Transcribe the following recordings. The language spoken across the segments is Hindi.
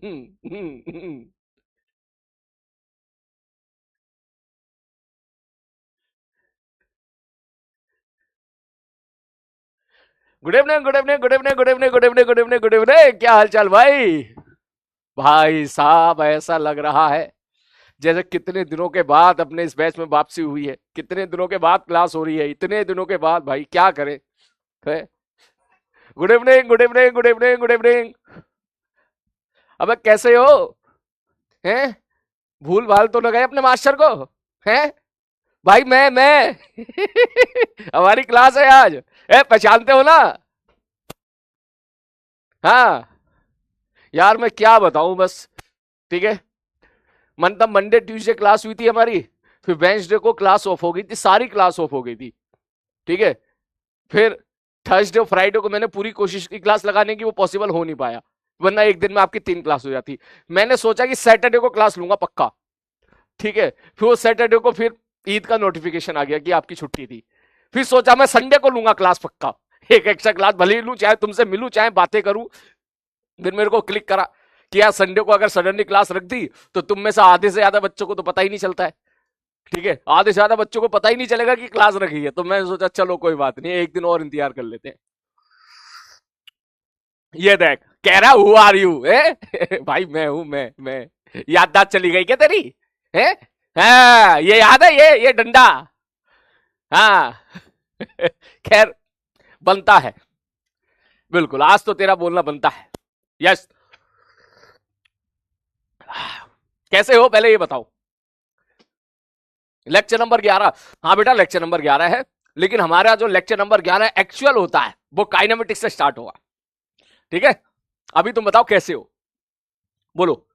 Good evening, good evening, good evening, good evening, good evening, good evening, good evening. क्या हाल चाल भाई? भाई साहब, ऐसा लग रहा है जैसे कितने दिनों के बाद अपने इस बैच में वापसी हुई है, कितने दिनों के बाद क्लास हो रही है, इतने दिनों के बाद। भाई क्या करें। Good evening, good evening, good evening, good evening. अबे कैसे हो? हैं? भूल भाल तो न गए अपने मास्टर को? हैं? भाई मैं हमारी क्लास है आज। पहचानते हो ना? हाँ यार, मैं क्या बताऊं बस। ठीक है। मतलब मंडे ट्यूसडे क्लास हुई थी हमारी, फिर वेंसडे को क्लास ऑफ हो गई थी, सारी क्लास ऑफ हो गई थी। ठीक है। फिर थर्सडे और फ्राइडे को मैंने पूरी कोशिश की क्लास लगाने की, वो पॉसिबल हो नहीं पाया, वरना एक दिन में आपकी 3 क्लास हो जाती। मैंने सोचा कि सैटरडे को क्लास लूंगा पक्का। ठीक है। फिर वो सैटरडे को फिर ईद का नोटिफिकेशन आ गया कि आपकी छुट्टी थी। फिर सोचा मैं संडे को लूंगा क्लास पक्का, एक एक्स्ट्रा क्लास भले ही लूं, चाहे तुमसे मिलूं चाहे बातें करूं। फिर मेरे को क्लिक करा कि यार संडे को अगर सडनली क्लास रख दी तो तुम में से आधे से ज्यादा बच्चों को तो पता ही नहीं चलता है। ठीक है, आधे से ज्यादा बच्चों को पता ही नहीं चलेगा कि क्लास रखी है। तो मैंने सोचा चलो कोई बात नहीं, एक दिन और इंतजार कर लेते हैं। ये देख, कह रहा हु आर यू है भाई मैं हूं, मैं याददाश्त चली गई क्या तेरी? है? हाँ, ये याद है, ये डंडा। हाँ खैर, बनता है। बिल्कुल, आज तो तेरा बोलना बनता है। यस। कैसे हो पहले ये बताओ? Lecture number 11। हाँ बेटा, लेक्चर नंबर 11 है, लेकिन हमारा जो लेक्चर नंबर 11 एक्चुअल होता है वो काइनेमेटिक्स से स्टार्ट होगा। ठीक है। अभी तुम बताओ कैसे हो? बोलो।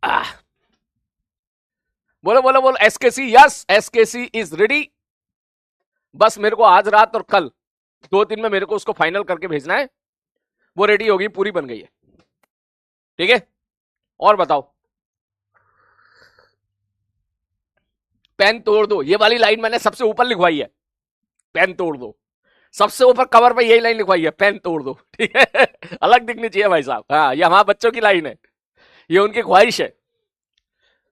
आह, बोलो बोलो बोलो। एसकेसी, यस एसकेसी इज रेडी। बस मेरे को आज रात और कल 2 दिन में मेरे को उसको फाइनल करके भेजना है। वो रेडी होगी, पूरी बन गई है। ठीक है। और बताओ। पेन तोड़ दो, ये वाली लाइन मैंने सबसे ऊपर लिखवाई है। पेन तोड़ दो, सबसे ऊपर कवर पे यही लाइन लिखवाई है, पेन तोड़ दो। ठीक है अलग दिखनी चाहिए भाई साहब। हाँ, ये हमारे बच्चों की लाइन है, ये उनकी ख्वाहिश है।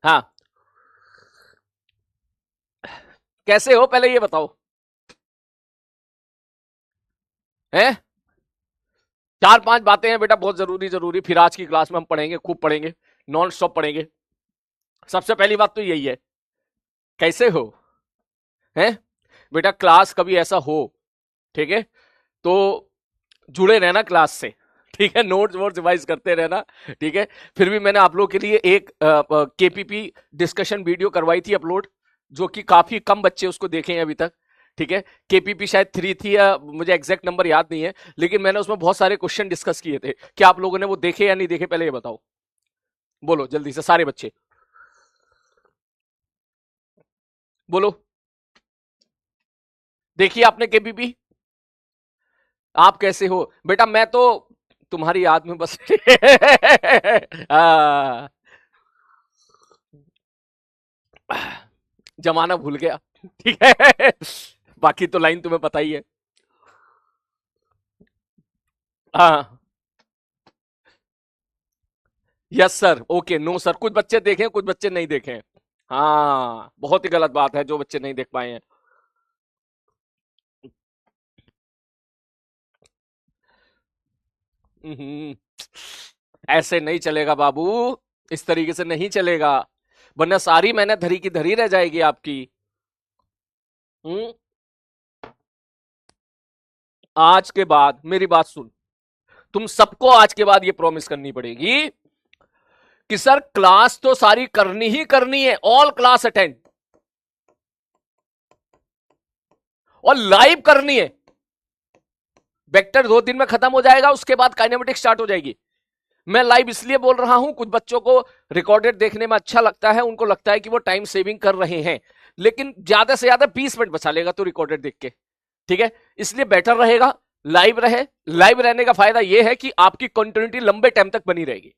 हाँ। कैसे हो पहले ये बताओ? हैं? 4-5 बातें हैं बेटा, बहुत जरूरी जरूरी, फिर आज की क्लास में हम पढ़ेंगे, खूब पढ़ेंगे, नॉन स्टॉप पढ़ेंगे। सबसे पहली बात तो यही है, कैसे हो? हैं? बेटा क्लास कभी ऐसा हो, ठीक है, तो जुड़े रहना क्लास से। ठीक है, नोट्स वोट्स रिवाइज करते रहना। ठीक है। फिर भी मैंने आप लोगों के लिए एक केपीपी डिस्कशन वीडियो करवाई थी अपलोड, जो कि काफी कम बच्चे उसको देखे हैं अभी तक। ठीक है। केपीपी शायद 3 थी, या मुझे एग्जैक्ट नंबर याद नहीं है, लेकिन मैंने उसमें बहुत सारे क्वेश्चन डिस्कस किए थे। क्या आप लोगों ने वो देखे या नहीं देखे, पहले ये बताओ। बोलो जल्दी से सारे बच्चे, बोलो। देखिए आपने केपीपी? आप कैसे हो बेटा? मैं तो तुम्हारी याद में बस आ, जमाना भूल गया। ठीक है बाकी तो लाइन तुम्हें पता ही है। हाँ। Yes sir, okay, no sir, कुछ बच्चे देखें कुछ बच्चे नहीं देखें। हाँ, बहुत ही गलत बात है जो बच्चे नहीं देख पाए हैं। हम्म, ऐसे नहीं चलेगा बाबू, इस तरीके से नहीं चलेगा, वरना सारी मेहनत धरी की धरी रह जाएगी आपकी। हम्म। आज के बाद मेरी बात सुन, तुम सबको आज के बाद ये प्रॉमिस करनी पड़ेगी कि सर क्लास तो सारी करनी ही करनी है, ऑल क्लास अटेंड, और लाइव करनी है। वेक्टर 2 दिन में खत्म हो जाएगा, उसके बाद काइनेमेटिक्स स्टार्ट हो जाएगी। मैं लाइव इसलिए बोल रहा हूं, कुछ बच्चों को रिकॉर्डेड देखने में अच्छा लगता है, उनको लगता है कि वो टाइम सेविंग कर रहे हैं, लेकिन ज्यादा से ज्यादा 20 मिनट बचा लेगा तो रिकॉर्डेड देख के। ठीक है। इसलिए बेटर रहेगा लाइव रहे। लाइव रहने का फायदा यह है कि आपकी कंटिन्यूटी लंबे टाइम तक बनी रहेगी।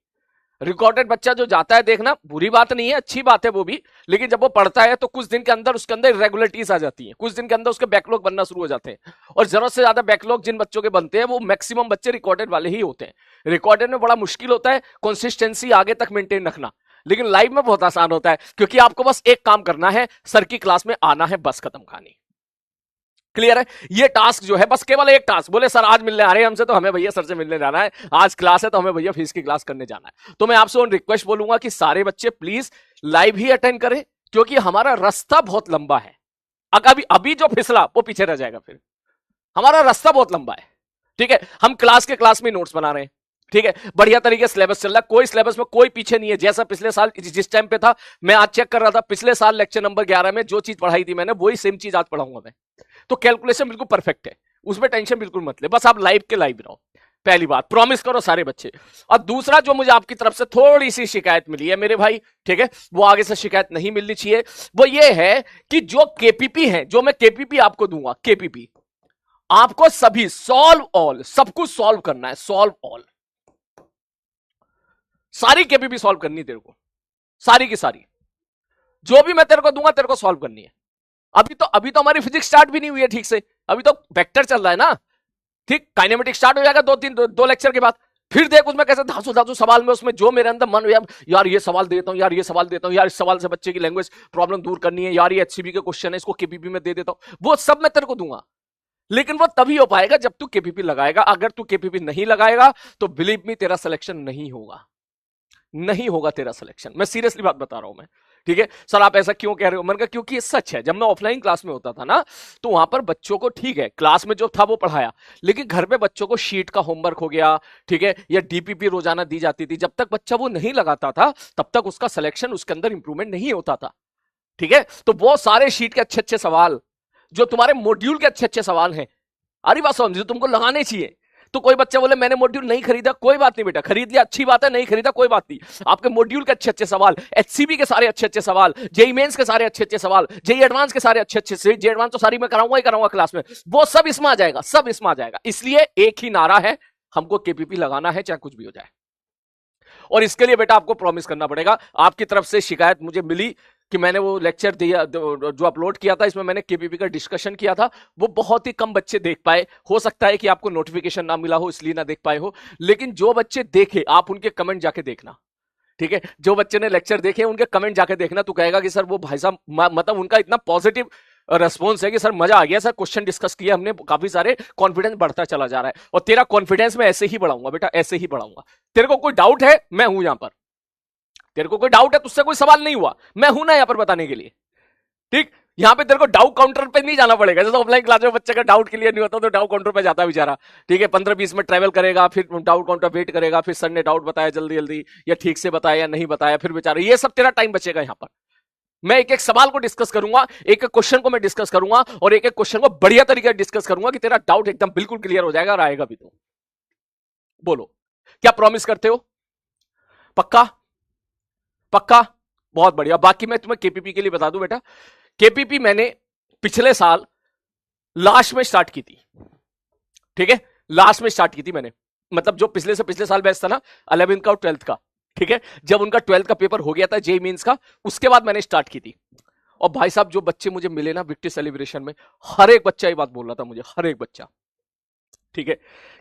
रिकॉर्डेड बच्चा जो जाता है देखना, बुरी बात नहीं है, अच्छी बात है वो भी, लेकिन जब वो पढ़ता है तो कुछ दिन के अंदर उसके अंदर इरेगुलरिटीज आ जाती हैं, कुछ दिन के अंदर उसके बैकलॉग बनना शुरू हो जाते हैं, और जरूरत से ज्यादा बैकलॉग जिन बच्चों के बनते हैं वो मैक्सिमम बच्चे रिकॉर्डेड वाले ही होते हैं। रिकॉर्डेड में बड़ा मुश्किल होता है कंसिस्टेंसी आगे तक मेंटेन रखना, लेकिन लाइव में बहुत आसान होता है, क्योंकि आपको बस एक काम करना है, सर की क्लास में आना है, बस खत्म कहानी। क्लियर है? ये टास्क जो है, बस केवल एक टास्क, बोले सर आज मिलने आ रहे हैं हमसे तो हमें भैया सर से मिलने जाना है, आज क्लास है तो हमें भैया फीस की क्लास करने जाना है। तो मैं आपसे रिक्वेस्ट बोलूंगा कि सारे बच्चे प्लीज लाइव ही अटेंड करें, क्योंकि हमारा रास्ता बहुत लंबा है। अगर अभी जो फिसला वो पीछे रह जाएगा, फिर हमारा रास्ता बहुत लंबा है। ठीक है, हम क्लास के क्लास में नोट्स बना रहे हैं, ठीक है, बढ़िया तरीके सिलेबस चल रहा है, कोई सिलेबस में कोई पीछे नहीं है। जैसा पिछले साल जिस टाइम पे था, मैं आज चेक कर रहा था, पिछले साल लेक्चर नंबर 11 में जो चीज पढ़ाई थी मैंने, वही सेम चीज आज पढ़ाऊंगा मैं। तो कैलकुलेशन बिल्कुल परफेक्ट है, उसमें टेंशन बिल्कुल मत ले, बस आप लाइव के लाइव रहो। पहली बात प्रॉमिस करो सारे बच्चे। और दूसरा जो मुझे आपकी तरफ से थोड़ी सी शिकायत मिली है मेरे भाई, ठीक है, वो आगे से शिकायत नहीं मिलनी चाहिए, वो ये है कि जो केपीपी है, जो मैं केपीपी आपको दूंगा, केपीपी आपको सभी सॉल्व ऑल, सब कुछ सॉल्व करना है, सॉल्व ऑल, सारी केपीपी सॉल्व करनी है तेरे को, सारी की सारी, जो भी मैं तेरे को दूंगा तेरे को सॉल्व करनी है। अभी तो हमारी फिजिक्स स्टार्ट भी नहीं हुई है ठीक से, अभी तो वेक्टर चल रहा है ना, ठीक, काइनेमेटिक्स स्टार्ट हो जाएगा दो लेक्चर के बाद, फिर देख उसमें कैसे धांसू धांसू सवाल में, उसमें जो मेरे अंदर मन यार ये सवाल देता हूं, यार ये सवाल देता हूं, यार इस सवाल से बच्चे की लैंग्वेज प्रॉब्लम दूर करनी है, यार ये एचसीबी के क्वेश्चन है, इसको केपीपी में दे देता हूं, वो सब मैं तेरे को दूंगा, लेकिन वो तभी हो पाएगा जब तू केपीपी लगाएगा। अगर तू केपीपी नहीं लगाएगा तो बिलीव मी तेरा सिलेक्शन नहीं होगा, नहीं होगा तेरा सिलेक्शन, मैं सीरियसली बात बता रहा हूं मैं। ठीक है सर, आप ऐसा क्यों कह रहे हो? मैंने कहा क्योंकि ये सच है। जब मैं ऑफलाइन क्लास में होता था ना, तो वहां पर बच्चों को, ठीक है, क्लास में जो था वो पढ़ाया, लेकिन घर पे बच्चों को शीट का होमवर्क हो गया, ठीक है, या डीपीपी रोजाना दी जाती थी, जब तक बच्चा वो नहीं लगाता था तब तक उसका सिलेक्शन, उसके अंदर इंप्रूवमेंट नहीं होता था। ठीक है, तो वो सारे शीट के अच्छे अच्छे सवाल, जो तुम्हारे मॉड्यूल के अच्छे अच्छे सवाल हैं, अरे बात समझ, जो तुमको लगाने चाहिए। तो कोई बच्चा बोले मैंने मॉड्यूल नहीं खरीदा, कोई बात नहीं बेटा, खरीद लिया अच्छी बात है, नहीं खरीदा कोई बात नहीं, आपके मॉड्यूल के अच्छे अच्छे सवाल, एचसीबी के सारे अच्छे अच्छे सवाल, जेई मेंस के सारे अच्छे अच्छे सवाल, जेई एडवांस के सारे अच्छे अच्छे, जेई एडवांस तो सारी मैं कराऊंगा ही कराऊंगा क्लास में, वो सब इसमें आ जाएगा, सब इसमें आ जाएगा। इसलिए एक ही नारा है, हमको केपीपी लगाना है चाहे कुछ भी हो जाए। और इसके लिए बेटा आपको प्रॉमिस करना पड़ेगा। आपकी तरफ से शिकायत मुझे मिली कि मैंने वो लेक्चर दिया जो अपलोड किया था, इसमें मैंने केपीपी का डिस्कशन किया था, वो बहुत ही कम बच्चे देख पाए, हो सकता है कि आपको नोटिफिकेशन ना मिला हो इसलिए ना देख पाए हो, लेकिन जो बच्चे देखे आप उनके कमेंट जाके देखना। ठीक है, जो बच्चे ने लेक्चर देखे उनके कमेंट जाके देखना, तू कहेगा कि सर वो भाई साहब, मतलब उनका इतना पॉजिटिव रेस्पॉन्स है कि सर मजा आ गया सर, क्वेश्चन डिस्कस किया हमने काफी सारे, कॉन्फिडेंस बढ़ता चला जा रहा है। और तेरा कॉन्फिडेंस मैं ऐसे ही बढ़ाऊंगा बेटा, ऐसे ही बढ़ाऊंगा। तेरे को कोई डाउट है, मैं हूं यहां पर, तेरे को कोई डाउट है, तुझसे कोई सवाल नहीं हुआ, मैं हूं ना यहां पर बताने के लिए। ठीक, यहां पे तेरे को डाउट काउंटर पे नहीं जाना पड़ेगा, जैसे ऑफलाइन क्लास में बच्चे का डाउट क्लियर नहीं होता तो डाउट काउंटर पे जाता है बेचारा, ठीक है, 15-20 मिनट ट्रैवल करेगा, फिर डाउट काउंटर वेट करेगा, फिर सर ने डाउट बताया जल्दी जल्दी या ठीक से बताया या नहीं बताया, फिर बेचारा, ये सब तेरा टाइम बचेगा। यहां पर मैं एक एक सवाल को डिस्कस करूंगा, एक एक क्वेश्चन को मैं डिस्कस करूंगा, और एक एक क्वेश्चन को बढ़िया तरीके से डिस्कस करूंगा कि तेरा डाउट एकदम बिल्कुल क्लियर हो जाएगा और आएगा भी। तो बोलो क्या प्रॉमिस करते हो? पक्का? पक्का, बहुत बढ़िया। बाकी मैं तुम्हें केपीपी के लिए बता दूं बेटा, केपीपी मैंने पिछले साल लास्ट में स्टार्ट की थी। ठीक है, लास्ट में स्टार्ट की थी मैंने, मतलब जो पिछले से पिछले साल बैच था ना, 11th का और 12th का, ठीक है, जब उनका 12th का पेपर हो गया था जेईई मेंस का, उसके बाद मैंने स्टार्ट की थी। और भाई साहब जो बच्चे मुझे मिले ना विक्ट्री सेलिब्रेशन में, हर एक बच्चा ये बात बोल रहा था मुझे, हर एक बच्चा, ठीक है,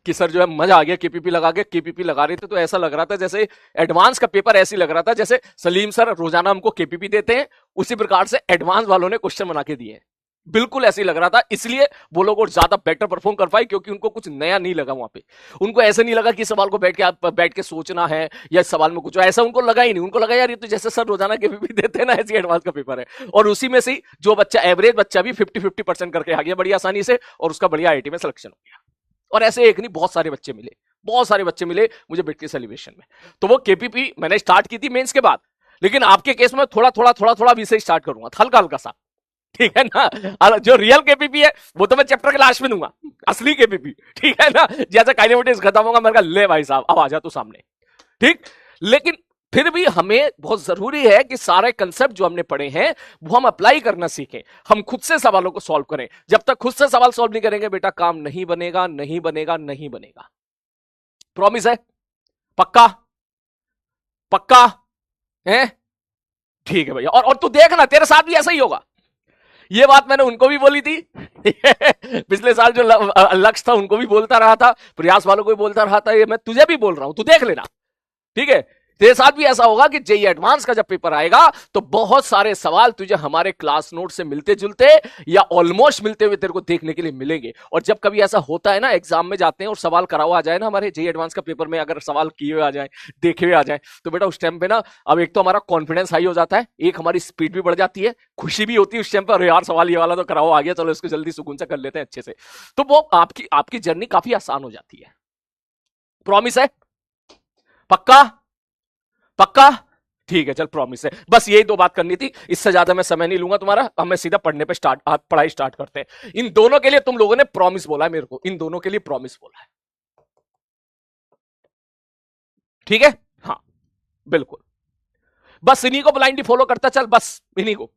कि सर जो है मजा आ गया, केपीपी लगा के, केपीपी लगा रहे थे तो ऐसा लग रहा था जैसे एडवांस का पेपर, ऐसे लग रहा था जैसे सलीम सर रोजाना हमको केपीपी देते हैं, उसी प्रकार से एडवांस वालों ने क्वेश्चन बना के दिए, बिल्कुल ऐसे ही लग रहा था। इसलिए वो लोग और ज्यादा बेटर परफॉर्म कर पाए, क्योंकि उनको कुछ नया नहीं लगा वहां पे, उनको ऐसे नहीं लगा कि सवाल को बैठ के सोचना है या सवाल में कुछ ऐसा उनको लगा ही नहीं। उनको लगा यार ये तो जैसे सर रोजाना केपीपी देते हैं ना, ऐसी एडवांस का पेपर है। और उसी में से जो बच्चा, एवरेज बच्चा भी 50-50% करके आ गया बड़ी आसानी से, और उसका बढ़िया आईआईटी में सिलेक्शन हो गया। और ऐसे एक नहीं, बहुत सारे बच्चे मिले, बहुत सारे बच्चे मिले मुझे विक्ट्री सेलिब्रेशन में। तो वो केपीपी मैंने स्टार्ट की थी मेंस के बाद, लेकिन आपके केस में थोड़ा थोड़ा अभी से स्टार्ट करूंगा, हल्का हल्का सा, ठीक है ना। जो रियल केपीपी है वो तो मैं चैप्टर के लास्ट में दूंगा, असली केपीपी, ठीक है ना। जैसे काइनेमेटिक्स खत्म होगा, मैंने कहा ले भाई साहब अब आ जा तू सामने, ठीक। लेकिन फिर भी हमें बहुत जरूरी है कि सारे कंसेप्ट जो हमने पढ़े हैं वो हम अप्लाई करना सीखें, हम खुद से सवालों को सॉल्व करें। जब तक खुद से सवाल सॉल्व नहीं करेंगे बेटा, काम नहीं बनेगा, नहीं बनेगा, नहीं बनेगा। प्रॉमिस है? पक्का? पक्का है? ठीक है भैया। और तू देखना तेरे साथ भी ऐसा ही होगा। ये बात मैंने उनको भी बोली थी पिछले साल जो लक्ष्य था उनको भी बोलता रहा था, प्रयास वालों को भी बोलता रहा था, ये मैं तुझे भी बोल रहा हूं, तू देख लेना। ठीक है, तेरे साथ भी ऐसा होगा कि जेईई एडवांस का जब पेपर आएगा तो बहुत सारे सवाल तुझे हमारे क्लास नोट से मिलते जुलते या ऑलमोस्ट मिलते हुए तेरे को देखने के लिए मिलेंगे। और जब कभी ऐसा होता है ना, एग्जाम में जाते हैं और सवाल करा हुआ आ जाए ना, हमारे जेईई एडवांस का पेपर में अगर सवाल किए हुए आ जाए, देखे हुए आ जाए, तो बेटा उस टाइम पे ना, अब एक तो हमारा कॉन्फिडेंस हाई हो जाता है, एक हमारी स्पीड भी बढ़ जाती है, खुशी भी होती है उस टाइम पर, यार सवाल ये वाला तो करा हुआ आ गया, चलो इसको जल्दी सुकून से कर लेते हैं अच्छे से। तो वो आपकी जर्नी काफी आसान हो जाती है। प्रॉमिस है? पक्का? पक्का? ठीक है, चल प्रॉमिस है। बस यही दो बात करनी थी, इससे ज्यादा मैं समय नहीं लूंगा तुम्हारा। अब मैं सीधा पढ़ने पे पढ़ाई स्टार्ट करते हैं। इन दोनों के लिए तुम लोगों ने प्रॉमिस बोला है मेरे को, इन दोनों के लिए प्रॉमिस बोला है। ठीक है? हाँ बिल्कुल, बस इन्हीं को ब्लाइंडली फॉलो करता चल, बस इन्हीं को।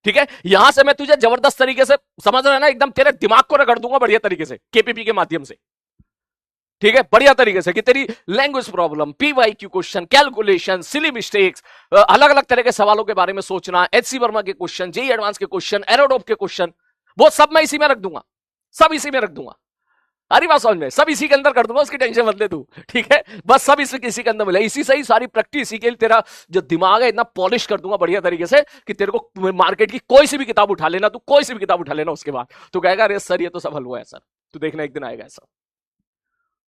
ठीक है, यहां से मैं तुझे जबरदस्त तरीके से, समझ रहा है ना, एकदम तेरे दिमाग को रगड़ दूंगा बढ़िया तरीके से केपीपी के माध्यम से। ठीक है, बढ़िया तरीके से, कि तेरी language problem, PYQ question, calculation, silly mistakes, अलग अलग तरह के सवालों के बारे में सोचना, एचसी वर्मा के क्वेश्चन, जेईई एडवांस के क्वेश्चन, एरोडोप के क्वेश्चन, वो सब मैं इसी में रख दूंगा, सब इसी में रख दूंगा। अरे बात समझ में, सब इसी के अंदर कर दूंगा, उसकी टेंशन मत ले तू। ठीक है, बस सब इसी के अंदर मिले, इसी से ही सारी प्रैक्टिस, इसी के लिए तेरा जो दिमाग है इतना पॉलिश कर दूंगा बढ़िया तरीके से कि तेरे को मार्केट की कोई सी भी किताब उठा लेना, तू कोई सी भी किताब उठा लेना, उसके बाद तू कहेगा अरे सर ये तो सब हलवा है सर, तू देखना एक दिन आएगा ऐसा।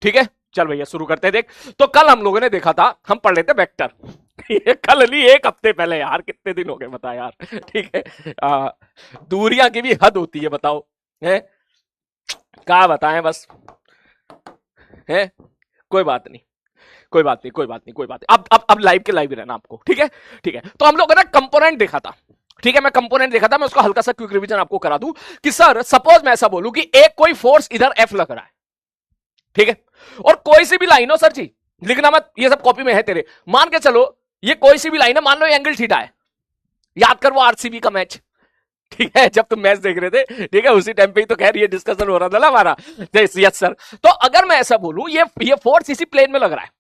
ठीक है, चल भैया शुरू करते हैं। देख, तो कल हम लोगों ने देखा था, हम पढ़ लेते वेक्टर ये कल नहीं, एक हफ्ते पहले, यार कितने दिन हो गए बता यार। ठीक है, दूरियां की भी हद होती है, बताओ है, क्या बताएं बस है। कोई बात नहीं, कोई बात नहीं, कोई बात नहीं, कोई बात नहीं। अब लाइव के लाइव ही रहना आपको। ठीक है, ठीक है। तो हम लोगों ने कंपोनेंट देखा था। ठीक है, मैं कंपोनेंट देखा था, मैं उसको हल्का सा क्विक रिवीजन आपको करा दूं कि सर सपोज मैं ऐसा बोलूं कि एक कोई फोर्स इधर एफ लग रहा है, ठीक है, और कोई सी भी लाइन हो, सर जी लिखना मत, ये सब कॉपी में है तेरे, मान के चलो ये कोई सी भी लाइन है, मान लो ये एंगल थीटा है, याद कर वो आरसीबी का मैच, ठीक है, जब तुम मैच देख रहे थे, ठीक है, उसी टाइम पे ही तो खैर ये डिस्कशन हो रहा था ना हमारा। Yes sir. तो अगर मैं ऐसा बोलूं ये फोर्स इसी प्लेन में लग रहा है,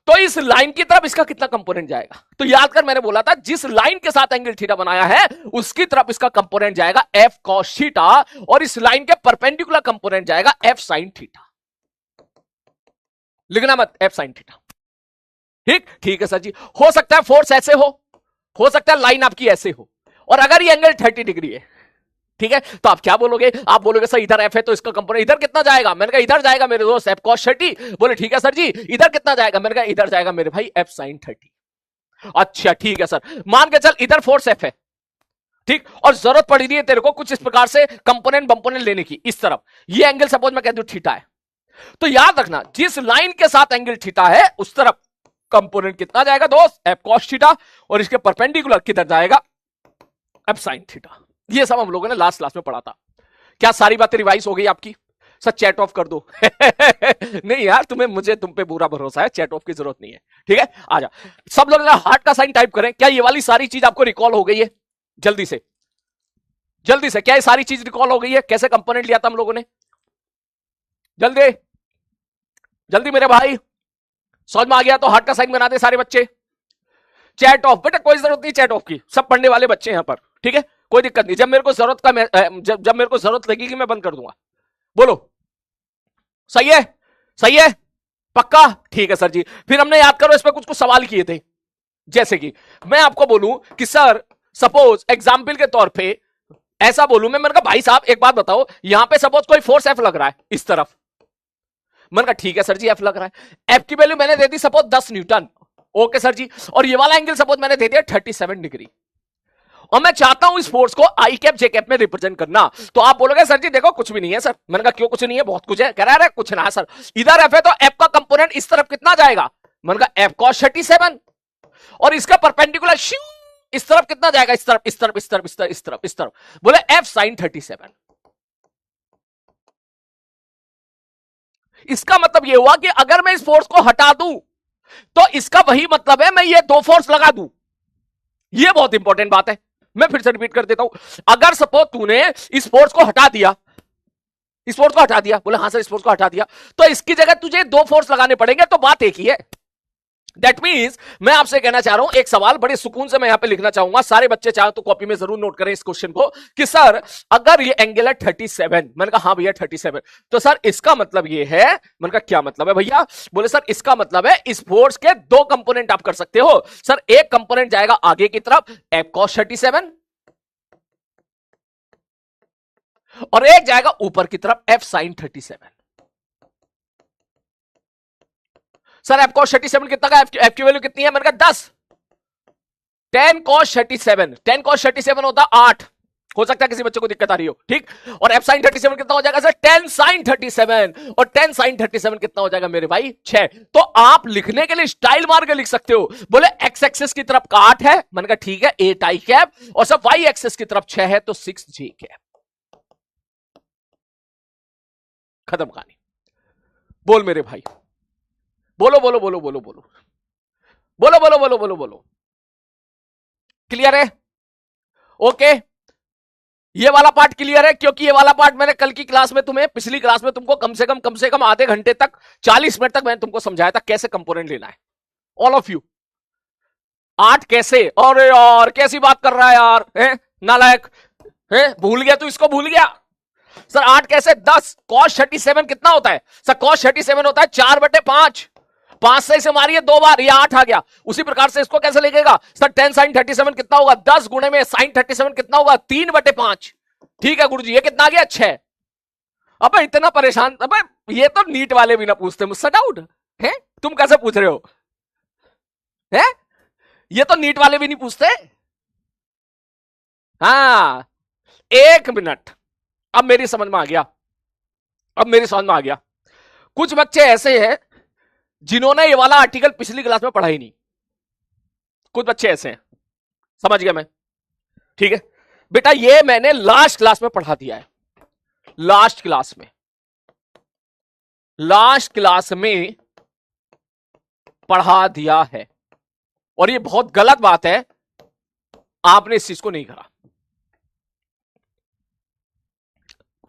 तो इस लाइन की तरफ इसका कितना कंपोनेंट जाएगा? तो याद कर मैंने बोला था जिस लाइन के साथ एंगल थीटा बनाया है उसकी तरफ इसका कंपोनेंट जाएगा एफ कॉस थीटा, और इस लाइन के परपेंडिकुलर कंपोनेंट जाएगा एफ साइन थीटा। लिखना मत, एफ साइन थीटा। ठीक, ठीक है सर जी। हो सकता है फोर्स ऐसे हो सकता है लाइन आपकी ऐसे हो, और अगर ये एंगल 30 डिग्री है, ठीक है, तो आप क्या बोलोगे? आप बोलोगे सर इधर एफ है तो इसका कंपोनेंट इधर कितना जाएगा? मैंने कहा इधर जाएगा मेरे दोस्त एफ कॉस 30। बोले ठीक है सर जी, इधर कितना जाएगा? मैंने कहा इधर जाएगा मेरे भाई एफ साइन 30। अच्छा ठीक है सर, मान के चल इधर फोर्स एफ है, ठीक, और जरूरत पड़ी रही है तेरे को कुछ इस प्रकार से कंपोनेंट बंपोनेंट लेने की, इस तरफ ये एंगल सपोज मैं कह दूं थीटा है, तो याद रखना जिस लाइन के साथ एंगल थीटा है उस तरफ कंपोनेंट कितना जाएगा दोस्त? एफ कॉस थीटा, और इसके परपेंडिकुलर किधर जाएगा? F sine theta. ये सब हम लोगों ने लास्ट क्लास में पढ़ा था। क्या सारी बातें रिवाइज हो गई आपकी? सर चैट ऑफ कर दो नहीं यार, तुम पे पूरा भरोसा है, चैट ऑफ की जरूरत नहीं है। ठीक है, आजा सब लोग हार्ट का साइन टाइप करें। क्या ये वाली सारी चीज आपको रिकॉल हो गई है? जल्दी से जल्दी से, क्या ये सारी चीज रिकॉल हो गई है? कैसे कंपोनेंट लिया था हम लोगों ने? जल्दी जल्दी मेरे भाई, समझ में आ गया तो हार्ट का साइन बना दे सारे बच्चे। चैट ऑफ बेटा कोई जरूरत नहीं चैट ऑफ की, सब पढ़ने वाले बच्चे यहां पर, ठीक है, कोई दिक्कत नहीं। जब मेरे को जरूरत लगेगी मैं बंद कर दूंगा। बोलो सही है? सही है? पक्का? ठीक है सर जी। फिर हमने याद करो इस पर कुछ कुछ सवाल किए थे, जैसे कि मैं आपको बोलूं कि सर सपोज एग्जाम्पल के तौर पे ऐसा बोलूं मैंने कहा भाई साहब एक बात बताओ, यहां पे सपोज कोई फोर्स एफ लग रहा है इस तरफ, मैंने कहा ठीक है सर जी एफ लग रहा है, एफ की वैल्यू मैंने दे दी सपोज 10 न्यूटन, ओके सर जी, और ये वाला एंगल सपोज मैंने दे दिया 37 डिग्री, और मैं चाहता हूं इस फोर्स को आई कैप जे कैप में रिप्रेजेंट करना। तो आप बोलोगे सर जी देखो कुछ भी नहीं है सर। मैंने कहा क्यों कुछ नहीं है? बहुत कुछ है। कह रहा है कुछ ना है सर, इधर एफ है तो एफ का कंपोनेंट इस तरफ कितना जाएगा? मैंने कहा एफ कॉस 37, और इसका परपेंडिकुलर इस तरफ कितना जाएगा? इस तरफ, इस तरफ, इस तरफ, इस तरफ, इस तरफ, इस तरफ, बोले एफ साइन 37। इसका मतलब यह हुआ कि अगर मैं इस फोर्स को हटा दूं तो इसका वही मतलब है मैं ये दो फोर्स लगा दूं। यह बहुत इंपॉर्टेंट बात है, मैं फिर से रिपीट कर देता हूं। अगर सपोज तूने इस फोर्स को हटा दिया, इस फोर्स को हटा दिया, बोले हां सर इस फोर्स को हटा दिया, तो इसकी जगह तुझे दो फोर्स लगाने पड़ेंगे, तो बात एक ही है। दैट मीन्स मैं आपसे कहना चाह रहा हूं, एक सवाल बड़े सुकून से मैं यहां पे लिखना चाहूंगा, सारे बच्चे चाहे तो कॉपी में जरूर नोट करें इस क्वेश्चन को, कि सर अगर ये एंगल है 37, मैंने कहा हाँ भैया 37, तो सर इसका मतलब ये है, मैंने कहा क्या मतलब है भैया, बोले सर इसका मतलब है इस फोर्स के दो कंपोनेंट आप कर सकते हो। सर एक कंपोनेंट जाएगा आगे की तरफ F cos 37 और एक जाएगा ऊपर की तरफ F sin 37। Sir F cos 37 कितना का, F की वैल्यू कितनी है, मैंने कहा 10। 10 cos 37, 10 cos 37 होता 8, हो सकता है किसी बच्चे को दिक्कत आ रही हो, ठीक। और F sin 37 कितना हो जाएगा सर, 10 sin 37, और 10 sin 37 कितना हो जाएगा मेरे भाई 6। तो आप लिखने के लिए स्टाइल मार के लिख सकते हो, बोले एक्स एक्सेस की तरफ का 8 है, मैंने कहा ठीक है 8 आई कैप, और सब वाई एक्सेस की तरफ 6 है तो 6 जे कैप। खत्म कहानी। बोल मेरे भाई, बोलो बोलो बोलो बोलो बोलो बोलो बोलो बोलो बोलो बोलो, क्लियर है? ओके, ये वाला पार्ट क्लियर है, क्योंकि ये वाला पार्ट मैंने कल की क्लास में तुम्हें, पिछली क्लास में तुमको कम से कम आधे घंटे तक, 40 मिनट तक मैंने तुमको समझाया था कैसे कंपोनेंट लेना है, ऑल ऑफ यू। 8 कैसे, अरे यार कैसी बात कर रहा है यार, है नालायक, है भूल गया तू, इसको भूल गया। सर 8 कैसे, 10 cos 37 कितना होता है सर, cos 37 होता है 4/5, 5 से मारिए 2 बार, ये 8 आ गया। उसी प्रकार से इसको कैसे लिखेगा सर, 10 sin 37 कितना होगा, 10 गुणे में sin 37 कितना होगा, 3/5। ठीक है गुरुजी, ये कितना आ गया 6। अब इतना परेशान, अब ये तो नीट वाले भी ना पूछते मुझसे डाउट है, तुम कैसे पूछ रहे हो, है ये तो नीट वाले भी नहीं पूछते। हाँ 1 मिनट, अब मेरी समझ में आ गया, अब मेरी समझ में आ गया। कुछ बच्चे ऐसे हैं जिन्होंने ये वाला आर्टिकल पिछली क्लास में पढ़ा ही नहीं, कुछ बच्चे ऐसे हैं, समझ गया मैं, ठीक है बेटा, ये मैंने लास्ट क्लास में पढ़ा दिया है, लास्ट क्लास में पढ़ा दिया है, और ये बहुत गलत बात है, आपने इस चीज को नहीं करा।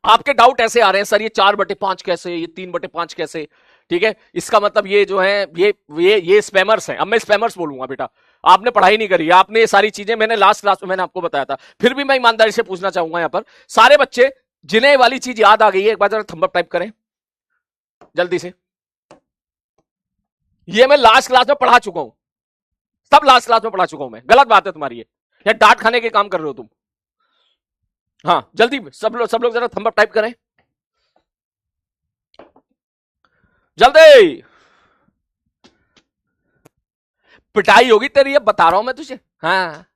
आपके डाउट ऐसे आ रहे हैं सर ये 4/5 कैसे, ये 3/5 कैसे, ठीक है, इसका मतलब ये जो है ये स्पैमर्स हैं। अब मैं स्पैमर्स बोलूंगा बेटा, आपने पढ़ाई नहीं करी, आपने ये सारी चीजें मैंने लास्ट क्लास में मैंने आपको बताया था, फिर भी मैं ईमानदारी से पूछना चाहूंगा यहां पर सारे बच्चे जिन्हें वाली चीज याद आ गई है, एक बार जरा थंब अप टाइप करें जल्दी से। ये मैं लास्ट क्लास में पढ़ा चुका हूं, सब लास्ट क्लास में पढ़ा चुका हूं मैं, गलत बात है तुम्हारी ये, या डांट खाने के काम कर रहे हो तुम। हाँ जल्दी सब लोग जरा थंब अप टाइप करें जल्दी। पिटाई होगी तेरी, अब बता रहा हूं मैं तुझे, हाँ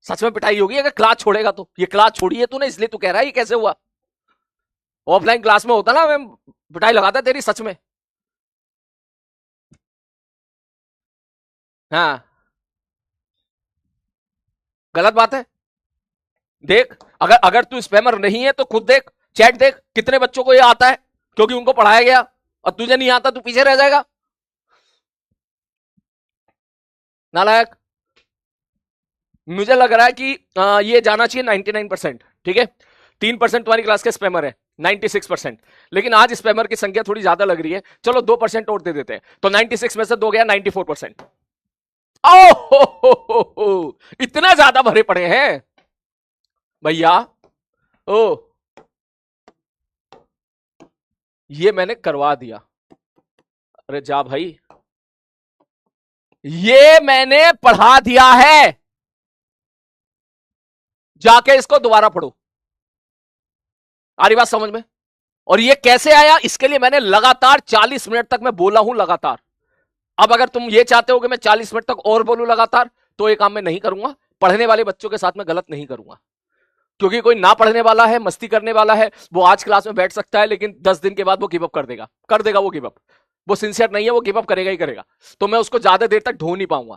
सच में पिटाई होगी अगर क्लास छोड़ेगा तो। ये क्लास छोड़ी है तूने इसलिए तू कह रहा है ये कैसे हुआ, ऑफलाइन क्लास में होता ना मैं पिटाई लगाता तेरी सच में। हाँ गलत बात है, देख अगर अगर तू स्पैमर नहीं है तो खुद देख, चैट देख कितने बच्चों को ये आता है क्योंकि उनको पढ़ाया गया, और तुझे नहीं आता तू पीछे रह जाएगा नालायक। मुझे लग रहा है कि ये जाना चाहिए 99%, ठीक है, 3% तुम्हारी क्लास के स्पैमर है, 96%, लेकिन आज स्पैमर की संख्या थोड़ी ज्यादा लग रही है, चलो 2% और दे देते हैं, तो 96 में से 2 गया 94%। ओ इतना ज्यादा भरे पड़े हैं भैया, ओ ये मैंने करवा दिया, अरे जा भाई, ये मैंने पढ़ा दिया है, जाके इसको दोबारा पढ़ो, आ रही बात समझ में। और ये कैसे आया, इसके लिए मैंने लगातार 40 मिनट तक मैं बोला हूं लगातार। अब अगर तुम ये चाहते हो कि मैं 40 मिनट तक और बोलूं लगातार, तो ये काम मैं नहीं करूंगा, पढ़ने वाले बच्चों के साथ में गलत नहीं करूंगा, क्योंकि कोई ना पढ़ने वाला है, मस्ती करने वाला है, वो आज क्लास में बैठ सकता है, लेकिन 10 दिन के बाद वो गिव अप कर देगा वो गिव अप, वो सिंसियर नहीं है, वो गिव अप करेगा ही करेगा, तो मैं उसको ज्यादा देर तक ढो नहीं पाऊंगा,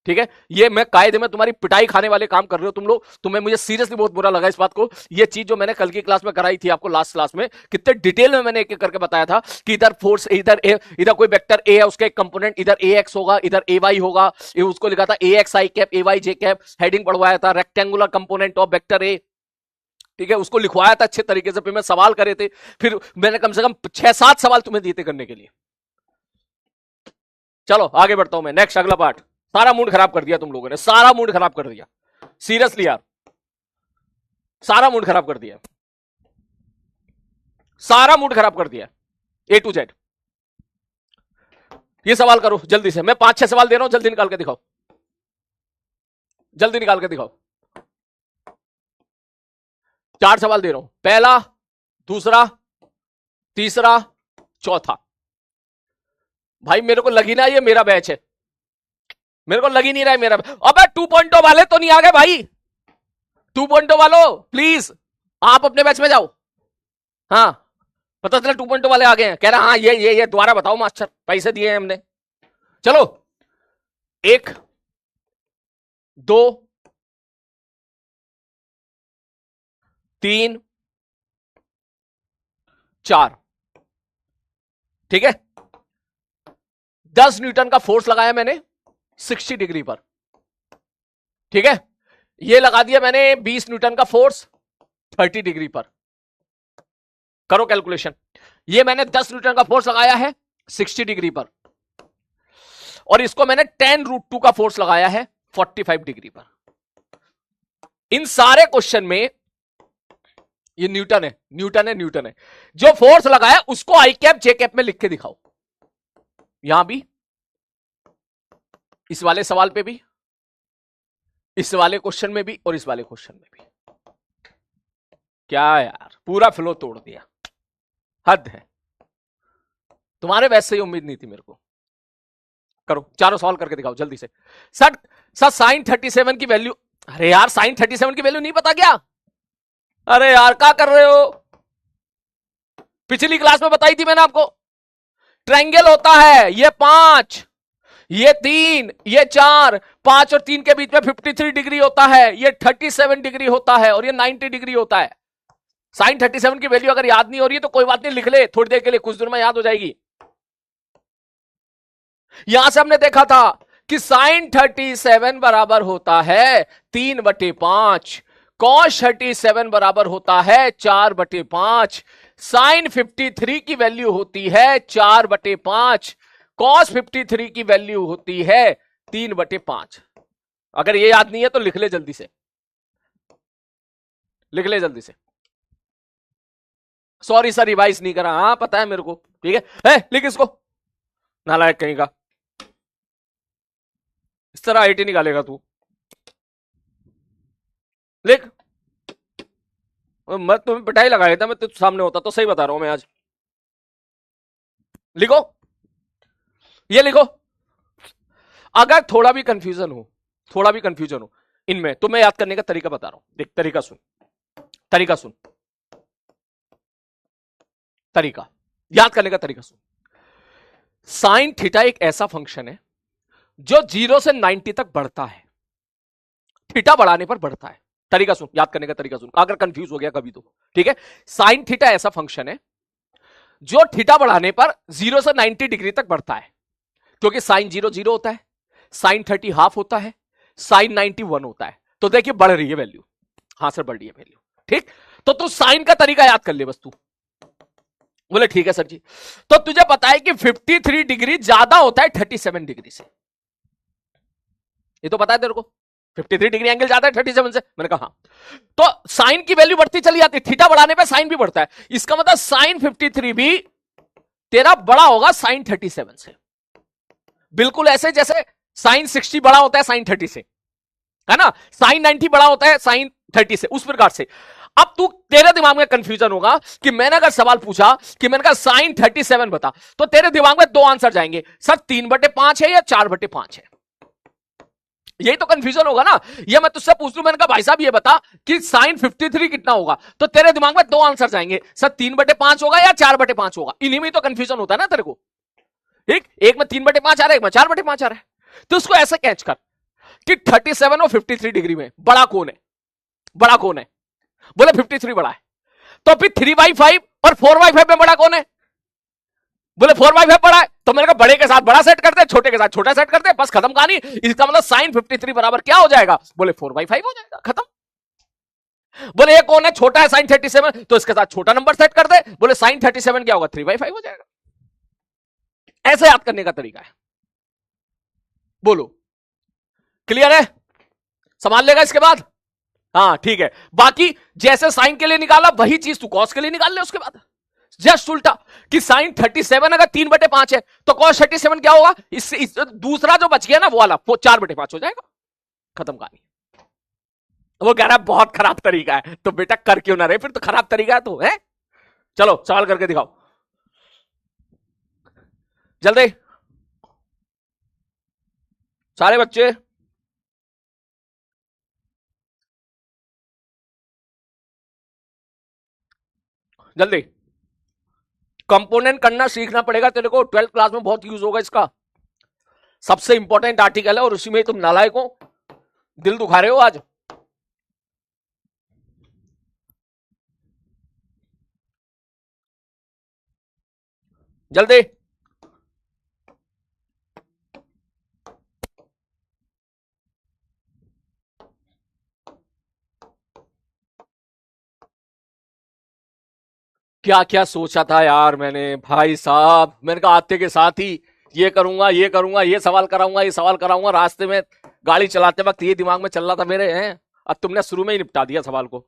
ठीक है। ये मैं कायदे में तुम्हारी पिटाई खाने वाले काम कर रहे हो तुम लोग, तुम्हें मुझे सीरियसली बहुत बुरा लगा इस बात को। ये चीज जो मैंने कल की क्लास में कराई थी आपको, लास्ट क्लास में कितने डिटेल में मैंने एक एक करके बताया था कि इधर फोर्स, इधर कोई वेक्टर ए है, उसका एक कंपोनेंट इधर ए एक्स होगा, इधर ए वाई होगा, उसको लिखा था ए एक्स आई कैप, ए वाई जे कैप, हेडिंग पढ़वाया था rectangular component of vector A, ठीक है, उसको लिखवाया था अच्छे तरीके से, फिर मैं सवाल करे थे, फिर मैंने कम से कम 6-7 सवाल तुम्हें दिए थे करने के लिए, चलो आगे बढ़ता हूं मैं, नेक्स्ट अगला पार्ट। सारा मूड खराब कर दिया तुम लोगों ने, सारा मूड खराब कर दिया, सीरियसली यार, सारा मूड खराब कर दिया, सारा मूड खराब कर दिया, A to Z। ये सवाल करो जल्दी से, मैं 5-6 सवाल दे रहा हूं, जल्दी निकाल के दिखाओ, जल्दी निकाल के दिखाओ। 4 सवाल दे रहा हूं, पहला, दूसरा, तीसरा, चौथा। भाई मेरे को लगी ना ये मेरा बैच है, मेरे को लगी नहीं रहा है मेरा। अबे 2.0 वाले तो नहीं आ गए भाई, 2.0 वालों प्लीज आप अपने बैच में जाओ। हाँ पता चला 2.0 वाले आ गए हैं, कह रहा हाँ ये दोबारा बताओ मास्टर, पैसे दिए हैं हमने। चलो 1 2 3 4, ठीक है। 10 न्यूटन का फोर्स लगाया मैंने 60 डिग्री पर, ठीक है। ये लगा दिया मैंने 20 न्यूटन का फोर्स 30 डिग्री पर, करो कैलकुलेशन। ये मैंने 10 न्यूटन का फोर्स लगाया है 60 डिग्री पर, और इसको मैंने 10√2 का फोर्स लगाया है 45 डिग्री पर। इन सारे क्वेश्चन में ये न्यूटन है, न्यूटन है, न्यूटन है। जो फोर्स लगाया उसको आई कैप जे कैप में लिख के दिखाओ, यहां भी, इस वाले सवाल पे भी, इस वाले क्वेश्चन में भी, और इस वाले क्वेश्चन में भी। क्या यार पूरा फ्लो तोड़ दिया, हद है। तुम्हारे वैसे ही उम्मीद नहीं थी मेरे को। करो चारों सवाल करके दिखाओ जल्दी से। सर साइन 37 की वैल्यू, अरे यार साइन 37 की वैल्यू नहीं पता क्या? अरे यार क्या कर रहे हो, पिछली क्लास में बताई थी मैंने आपको। ट्रायंगल होता है ये 5, ये 3, ये 4, 5 और 3 के बीच में 53 डिग्री होता है, ये 37 डिग्री होता है, और ये 90 डिग्री होता है। साइन 37 की वैल्यू अगर याद नहीं हो रही है तो कोई बात नहीं, लिख ले थोड़ी देर के लिए, कुछ देर में याद हो जाएगी। यहां से हमने देखा था कि साइन 37 बराबर होता है 3/5, कॉस 37 बराबर होता है 4/5, साइन 53 की वैल्यू होती है 4/5, कॉस 53 की वैल्यू होती है 3/5। अगर ये याद नहीं है तो लिख ले जल्दी से, लिख ले जल्दी से। सॉरी सर रिवाइज नहीं करा, हाँ पता है मेरे को, ठीक है, लिख इसको, नालायक कहीं का। इस तरह आईटी निकालेगा तू, लिख। मैं तुम्हें पिटाई लगाया था, मैं तो सामने होता तो सही बता रहा हूं मैं आज। लिखो, ये लिखो। अगर थोड़ा भी कंफ्यूजन हो, थोड़ा भी कंफ्यूजन हो इनमें, तो मैं याद करने का तरीका बता रहा हूं। देख तरीका सुन, तरीका सुन, तरीका याद करने का तरीका सुन। साइन थीटा एक ऐसा फंक्शन है जो 0 से 90 तक बढ़ता है, थीटा बढ़ाने पर बढ़ता है। तरीका सुन, याद करने का तरीका सुन, अगर कंफ्यूज हो गया कभी तो, ठीक है। साइन थीटा ऐसा फंक्शन है जो थीटा बढ़ाने पर 0 से 90 डिग्री तक बढ़ता है, क्योंकि साइन 0 0 होता है, साइन 30 हाफ होता है, साइन 90 1 होता है। तो देखिए बढ़ रही है वैल्यू, हां सर बढ़ रही है वैल्यू, ठीक। तो तू साइन का तरीका याद कर ले बस तू। बोले ठीक है सर जी। तो तुझे पता है कि 53 डिग्री ज्यादा होता है 37 डिग्री से, ये तो पता है तेरे को, 53 डिग्री एंगल ज्यादा है 37 से। मैंने कहा हाँ। तो साइन की वैल्यू बढ़ती चली जाती है, थीटा बढ़ाने पे साइन भी बढ़ता है। इसका मतलब साइन 53 भी तेरा बड़ा होगा साइन 37 से, बिल्कुल ऐसे जैसे साइन 60 बड़ा होता है साइन 30 से, है ना। साइन 90 बड़ा होता है साइन 30 से, उस प्रकार से। अब तू, तेरे दिमाग में कंफ्यूजन होगा कि मैंने अगर सवाल पूछा कि मैंने कहा साइन 37 बता, तो तेरे दिमाग में 2 आंसर जाएंगे, सर 3/5 है या 4/5 है। यही तो कंफ्यूजन होगा ना। ये मैं तुझसे पूछ लूं, मैंने कहा भाई साहब ये बता कि साइन 53 कितना होगा, तो तेरे दिमाग में 2 आंसर जाएंगे, सर 3/5 होगा या 4/5 होगा। इन्हीं में तो कंफ्यूजन होता है ना तेरे को, ठीक। एक में 3/5 आ रहा है, एक में 4/5 आ रहा है। तो उसको ऐसे कैच कर कि 37 और 53 डिग्री में बड़ा कौन है, बड़ा कौन है। बोले 53 बड़ा है। तो फिर 3/5 और 4/5 में बड़ा कौन है। बोले 4/5 बड़ा है। तो मैंने कहा बड़े के साथ बड़ा सेट करते हैं, छोटे के साथ छोटा सेट करते हैं, बस खत्म कहानी। इसका मतलब साइन 53 बराबर क्या हो जाएगा। बोले 4/5 हो जाएगा, खत्म। बोले ये कौन है, छोटा है साइन 37, तो इसके साथ छोटा नंबर सेट कर दे। बोले साइन 37 क्या होगा, 3/5 हो जाएगा। ऐसे याद करने का तरीका है, बोलो, क्लियर है? संभाल लेगा इसके बाद? हाँ ठीक है। बाकी जैसे साइन के लिए निकाला वही चीज तू कॉस के लिए निकाल ले उसके बाद, जस्ट उल्टा कि साइन 37 अगर 3/5 है तो कॉस 37 क्या होगा, इस दूसरा जो बच गया ना वो वाला 4/5 हो जाएगा, खत्म कहानी। वो कह रहा है बहुत खराब तरीका है, तो बेटा कर क्यों ना रहे फिर, तो खराब तरीका है तो है। चलो सवाल करके दिखाओ जल्दी सारे बच्चे। जल्दी कंपोनेंट करना सीखना पड़ेगा तेरे को, 12th क्लास में बहुत यूज होगा इसका, सबसे इंपॉर्टेंट आर्टिकल है और उसी में तुम नालायक हो, दिल दुखा रहे हो आज। जल्दी क्या क्या सोचा था यार मैंने भाई साहब, मैंने कहा आते के साथ ही ये करूंगा ये करूंगा, ये सवाल कराऊंगा ये सवाल कराऊंगा, रास्ते में गाड़ी चलाते वक्त ये दिमाग में चल रहा था मेरे हैं, अब तुमने शुरू में ही निपटा दिया सवाल को।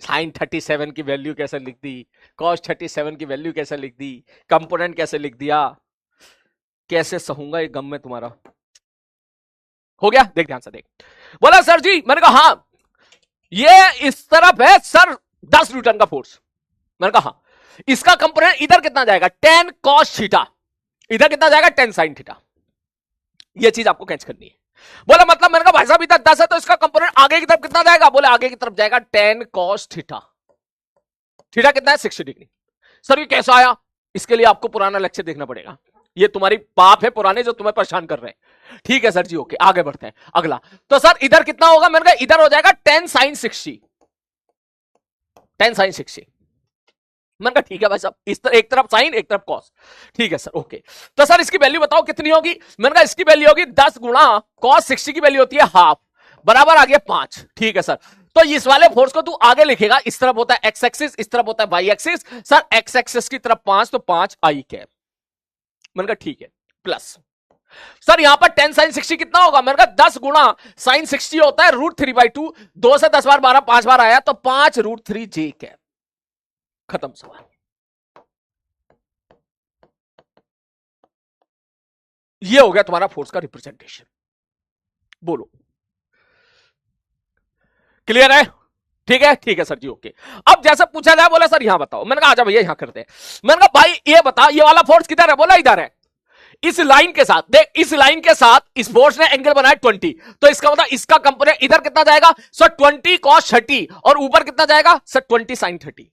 साइन 37 की वैल्यू कैसे लिख दी, कॉस 37 की वैल्यू कैसे लिख दी, कंपोनेंट कैसे लिख दिया, कैसे सहूंगा ये गम में तुम्हारा। हो गया, देख ध्यान से देख। बोला सर जी, मैंने कहा हाँ ये इस तरफ है सर 10 न्यूटन का फोर्स, मैंने कहा हाँ, इसका कंपोनेंट इधर कितना जाएगा 10 cos थीटा, इधर कितना जाएगा 10 sin थीटा, ये चीज आपको कैच करनी है। बोला मतलब, मैंने कहा भाई साहब इधर 10 है तो इसका कंपोनेंट आगे की तरफ कितना जाएगा, बोले आगे की तरफ जाएगा 10 cos थीटा, थीटा कितना है 60 डिग्री। सर ये कैसा आया, इसके लिए आपको पुराना लेक्चर देखना पड़ेगा, ये तुम्हारी पाप है पुराने जो तुम्हें परेशान कर रहे हैं। ठीक है सर जी, ओके आगे बढ़ते हैं अगला। तो सर इधर कितना होगा, मैंने कहा इधर हो जाएगा 10 sin 60, 10 sin 60। मैंने कहा ठीक है भाई साहब, इस एक तरफ साइन एक तरफ कॉस, ठीक है सर ओके। तो सर इसकी वैल्यू बताओ कितनी होगी, मैंने कहा इसकी वैल्यू होगी 10 गुणा कॉस 60 की वैल्यू होती है हाफ, बराबर आ गया 5। ठीक है सर, तो इस वाले फोर्स को तू आगे लिखेगा, इस तरफ होता है एक्स एक्सिस इस तरफ होता है Y axis, sir X axis की तरफ 5 तो 5 आई कैप। मैंने कहा ठीक है, प्लस सर यहां पर 10 sin 60 कितना होगा, मैंने कहा 10 गुणा sin 60 होता है √3/2, 2 से 10 बार 12 5 बार आया तो 5 √3 जे कैप, खत्म सवाल। ये हो गया तुम्हारा फोर्स का रिप्रेजेंटेशन। बोलो क्लियर है? ठीक है सर जी ओके। अब जैसे पूछा जाए, बोला सर यहां बताओ, मैंने कहा आजा भैया यहां करते हैं। मैंने कहा भाई ये बता ये वाला फोर्स किधर है, बोला इधर है, इस लाइन के साथ देख, इस लाइन के साथ इस फोर्स ने एंगल बनाया 20, तो इसका मतलब इसका कंपोनेंट इधर कितना जाएगा सर 20 cos 30 और ऊपर कितना जाएगा सर 20 sin 30।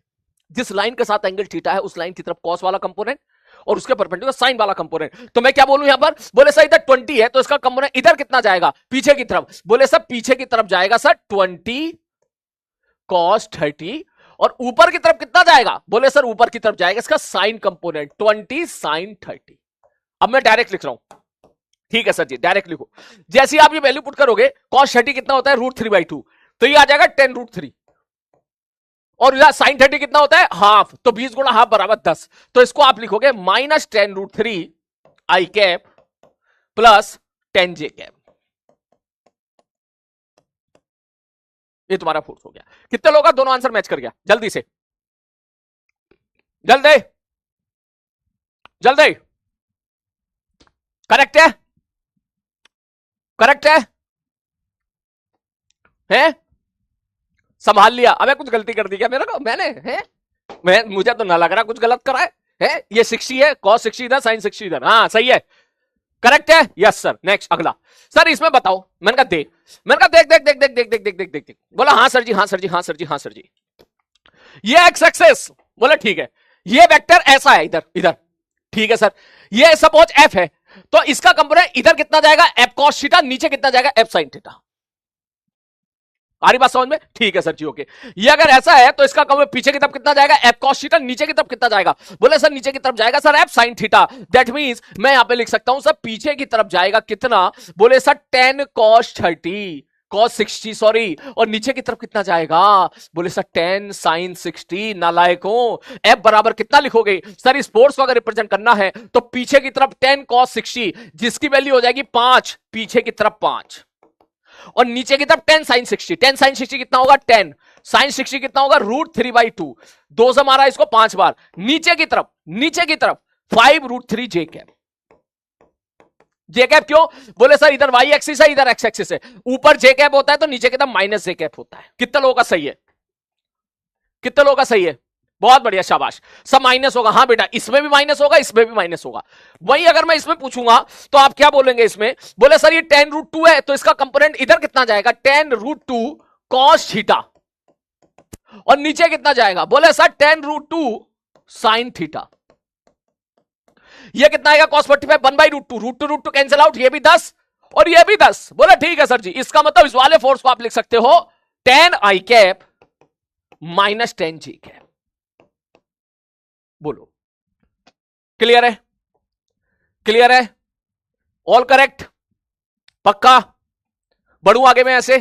जिस लाइन के साथ एंगल थीटा है उस लाइन की तरफ कॉस वाला कंपोनेंट और उसके परपेंडिकुलर साइन वाला कंपोनेंट। तो मैं क्या बोलूं यहां पर, बोले सर इधर 20 है तो इसका कंपोनेंट इधर कितना जाएगा पीछे की तरफ, बोले सर पीछे की तरफ जाएगा सर 20 cos 30 और ऊपर की तरफ कितना जाएगा, बोले सर ऊपर की तरफ जाएगा इसका साइन कंपोनेंट 20 sin 30। अब मैं डायरेक्ट लिख रहा हूं, ठीक है सर जी डायरेक्ट लिखो। जैसे आप ये वैल्यू पुट करोगे cos 30 कितना होता है √3/2, तो ये आ जाएगा 10√3 और यहां sin 30 कितना होता है हाफ, तो 20 गुणा हाफ बराबर 10, तो इसको आप लिखोगे -10√3 आई कैप प्लस 10 जे कैप। ये तुम्हारा फोर्स हो गया। कितने लोगों का दोनों आंसर मैच कर गया, जल्दी से जल्दी जल्दी, करेक्ट है करेक्ट है संभाल लिया। अबे कुछ गलती कर दी क्या मेरे को, मैंने है मुझे तो ना लग रहा कुछ गलत करा है ये 60 है cos 60 इधर sin 60 इधर, हाँ सही है करेक्ट है, यस सर। नेक्स्ट अगला, सर इसमें बताओ, मैंने कहा देख, मैंने कहा देख देख देख देख देख देख देख देख देख देख, बोला हाँ सर जी हाँ सर जी हाँ सर जी हाँ सर जी। ये एक्स एक्सिस, बोला ठीक है, ये वेक्टर ऐसा है इधर इधर, ठीक है सर। ये सपोज एफ है तो इसका कंपोनेंट इधर कितना जाएगा एफ cos थीटा, नीचे कितना जाएगा एफ sin थीटा। आ रही बात समझ में, ठीक है सर जी ओके। ये अगर ऐसा है तो इसका कंपोनेंट पीछे की तरफ कितना जाएगा एफ cos थीटा, नीचे की तरफ कितना जाएगा, बोले सर नीचे की तरफ जाएगा sir F sin theta. That means मैं यहां पे लिख सकता हूं सर पीछे की तरफ जाएगा कितना, बोले सर 10 cos 30 cos 60 सॉरी, और नीचे की तरफ कितना जाएगा? बोले सर 10 sin 60। नालायकों, f बराबर कितना लिखोगे सर? इस फोर्स को अगर रिप्रेजेंट करना है तो पीछे की तरफ 10 cos 60, जिसकी वैल्यू हो जाएगी 5, पीछे की तरफ 5, और नीचे की तरफ 10 sin 60। 10 sin 60 कितना होगा? 10 sin 60 कितना होगा? √3/2, 2 से मारा इसको 5 बार। नीचे की तरफ 5√3 j कैप। जे कैप क्यों? बोले सर इधर वाई एक्सिस है, इधर एक्स एक्सिस है, ऊपर जे कैप होता है तो नीचे की तरफ माइनस जे कैप होता है। कितने लोगों का सही है? कितने लोगों का सही है? बहुत बढ़िया, शाबाश। सब माइनस होगा। हाँ बेटा, इसमें भी माइनस होगा, इसमें भी माइनस होगा। वही अगर मैं इसमें पूछूंगा तो आप क्या बोलेंगे इसमें? बोले सर ये 10√2 है, तो इसका कंपोनेंट इधर कितना जाएगा? 10√2 cos थीटा, और नीचे कितना जाएगा? बोले सर 10√2 sin थीटा। ये कितना आएगा? cos 45 1/√2, √2 कैंसिल आउट, ये भी 10 और ये भी 10। बोले ठीक है सर जी, इसका मतलब इस वाले फोर्स को आप लिख सकते हो 10 i cap minus 10 j cap. बोलो क्लियर है? क्लियर है? All correct? पक्का? बढ़ू आगे में ऐसे?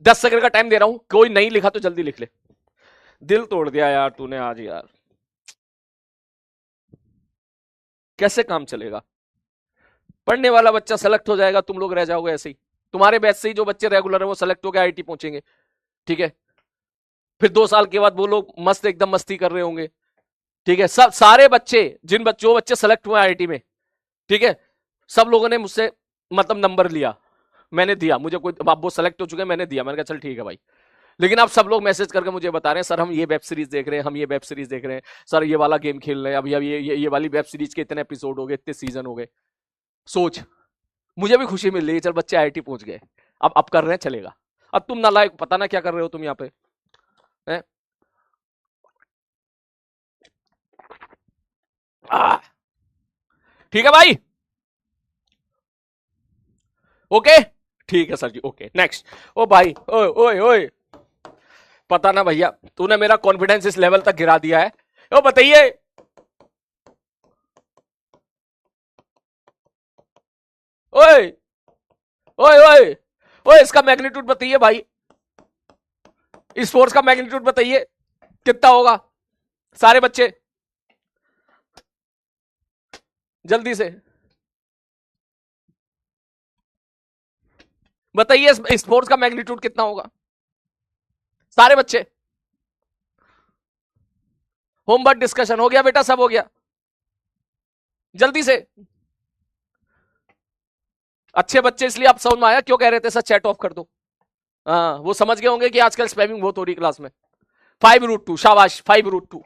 10 सेकंड का टाइम दे रहा हूं, कोई नहीं लिखा तो जल्दी लिख ले। दिल तोड़ दिया यार तूने आज यार, कैसे काम चलेगा? पढ़ने वाला बच्चा सेलेक्ट हो जाएगा, तुम लोग रह जाओगे ऐसे ही। तुम्हारे बैच से ही जो बच्चे रेगुलर है वो सेलेक्ट होकर आईटी पहुंचेंगे, ठीक है? फिर 2 साल के बाद वो लोग मस्त एकदम मस्ती कर रहे होंगे, ठीक है? सब सारे बच्चे जो बच्चे सेलेक्ट हुए आईटी में, ठीक है, सब लोगों ने मुझसे मतलब नंबर लिया, मैंने दिया, मुझे कोई, अब वो सेलेक्ट हो चुके हैं, मैंने दिया, मैंने कहा चल ठीक है भाई। लेकिन आप सब लोग मैसेज करके मुझे बता रहे हैं सर हम ये वेब सीरीज देख रहे हैं, हम ये वेब सीरीज देख रहे हैं, सर ये वाला गेम खेल रहे हैं, अब ये वाली वेब सीरीज के इतने एपिसोड हो गए, इतने सीजन हो गए। सोच, मुझे भी खुशी मिल रही है, चल बच्चे आईटी पहुंच गए, अब कर रहे हैं, चलेगा। अब तुम नालायक, पता ना क्या कर रहे हो तुम यहाँ पे, है? ठीक है भाई, ओके, ठीक है सर जी, ओके नेक्स्ट। ओ भाई, ओए ओए ओए, पता ना भैया, तूने मेरा कॉन्फिडेंस इस लेवल तक गिरा दिया है। ओ बताइए, ओए ओए ओए ओए, इसका मैग्नीट्यूड बताइए भाई, इस फोर्स का मैग्नीट्यूड बताइए कितना होगा सारे बच्चे, जल्दी से बताइए, इस फोर्स का मैग्नीट्यूड कितना होगा सारे बच्चे। होमवर्क डिस्कशन हो गया बेटा, सब हो गया, जल्दी से। अच्छे बच्चे इसलिए आप समझ में आया क्यों कह रहे थे सर चैट ऑफ कर दो? हाँ, वो समझ गए होंगे कि आजकल स्पैमिंग बहुत हो रही क्लास में। 5√2, शाबाश, 5√2,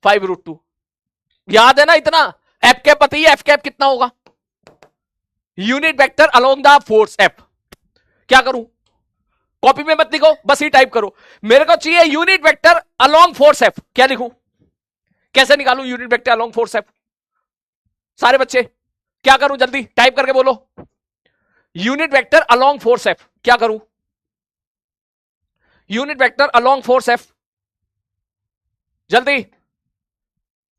5√2 याद है ना इतना? एफ कैप बताइए, एफ कैप कितना होगा? Unit vector along the force F. क्या करूं? कॉपी में मत लिखो, बस ही टाइप करो। मेरे को चाहिए unit vector along force F. क्या लिखूं? कैसे निकालूं unit vector along force F? सारे बच्चे क्या करूं? जल्दी टाइप करके बोलो, unit vector along force F क्या करूं? Unit vector along force F, जल्दी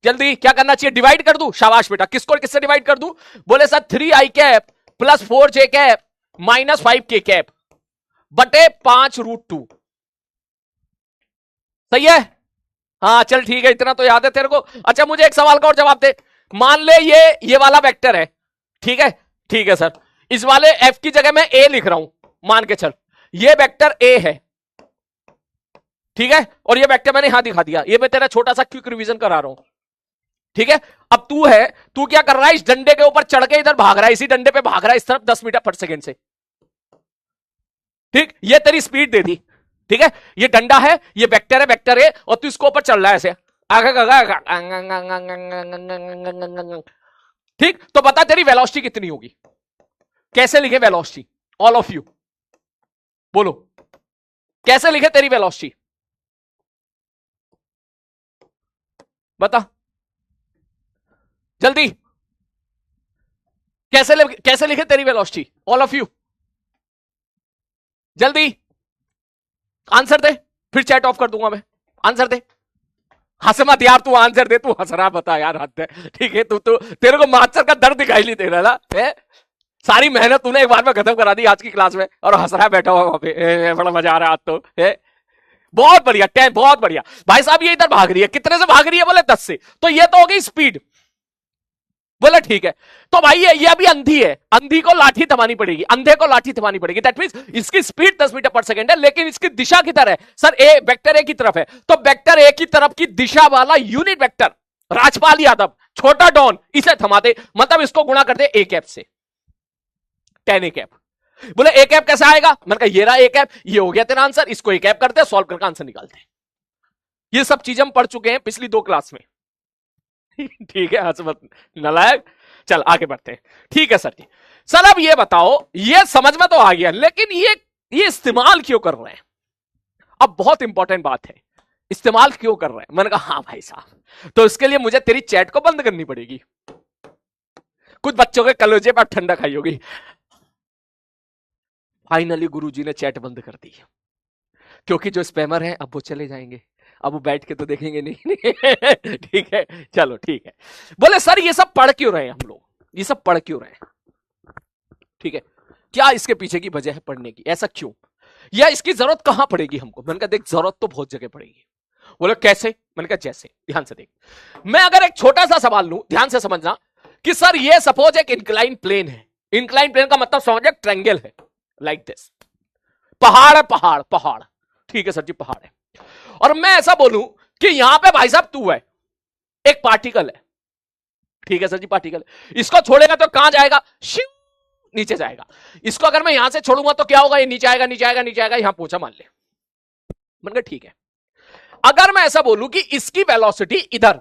जल्दी, क्या करना चाहिए? डिवाइड कर दूं? शाबाश बेटा, किसको किससे डिवाइड कर दूं? बोले sir 3i cap plus 4j cap minus 5k cap बटे 5√2। सही है? हाँ चल ठीक है, इतना तो याद है तेरे को। अच्छा मुझे एक सवाल का और जवाब दे। मान ले ये वाला वेक्टर है, ठीक है? ठीक है सर, इस वाले f की जगह मैं a लिख रहा हूं, मान के चल ये वेक्टर a है, ठीक है? और ये वेक्टर मैंने यहां दिखा दिया, ये मैं तेरा छोटा सा क्विक रिवीजन करा रहा हूं, ठीक है? अब तू क्या कर रहा है? इस डंडे के ऊपर चढ़ के इधर भाग रहा है, इसी डंडे पे भाग रहा है इस तरफ 10 मीटर पर सेकेंड से, ठीक? ये तेरी स्पीड दे दी, ठीक है? ये डंडा है, ये वेक्टर है और तू इसको ऊपर चल रहा है ऐसे, ठीक? तो बता तेरी वेलोसिटी कितनी होगी? कैसे लिखे वेलोसिटी? ऑल ऑफ यू बोलो, कैसे लिखे तेरी वेलोसिटी? बता जल्दी, कैसे लिखे तेरी वेलोसिटी? ऑल ऑफ यू जल्दी आंसर दे, फिर चैट ऑफ कर दूंगा मैं। आंसर दे, हंस मत यार, तू आंसर दे, तू हंस रहा, बता यार, हद है, ठीक है? तू तेरे को मास्टर का दर्द दिखाई नहीं दे रहा है? सारी मेहनत तूने एक बार में खत्म करा दी आज की क्लास में, और हंस रहा है बैठा हुआ वहां पे, बड़ा मजा आ रहा है आज तो बहुत बढ़िया 10, बहुत बढ़िया। भाई साहब ये इधर भाग रही है, कितने से भाग रही है? बोले 10 से, तो ये तो हो गई स्पीड। बोले ठीक है, तो भाई ये अभी अंधी है, अंधी को लाठी थमानी पड़ेगी, अंधे को लाठी थमानी पड़ेगी। दैट मींस इसकी स्पीड 10 मीटर पर सेकंड है, लेकिन इसकी दिशा किधर है? सर ए वेक्टर ए की तरफ है, तो वेक्टर ए की तरफ की दिशा वाला यूनिट वेक्टर राजपाल यादव, छोटा डॉन, इसे थमाते, मतलब इसको गुणा करते ए कैप से, 10 ए कैप। बोले ए कैप कैसे आएगा? मैंने कहा ये रहा ए कैप, ये हो गया तेरा आंसर, इसको ए कैप करते, सॉल्व करके आंसर निकालते। ये सब चीजें हम पढ़ चुके हैं पिछली 2 क्लास में। ठीक है, हसमत नलायक। चल आगे बढ़ते हैं। ठीक है सर जी। सर अब ये बताओ, ये समझ में तो आ गया, लेकिन ये इस्तेमाल क्यों कर रहे हैं? अब बहुत इंपॉर्टेंट बात है, इस्तेमाल क्यों कर रहे हैं? मैंने कहा हाँ भाई साहब, तो इसके लिए मुझे तेरी चैट को बंद करनी पड़ेगी। कुछ बच्चों के कलेजे पर ठंडा खाई होगी। फाइनली गुरुजी ने चैट बंद कर दी, क्योंकि जो स्पैमर हैं अब वो चले जाएंगे, अब वो बैठ के तो देखेंगे नहीं। ठीक है, चलो ठीक है। बोले सर ये सब पढ़ क्यों रहे हैं हम लोग, ये सब पढ़ क्यों रहे हैं? ठीक है, क्या इसके पीछे की वजह है पढ़ने की, ऐसा क्यों, या इसकी जरूरत कहां पड़ेगी हमको? मैंने कहा देख जरूरत तो बहुत जगह पड़ेगी। बोले कैसे? मैंने कहा जैसे, ध्यान से देख, मैं अगर एक छोटा सा सवाल लूं, ध्यान से समझना, कि सर ये सपोज एक इंक्लाइन प्लेन है, इंक्लाइन प्लेन का मतलब समझ, एक ट्रायंगल है लाइक दिस, पहाड़ है, पहाड़ पहाड़, ठीक है सर जी पहाड़ है, और मैं ऐसा बोलूं कि यहां पे भाई साहब तू है, एक पार्टिकल है, ठीक है सर जी पार्टिकल, इसको छोड़ेगा तो कहां जाएगा? शिव, नीचे जाएगा। इसको अगर मैं यहां से छोड़ूंगा तो क्या होगा? ये नीचे आएगा, नीचे आएगा, नीचे आएगा, यहां पहुंचा मान ले। मैंने कहा ठीक है, अगर मैं ऐसा बोलूं कि इसकी वेलोसिटी इधर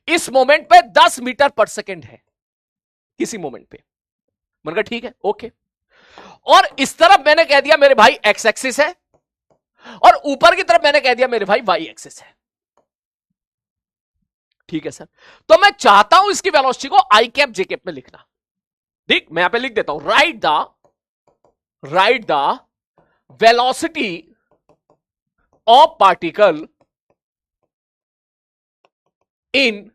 इस मोमेंट पे 10 मीटर पर सेकेंड है, किसी मोमेंट पे, मैंने कहा ठीक है ओके, और इस तरफ मैंने कह दिया मेरे भाई एक्स एक्सिस है, और ऊपर की तरफ मैंने कह दिया मेरे भाई वाई एक्सिस है। ठीक है सर, तो मैं चाहता हूं इसकी वेलोसिटी को आई कैप जे कैप में लिखना। ठीक, मैं यहां पे लिख देता हूं, right the velocity of particle in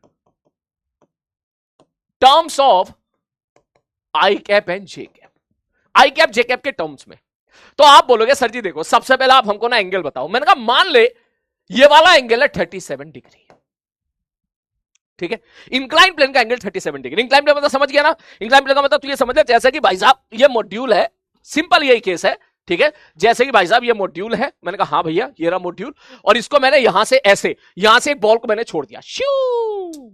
terms of I cap and J cap, I cap J cap के टर्म्स में। तो आप बोलोगे सर जी देखो, सबसे पहले आप हमको ना एंगल बताओ। मैंने कहा मान ले ये वाला एंगल है 37 डिग्री, ठीक है, इंक्लाइन प्लेन का एंगल 37 डिग्री। इंक्लाइन प्लेन मतलब समझ गया ना? इंक्लाइन प्लेन का मतलब तू ये समझ ले, जैसे कि भाई साहब ये मॉड्यूल है, सिंपल यही केस है, ठीक है, जैसे कि भाई साहब ये मॉड्यूल है, मैंने कहा हाँ भैया ये रहा मॉड्यूल, और इसको मैंने यहां से ऐसे, यहां से एक बॉल को मैंने छोड़ दिया, श्यू,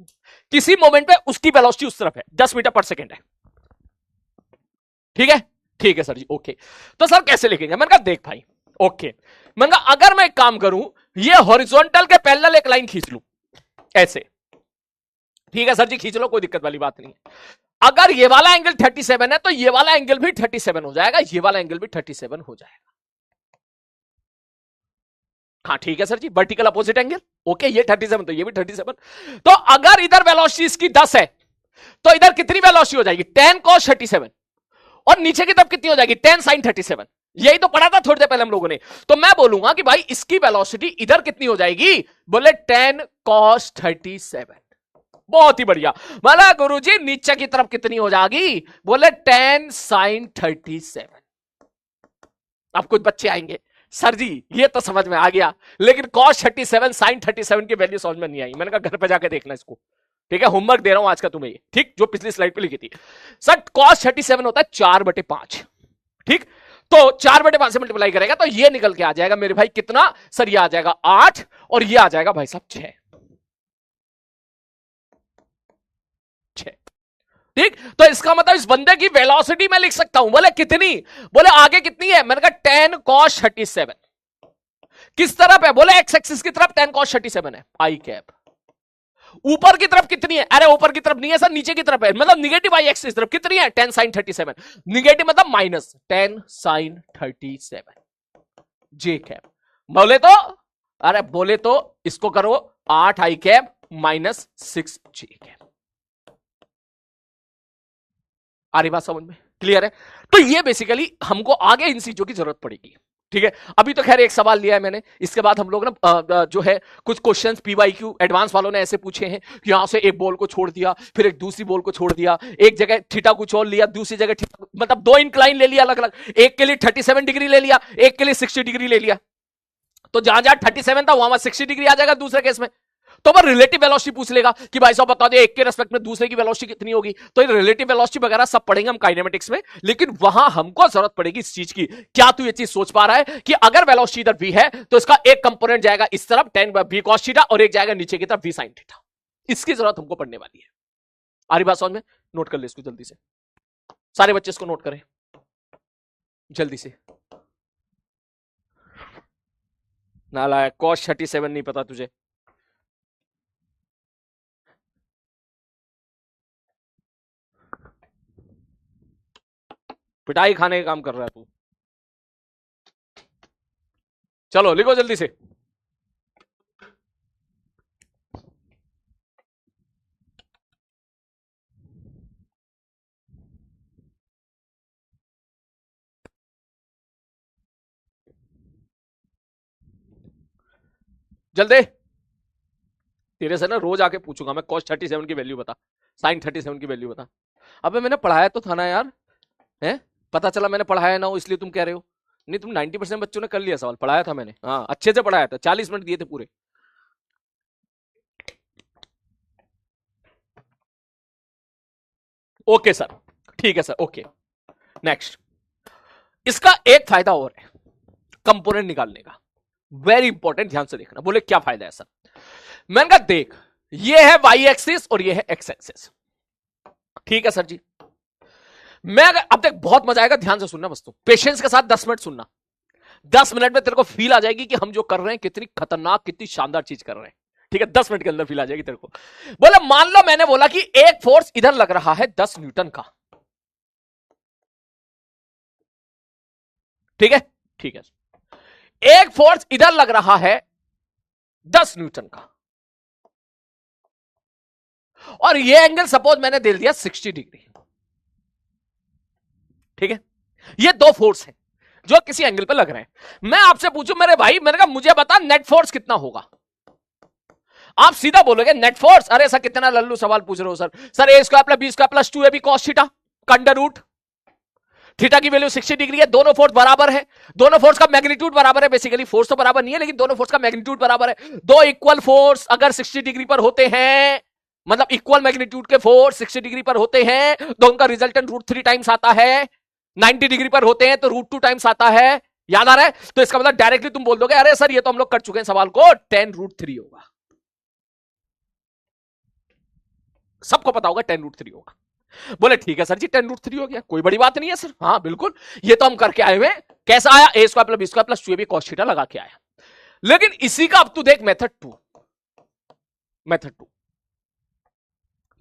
किसी मोमेंट पे उसकी वेलोसिटी उस तरफ है, 10 मीटर पर सेकेंड है। ठीक है, ठीक है सर जी ओके। तो सर कैसे लिखेंगे? मैंने कहा देख भाई ओके, मैंने कहा अगर मैं एक काम करूं, ये हॉरिजॉन्टल के पैरेलल एक लाइन खींच लूं ऐसे, ठीक है सर जी खींच लो, कोई दिक्कत वाली बात नहीं है। अगर ये वाला एंगल 37 है तो ये वाला एंगल भी 37 हो जाएगा, ये वाला एंगल भी 37 हो जाएगा। हाँ ठीक है सर जी, वर्टिकल अपोजिट एंगल, ओके, ये 37 तो ये भी 37। तो अगर इधर वेलोसिटी इसकी 10 है तो इधर कितनी वेलोसिटी हो जाएगी? 10 cos 37, और नीचे की तरफ कितनी हो जाएगी? 10 sin 37। यही तो पढ़ा था थोड़ी देर पहले हम लोगों ने। तो मैं बोलूंगा कि भाई इसकी वेलोसिटी इधर कितनी हो जाएगी? बोले 10 cos 37। बहुत ही बढ़िया। बोला गुरुजी नीचे की तरफ कितनी हो जाएगी? बोले 10 sin 37। अब कुछ बच्चे आएंगे, सर जी ये तो समझ में आ गया, लेकिन cos 37 sin 37 की वैल्यू समझ में नहीं आई। मैंने कहा घर पे जाके देखना इसको, ठीक है, होमवर्क दे रहा हूं आज का तुम्हें, ठीक, जो पिछली स्लाइड पे लिखी थी। सर cos 37 होता है 4/5, ठीक, तो 4/5 से मल्टीप्लाई करेगा तो ये निकल के आ जाएगा मेरे भाई कितना? सर ये आ जाएगा 8, और ये आ जाएगा भाई साहब 6। ठीक, तो इसका मतलब इस बंदे की वेलोसिटी मैं लिख सकता हूं। बोले कितनी? बोले आगे कितनी है? मैंने कहा 10 cos 37। किस तरफ है? बोले एक्स एक्सिस की तरफ 10 cos 37 है, आई कैप। ऊपर की तरफ कितनी है? अरे ऊपर की तरफ नहीं है सर, नीचे की तरफ है, मतलब निगेटिव आई एक्सिस तरफ कितनी है? 10 sin 37। निगेटिव मतलब माइनस 10 sin 37 जे कैप। बोले तो, अरे बोले तो इसको करो 8 आई कैप माइनस 6 जे कैप। आ रही बात समझ में? क्लियर है? तो ये बेसिकली हमको आगे इन चीजों की जरूरत पड़ेगी। ठीक है, अभी तो खैर एक सवाल लिया है मैंने, इसके बाद हम लोग ना जो है कुछ क्वेश्चंस पीवाईक्यू एडवांस वालों ने ऐसे पूछे हैं कि यहां से एक बॉल को छोड़ दिया, फिर एक दूसरी बॉल को छोड़ दिया, एक जगह थीटा कुछ और लिया, दूसरी जगह थीटा, मतलब दो इंक्लाइन ले लिया अलग अलग, एक के लिए 37 डिग्री ले लिया, एक के लिए 60 डिग्री ले लिया। तो जहां जहां 37 था वहां 60 डिग्री आ जाएगा दूसरे केस में। तो वह रिलेटिव वेलोसिटी पूछ लेगा कि भाई साहब बता दो एक के रेस्पेक्ट में दूसरे की वेलोसिटी कितनी होगी। तो ये रिलेटिव वेलोसिटी वगैरह सब पढ़ेंगे हम काइनेमेटिक्स में, लेकिन वहां हमको जरूरत पड़ेगी इस चीज की, क्या तू ये चीज सोच पा रहा है कि अगर वेलोसिटी इधर v है तो इसका एक कंपोनेंट जाएगा इस तरफ tan v cos थीटा और एक जाएगा नीचे की तरफ v sin थीटा। इसकी जरूरत हमको पड़ने वाली है। आ रही बात समझ में? नोट कर ले इसको जल्दी से, सारे बच्चे इसको नोट करें जल्दी से। नालायक, cos 37 नहीं पता तुझे? पिटाई खाने का काम कर रहा है तू। चलो लिखो जल्दी से। जल्दी, तेरे से ना रोज आके पूछूंगा मैं, cos 37 की वैल्यू बता, sin 37 की वैल्यू बता। अबे मैंने पढ़ाया तो था ना यार, है? पता चला मैंने पढ़ाया ना हो इसलिए तुम कह रहे हो। नहीं, तुम 90% बच्चों ने कर लिया सवाल, पढ़ाया था मैंने, हाँ अच्छे से पढ़ाया था, 40 मिनट दिए थे पूरे। ओके सर, ठीक है सर, ओके। नेक्स्ट, इसका एक फायदा और है कंपोनेंट निकालने का, वेरी इंपॉर्टेंट, ध्यान से देखना। बोले क्या फायदा है सर? मैंने कहा देख, ये है वाई एक्सिस और ये है एक्स एक्सिस, ठीक है सर जी। मैं अब देख बहुत मजा आएगा, ध्यान से सुनना बस, तू पेशेंस के साथ 10 मिनट सुनना। 10 मिनट में तेरे को फील आ जाएगी कि हम जो कर रहे हैं कितनी खतरनाक, कितनी शानदार चीज कर रहे हैं, ठीक है? 10 मिनट के अंदर फील आ जाएगी तेरे को। बोले मान लो मैंने बोला कि एक फोर्स इधर लग रहा है 10 न्यूटन का, ठीक है? ठीक है, एक फोर्स इधर लग रहा है 10 न्यूटन का, और ये एंगल सपोज मैंने दे दिया 60 डिग्री, ठीक है? ये दो फोर्स हैं जो किसी एंगल पे लग रहे हैं। मैं आपसे पूछूं मेरे भाई, मैंने कहा मुझे बता नेट फोर्स कितना होगा। आप सीधा बोलोगे नेट फोर्स, अरे सर कितना लल्लू सवाल पूछ रहे हो sir. Sir a square plus B square plus 2ab cos theta का अंडर रूट, थीटा की वैल्यू 60 डिग्री है, दोनों फोर्स बराबर है, दोनों फोर्स का मैग्नीट्यूड बराबर है। बेसिकली फोर्स तो बराबर नहीं है लेकिन दोनों फोर्स का मैग्नीट्यूड बराबर है। दो इक्वल फोर्स अगर 60 डिग्री पर होते हैं, मतलब इक्वल मैग्नीट्यूड के फोर्स 60 डिग्री पर होते हैं तो उनका रिजल्टेंट √3 टाइम्स आता है। 90 डिग्री पर होते हैं तो √2 टाइम्स आता है। याद आ रहा है? तो इसका मतलब डायरेक्टली तुम बोल दोगे अरे सर ये तो हम लोग कर चुके हैं सवाल को, 10√3 होगा। सबको पता होगा 10√3 होगा। बोले ठीक है सर जी 10√3 हो गया, कोई बड़ी बात नहीं है सर। हाँ बिल्कुल, ये तो हम करके आए हुए। कैसा आया? A square plus B square plus 2ab cos theta लगा के आया। लेकिन इसी का अब तू देख मेथड 2। मेथड 2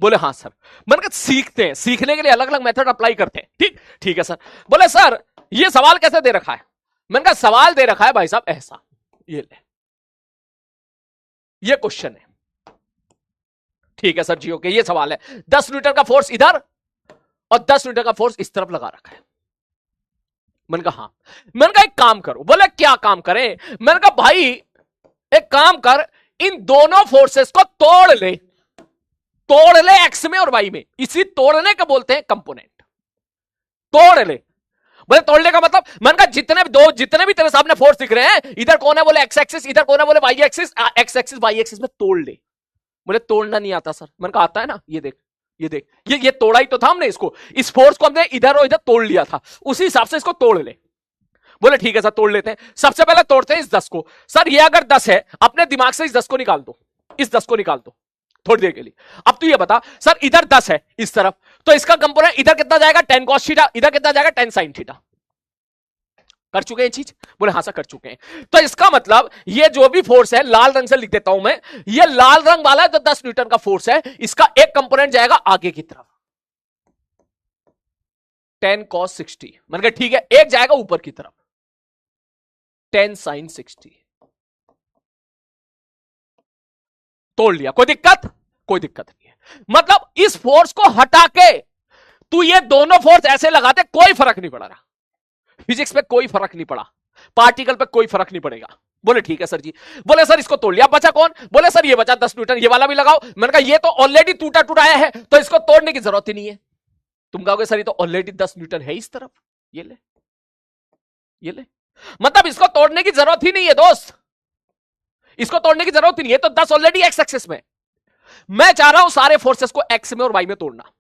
बोले हाँ सर। मैंने कहा सीखते हैं, सीखने के लिए अलग अलग मेथड अप्लाई करते हैं। ठीक, ठीक है सर। बोले सर ये सवाल कैसे दे रखा है? मैंने कहा सवाल दे रखा है भाई साहब ऐसा, ये ले, ये क्वेश्चन है, ठीक है सर जी, ओके। ये सवाल है 10 न्यूटन का फोर्स इधर और 10 न्यूटन का फोर्स इस तरफ लगा रखा है। मैंने कहा हाँ। मैंने कहा एक काम करो। बोले क्या काम करें? मैंने कहा भाई एक काम कर, इन दोनों फोर्सेस को तोड़ ले, तोड़ ले एक्स में और वाई में। इसी तोड़ने का बोलते हैं कंपोनेंट, तोड़ ले। बोले तोड़ने का मतलब? मैंने कहा जितने भी तेरे सामने फोर्स दिख रहे हैं, इधर कौन है बोले एक्स एक्सिस, इधर कौन है बोले Y axis, X axis Y axis में तोड़ ले। बोले तोड़ना नहीं आता सर। मैंने कहा आता है ना, ये देख, ये देख, ये तोड़ा ही तो था हमने इसको, इस फोर्स को हमने इधर और इधर तोड़ लिया था, उसी हिसाब से इसको तोड़ ले। बोले ठीक है सर तोड़ लेते हैं। सबसे पहले तोड़ते हैं इस 10 को। सर ये अगर 10 है, अपने दिमाग से इस 10 को निकाल दो, इस 10 को निकाल दो थोड़ी देर के लिए। अब तू ये बता सर इधर 10 है इस तरफ, तो इसका कंपोनेंट इधर कितना जाएगा 10 cos थीटा, इधर कितना जाएगा 10 sin थीटा। कर चुके हैं चीज? बोले हाँ सर कर चुके हैं। तो इसका मतलब ये जो भी फोर्स है, लाल रंग से लिख देता हूं मैं, ये लाल रंग वाला जो 10 न्यूटन का फोर्स है, इसका एक कंपोनेंट जाएगा आगे की तरफ 10 cos 60। मैंने कहा ठीक है, एक जाएगा ऊपर की तरफ 10 sin 60। तोड़ लिया, कोई दिक्कत? कोई दिक्कत नहीं है। मतलब इस फोर्स को हटा के तू ये दोनों फोर्स ऐसे लगाते, कोई फर्क नहीं पड़ा रहा, फिजिक्स में कोई फर्क नहीं पड़ा। पार्टिकल पे कोई फर्क नहीं पड़ेगा। बोले ठीक है सर जी। बोले सर इसको तोड़ लिया, बचा कौन? बोले सर ये बचा 10 न्यूटन, ये वाला भी लगाओ। मैंने कहा ये तो ऑलरेडी टूटा टूटा आया है, तो इसको तोड़ने की जरूरत ही नहीं है। तुम कहोगे सर ये तो ऑलरेडी 10 न्यूटन है इस तरफ, ये ले, ये ले, मतलब इसको तोड़ने की जरूरत ही नहीं है दोस्त, इसको तोड़ने की जरूरत ही नहीं है, तो 10 ऑलरेडी एक्स एक्सिस में। मैं चाह रहा हूं सारे फोर्सेस को एक्स में और वाई में तोड़ना।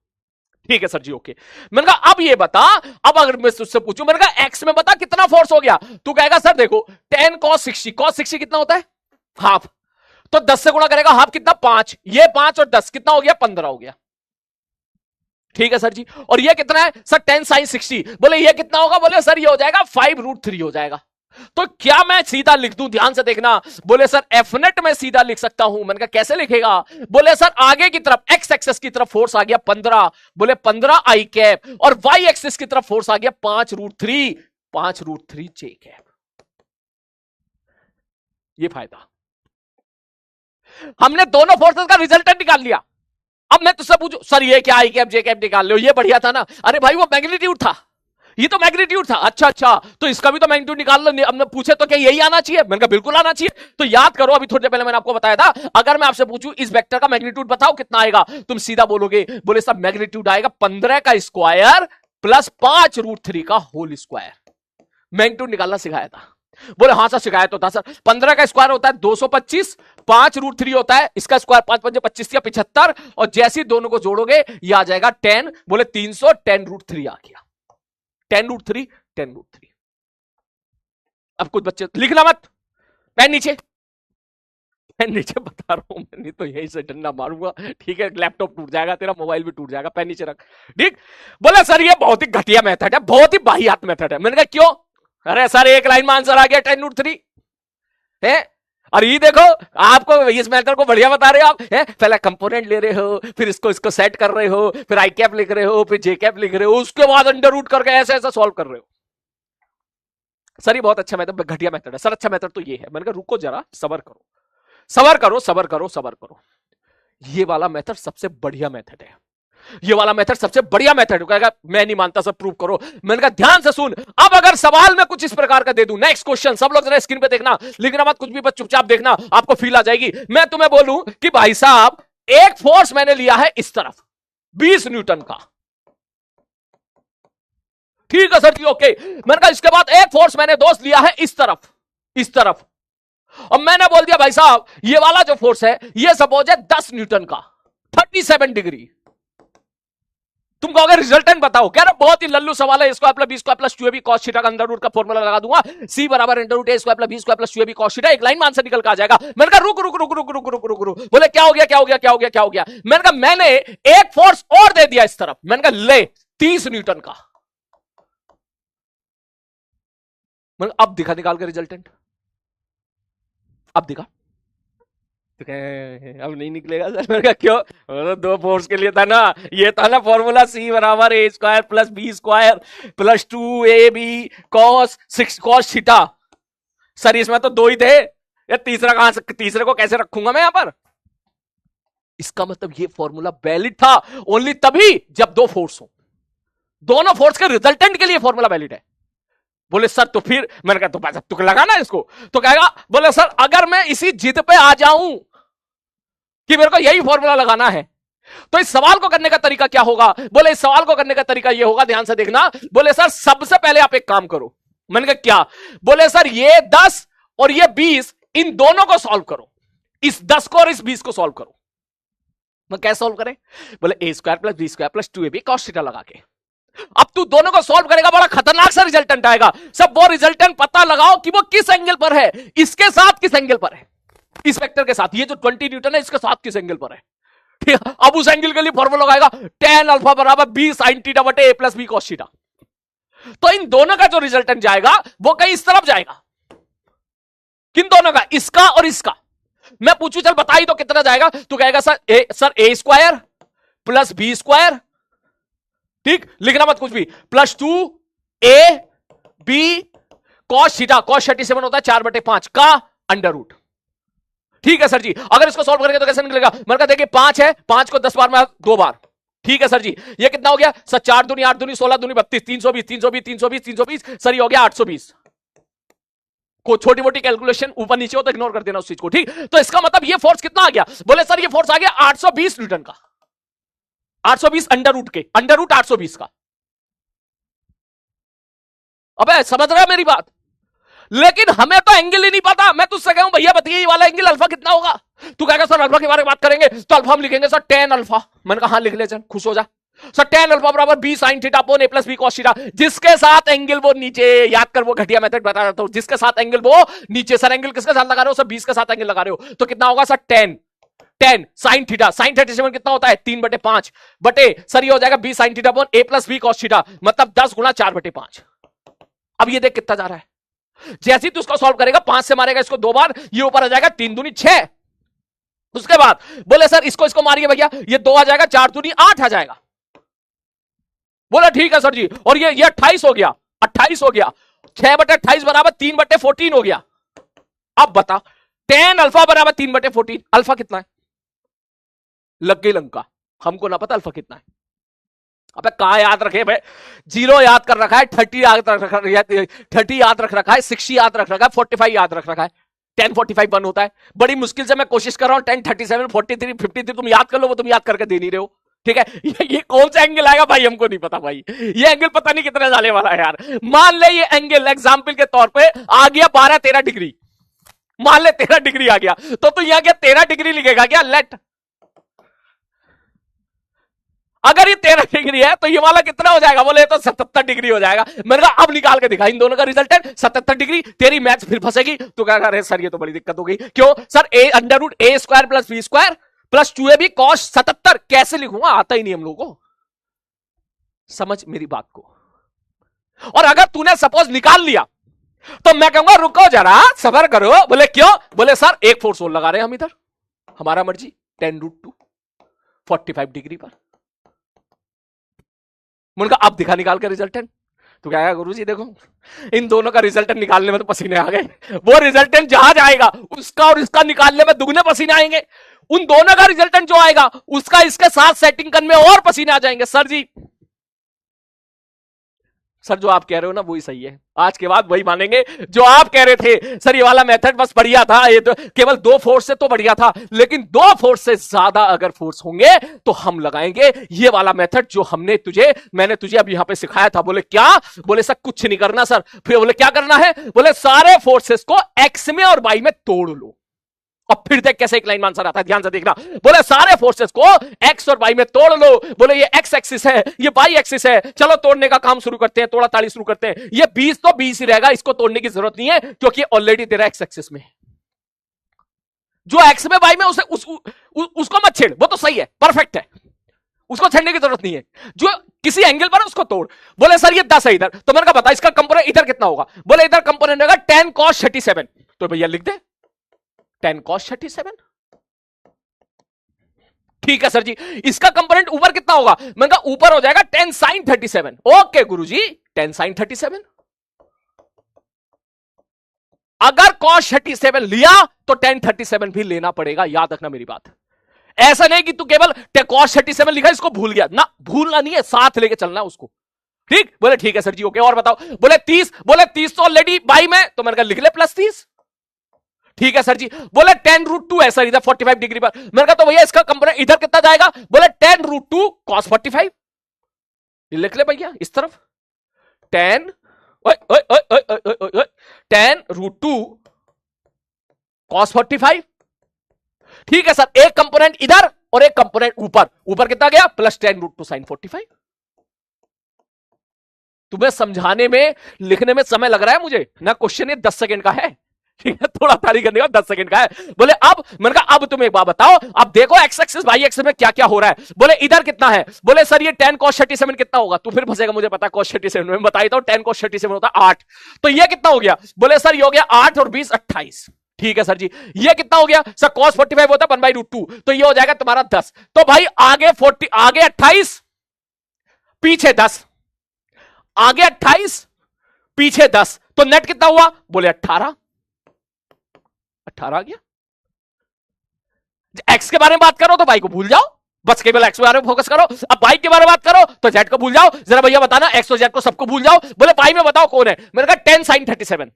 ठीक है सर जी, ओके। मैंने कहा अब ये बता, अब अगर मैं तुझसे पूछूं, मैंने कहा एक्स में बता कितना फोर्स हो गया, तू कहेगा सर देखो 10 cos 60, cos 60 कितना होता है? हाफ। तो 10 से गुणा करेगा, हाफ कितना? 5, ये 5 और 10 कितना हो गया? 15 हो गया। ठीक है सर जी। और ये कितना है सर? 10 sin 60। बोले ये कितना होगा? बोले सर ये हो जाएगा 5√3 हो जाएगा। तो क्या मैं सीधा लिख दूं? ध्यान से देखना। बोले सर एफनेट में सीधा लिख सकता हूं। मैंने कहा कैसे लिखेगा? बोले सर आगे की तरफ एक्स एक्सेस की तरफ फोर्स आ गया 15, बोले 15 आई कैप, और वाई एक्सेस की तरफ फोर्स आ गया 5√3, 5√3 जे कैप। ये फायदा, हमने दोनों फोर्सेस का रिजल्टेंट निकाल लिया। अब मैं तुझसे पूछूं सर ये क्या आई कैप जे कैप निकाल लो, ये बढ़िया था ना? अरे भाई वो मैग्नीट्यूड था, ये तो मैग्नीट्यूड था। अच्छा, तो इसका भी तो मैग्नीट्यूड निकाल लो। अब मैं पूछे तो क्या यही आना चाहिए? मैंने कहा बिल्कुल आना चाहिए। तो याद करो, अभी थोड़ी देर पहले मैंने आपको बताया था, अगर मैं आपसे पूछूं इस वेक्टर का मैग्नीट्यूड बताओ कितना आएगा, तुम सीधा बोलोगे, बोले सब मैग्नीट्यूड आएगा 15 का स्क्वायर प्लस 5√3 का होल स्क्वायर। मैग्नीट्यूड निकालना सिखाया था। बोले हाँ सर सिखाया तो था सर। 15 का स्क्वायर होता है 225, 5√3 होता है इसका स्क्वायर 5 5 25 या 75, और जैसे दोनों को जोड़ोगे ये आ जाएगा 10, बोले 300, 10√3 आ गया। 10√3, 10√3। अब कुछ बच्चे लिखना मत, पेन नीचे, पेन नीचे, बता रहा हूं मैं, नहीं तो यही से डंडा मारूंगा। ठीक है, लैपटॉप टूट जाएगा तेरा, मोबाइल भी टूट जाएगा। पेन नीचे रख, ठीक। बोले सर ये बहुत ही घटिया मेथड है, बहुत ही बाहियात मेथड है। मैंने कहा क्यों? अरे सर एक लाइन में आंसर आ गया 10√3 है। और ये देखो आपको इस मेथड को बढ़िया बता रहे हो आप, है पहले कंपोनेंट ले रहे हो, फिर इसको सेट कर रहे हो, फिर आई कैप लिख रहे हो, फिर जे कैप लिख रहे हो, उसके बाद अंडर रूट करके ऐसे ऐसा सॉल्व कर रहे हो। सर ये बहुत अच्छा मेथड, घटिया मेथड है सर, अच्छा मेथड तो ये है। मैंने कहा रुको जरा, सबर करो, सबर करो, सबर करो, सबर करो। ये वाला मेथड सबसे बढ़िया मेथड है, ये वाला मेथड सबसे बढ़िया मेथड। कहेगा मैं नहीं मानता, सब प्रूव करो। मैंने कहा ध्यान से सुन, अब अगर सवाल में कुछ इस प्रकार का दे दूं, नेक्स्ट क्वेश्चन, सब लोग जरा स्क्रीन पे देखना, लिखना मत कुछ भी, बस चुपचाप देखना, आपको फील आ जाएगी। मैं तुम्हें बोलूं कि भाई साहब एक फोर्स मैंने लिया है इस तरफ 20 न्यूटन का, ठीक है सर जी, ओके। मैंने कहा इसके बाद एक फोर्स मैंने दोस्त लिया है इस तरफ, इस तरफ, और मैंने बोल दिया भाई साहब ये वाला जो फोर्स है ये सपोज है 10 न्यूटन का, 37 डिग्री। तुम कहोगे रिजल्टेंट बताओ, कह रहे बहुत ही लल्लू सवाल है, square plus B square plus 2ab cos theta का अंडर रूट का फॉर्मूला लगा दूंगा, c बराबर अंडर root a square plus b square plus 2ab cos theta, एक लाइन में आंसर निकल के आ जाएगा। मैंने कहा रुक रुक रुक रुक रुक रुक रुक रुक, बोले क्या हो गया, क्या हो गया, क्या हो गया, क्या हो गया? मैंने कहा मैंने एक फोर्स और दे दिया इस तरफ, मैंने कहा ले 30 न्यूटन का। अब दिखा निकाल के रिजल्टेंट, अब दिखा, अब नहीं निकलेगा सर। मैंने कहा क्यों? दो फोर्स के लिए था ना, ये था ना फॉर्मूला, c बराबर a square plus b square plus 2ab cos theta. Sir इसमें तो दो ही थे, या तीसरा कहां से, तीसरे को कैसे रखूंगा मैं यहां पर? इसका मतलब ये फॉर्मूला वैलिड था ओनली तभी जब दो फोर्स हो, दोनों फोर्स के रिजल्टेंट के लिए फॉर्मूला वैलिड है। बोले सर तो फिर, मैंने कहा तो पैसा तुक लगाना इसको, तो कहेगा बोले सर अगर मैं इसी जिद पे आ जाऊं कि मेरे को यही फॉर्मूला लगाना है, तो इस सवाल को करने का तरीका क्या होगा? बोले इस सवाल को करने का तरीका यह होगा, ध्यान से देखना। बोले सर सबसे पहले आप एक काम करो। मैंने कहा क्या? बोले सर ये 10 और ये 20 इन दोनों को सॉल्व करो, इस 10 को और इस 20 को सॉल्व करो। मैं कैसे सॉल्व करें? बोले a square plus b square plus 2ab cos theta लगा के। अब तू दोनों को सॉल्व करेगा, बड़ा खतरनाक सा रिजल्टेंट आएगा। सब वो रिजल्टेंट पता लगाओ कि वो किस एंगल पर है, इसके साथ किस एंगल पर है, इस वेक्टर के साथ, ये जो 20 न्यूटन है इसके साथ किस एंगल पर है, ठीक है। अब उस एंगल के लिए फॉर्मूला लगाएगा tan अल्फा बराबर b sin थीटा बटे a plus b cos theta. तो इन दोनों का जो रिजल्टेंट जाएगा वो कहीं इस तरफ जाएगा। किन दोनों का? इसका और इसका। मैं पूछू चल बताई तो कितना जाएगा? तो कहेगा sir a square plus b square, ठीक, लिखना मत कुछ भी, plus 2ab cos theta, cos 37 होता है 4/5 का अंडर रूट। ठीक है सर जी, अगर इसको सॉल्व करेंगे तो कैसे निकलेगा? मैंने कहा देखिए 5 है, 5 को 10 बार में 2 बार, ठीक है सर जी। ये कितना हो गया सर? 4 दूनी 8 दूनी 16 दूनी 32, 320 320 320 320, सर ये हो गया 820। को छोटी मोटी कैलकुलेशन ऊपर नीचे हो तो इग्नोर कर देना उस चीज को, ठीक। तो इसका मतलब ये फोर्स कितना आ गया, बोले सर ये फोर्स आ गया 820 न्यूटन का, 820 अंडर रूट के, अंडर रूट 820 का। अबे समझ रहा है मेरी बात, लेकिन हमें तो एंगल ही नहीं पता। मैं तुझसे कहूं भैया बताइए ये वाला एंगल अल्फा कितना होगा, तू कहेगा सर अल्फा के बारे में बात करेंगे तो अल्फा हम लिखेंगे सर tan अल्फा। मैंने कहा हाँ लिख ले, चल खुश हो जा। सर tan अल्फा बराबर b sin theta upon a plus b cos theta, जिसके साथ एंगल वो नीचे, याद कर वो घटिया मेथड बता रहा था, जिसके साथ एंगल वो नीचे। सर एंगल किसके साथ लगा रहे हो, सर 20 के साथ एंगल लगा रहे हो, तो कितना होगा sir tan sin theta, sin 37 कितना होता है 3/5 बटे, सर ये हो जाएगा b sin theta upon a plus b cos theta, मतलब 10 गुणा 4/5। अब ये देख कितना जा रहा है, जैसे ही तू उसको सॉल्व करेगा 5 से मारेगा इसको 2 बार, ये ऊपर आ जाएगा 3 दूनी 6। उसके बाद बोले सर इसको मारिए भैया, ये 2 आ जाएगा, 4 दूनी 8 आ जाएगा। बोला ठीक है सर जी, और ये 28 हो गया, 28 हो गया, 6/28 बराबर 3/14 हो गया। अब बता tan अल्फा बराबर 3/14, अल्फा कितना है, लग गई लंका, हमको ना पता अल्फा कितना है। अबे कहां याद रखे भाई, 0 याद कर रखा है, 30 याद रख रखा है, 30 याद रख रखा है, 60 याद रख रखा है, 45 याद रख रखा है, 10 45 1 होता है। बड़ी मुश्किल से मैं कोशिश कर रहा हूं 10 37 43 53 तुम याद कर लो, वो तुम याद करके दे नहीं रहे हो, ठीक है। ये कौन सा एंगल आएगा भाई हमको नहीं पता भाई, ये एंगल पता नहीं कितने जाने वाला है यार। मान ले ये एंगल एग्जाम्पल के तौर पे आ गया 12-13 डिग्री, मान ले 13 डिग्री आ गया, तो तू यहां क्या 13 डिग्री लिखेगा क्या, लेट। अगर ये 13 डिग्री है तो ये वाला कितना हो जाएगा, बोले तो 77 डिग्री हो जाएगा। मैंने कहा अब निकाल के दिखा इन दोनों का रिजल्टेंट 77 डिग्री, तेरी मैथ्स फिर फंसेगी। तो क्या अरे सर ये तो बड़ी दिक्कत हो गई, क्यों sir a under root a square plus b square plus 2ab cos 77 कैसे लिखूंगा, आता ही नहीं हम लोगों को, समझ मेरी बात को। और अगर तूने सपोज निकाल लिया तो मैं कहूंगा रुको जरा सबर करो, बोले क्यों, बोले सर एक फोर्स और लगा रहे हैं हम इधर, हमारा मर्जी, tan रूट 2 45 डिग्री पर। उनका अब दिखा निकाल के रिजल्टेंट, तो क्या गुरुजी देखो इन दोनों का रिजल्टेंट निकालने में तो पसीने आ गए, वो रिजल्टेंट जहां जाएगा उसका और इसका निकालने में दुगने पसीने आएंगे, उन दोनों का रिजल्टेंट जो आएगा उसका इसके साथ सेटिंग करने में और पसीने आ जाएंगे। सर जी सर जो आप कह रहे हो ना वही सही है, आज के बाद वही मानेंगे जो आप कह रहे थे। सर ये वाला मेथड बस बढ़िया था, ये तो केवल 2 फोर्स से तो बढ़िया था, लेकिन 2 फोर्स से ज्यादा अगर फोर्स होंगे तो हम लगाएंगे ये वाला मेथड जो मैंने तुझे अब यहां पे सिखाया था। बोले क्या, बोले सर कुछ नहीं करना सर, फिर बोले क्या करना है, बोले सारे फोर्सेस को एक्स में और वाई में तोड़ लो। अब फिर देख कैसे एक लाइन आंसर आता है, ध्यान से देखना। बोले सारे फोर्सेस को एक्स और वाई में तोड़ लो, बोले ये एक्स एक्सिस है, ये वाई एक्सिस है, चलो तोड़ने का काम शुरू करते हैं, तोड़ा ताड़ी शुरू करते हैं। ये 20 तो 20 ही रहेगा, इसको तोड़ने की जरूरत नहीं है क्योंकि ऑलरेडी तेरा एक्स एक्सिस में, जो एक्स में वाई में उसे उसको मत छेड़, वो तो सही है, परफेक्ट है, उसको छेड़ने की जरूरत नहीं है। जो किसी एंगल पर उसको तोड़। बोले सर ये 10 है इधर, तो मैंने कहा बता इसका कंपोनेंट इधर कितना होगा, बोले इधर कंपोनेंट होगा tan cos 37, तो भैया लिख दे tan cos 37। ठीक है सर जी, इसका कंपोनेंट ऊपर कितना होगा, मैंने कहा ऊपर हो जाएगा tan sin 37। ओके गुरुजी tan sin 37, अगर cos 37 लिया तो tan 37 भी लेना पड़ेगा, याद रखना मेरी बात। ऐसा नहीं कि तू केवल cos 37 लिखा इसको भूल गया ना, भूलना नहीं है, साथ लेके चलना उसको, ठीक। बोले ठीक है सर जी ओके, और बताओ। बोले 30, बोले 30 तो ऑलरेडी बाई में, तो मैंने कहा लिख ले प्लस 30। ठीक है सर जी। बोले tan रूट 2 है सर इधर 45 डिग्री पर, मैंने कहा तो भैया इसका कंपोनेंट इधर कितना जाएगा, बोले tan रूट 2 cos 45, लिख ले भैया इस तरफ tan tan रूट 2 cos 45। ठीक है सर, एक कंपोनेंट इधर और एक कंपोनेंट ऊपर, ऊपर कितना गया प्लस tan रूट 2 sin 45। तुम्हें समझाने में लिखने में समय लग रहा है मुझे ना, क्वेश्चन ये 10 सेकंड का है, ठीक है, थोड़ा तारी करने का 10 सेकंड का है। बोले अब, मैंने कहा अब तुम एक बात बताओ, अब देखो एक्स एक्सिस वाई एक्सिस में क्या क्या हो रहा है। बोले इधर कितना है, बोले सर ये tan cos 37 कितना होगा, तू फिर फंसेगा, मुझे पता cos 37 में बता देता हूं, tan cos 37 होता है 8, तो ये कितना हो गया, बोले सर ये हो गया 8 और 20 28। ठीक है सर जी, ये कितना हो गया सर, cos 45 होता है 1/√2, तो ये हो जाएगा तुम्हारा 10। तो भाई आगे 40, आगे 28 पीछे 10, आगे 28 पीछे 10, तो नेट कितना हुआ, बोले 18 आ गया। एक्स के बारे में बात करो तो वाई को भूल जाओ, बस केवल एक्स के बारे में फोकस करो। अब वाई के बारे में बात करो तो जेड को भूल जाओ, जरा भैया बताना एक्स और जेड को सबको भूल जाओ। बोले वाई में बताओ कौन है, मैंने कहा tan sin 37,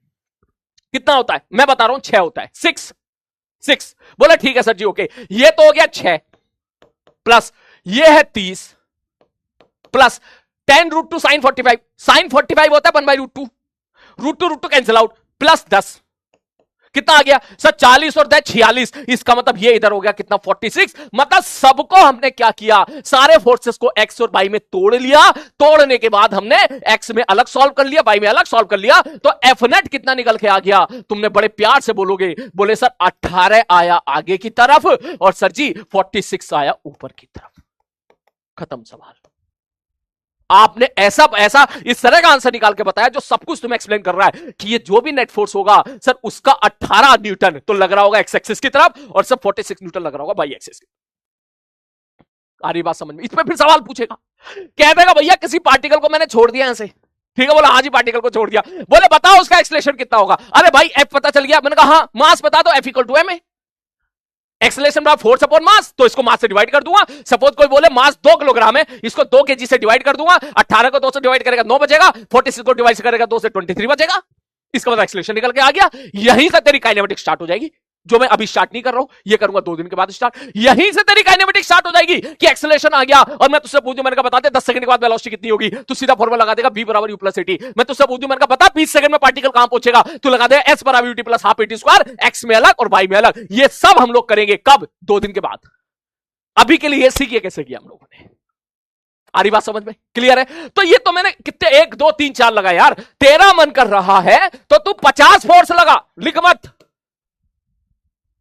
कितना होता है? मैं बता रहा हूं 6 होता है। 6 बोले ठीक है सर जी ओके। ये तो हो गया 6 प्लस ये है 30 प्लस 10√2 sin 45। sin 45 होता है 1/√2, √2 कैंसिल आउट, प्लस 10 कितना आ गया सर? 40 और 10 46। इसका मतलब ये इधर हो गया कितना? 46। मतलब सबको हमने क्या किया? सारे फोर्सेस को एक्स और वाई में तोड़ लिया। तोड़ने के बाद हमने एक्स में अलग सॉल्व कर लिया, वाई में अलग सॉल्व कर लिया। तो एफ नेट कितना निकल के आ गया? तुमने बड़े प्यार से बोलोगे, बोले सर 18 आया आगे की तरफ और सर जी 46 आया ऊपर की तरफ। खत्म सवाल। आपने ऐसा इस तरह का आंसर निकाल के बताया जो सब कुछ तुम्हें एक्सप्लेन कर रहा है कि ये जो भी नेट फोर्स होगा सर उसका 18 न्यूटन तो लग रहा होगा एक्स एक्सिस की तरफ और सब 46 न्यूटन लग रहा होगा वाई एक्सिस की। आ रही बात समझ में? इस पे फिर सवाल पूछेगा, कह देगा भैया किसी पार्टिकल को मैंने छोड़ दिया ऐसे, ठीक है? बोला हाँ जी पार्टिकल को छोड़ दिया। बोले बताओ उसका एक्सेलरेशन कितना होगा? अरे भाई एफ पता चल गया। मैंने कहा हाँ मास बता दो, एफ इक्वल टू एम है। एक्सेलरेशन बराबर फोर्स अपॉन मास, तो इसको मास से डिवाइड कर दूंगा। सपोज कोई बोले मास 2 किलोग्राम है, इसको 2 केजी से डिवाइड कर दूंगा। 18 को 2 से डिवाइड करेगा 9 बचेगा, 46 को डिवाइड करेगा 2 से 23 बचेगा। इसका मतलब एक्सेलरेशन निकल के आ गया। यहीं से तेरी काइनेमेटिक्स स्टार्ट हो जाएगी, जो मैं अभी स्टार्ट नहीं कर रहा हूं, ये करूंगा 2 दिन के बाद स्टार्ट। यहीं से तेरी काइनेमेटिक्स स्टार्ट हो जाएगी कि एक्सेलरेशन आ गया और मैं तुझसे पूछूं, मैंने कहा बता दे 10 सेकंड के बाद वेलोसिटी कितनी होगी? तू सीधा फॉर्मूला लगा देगा v बराबर u प्लस at। मैं तुझसे पूछूं, मैंने कहा बता 20 सेकंड में पार्टिकल कहां पहुंचेगा? तू लगा दे s बराबर ut plus half at square, x में अलग और y में अलग। ये सब हम लोग करेंगे कब? 2 दिन के बाद। अभी के लिए सीखिए कैसे किया हम लोगों ने। आ रही बात समझ में? क्लियर है? तो ये तो मैंने कितने 1 2 3 4 लगा यार। तेरा मन कर रहा है तो तू 50 फोर्स लगा, लिख मत।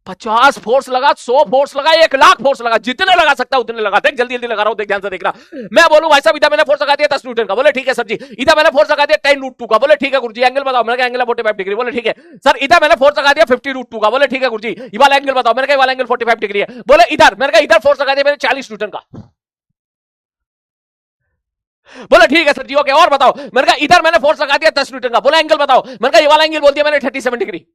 50 फोर्स लगा, 100 फोर्स लगा, 1 लाख फोर्स लगा, जितने लगा सकता उतने लगा। देख जल्दी जल्दी लगा रहा हूं, देख ध्यान से देखना। मैं बोलूं भाई साहब इधर मैंने फोर्स लगा दिया 10 न्यूटन का, बोले ठीक है सर जी। इधर मैंने फोर्स लगा दिया 10√2 का, बोले ठीक है गुरुजी। एंगल बताओ, मैंने कहा एंगल 45 डिग्री, बोले ठीक है सर। इधर मैंने फोर्स लगा दिया 50√2 का, बोले ठीक है गुरुजी। ये वाला एंगल बताओ, मैंने कहा वाला एंगल 45 डिग्री है, बोले इधर। मैंने कहा इधर फोर्स लगा दिया मैंने 40 न्यूटन का, बोले ठीक है सर जी ओके। और बताओ, मैंने कहा इधर मैंने फोर्स लगा दिया 10 न्यूटन का, बोला एंगल बताओ। मैंने कहा ये वाला एंगल बोल दिया मैंने 37 डिग्री।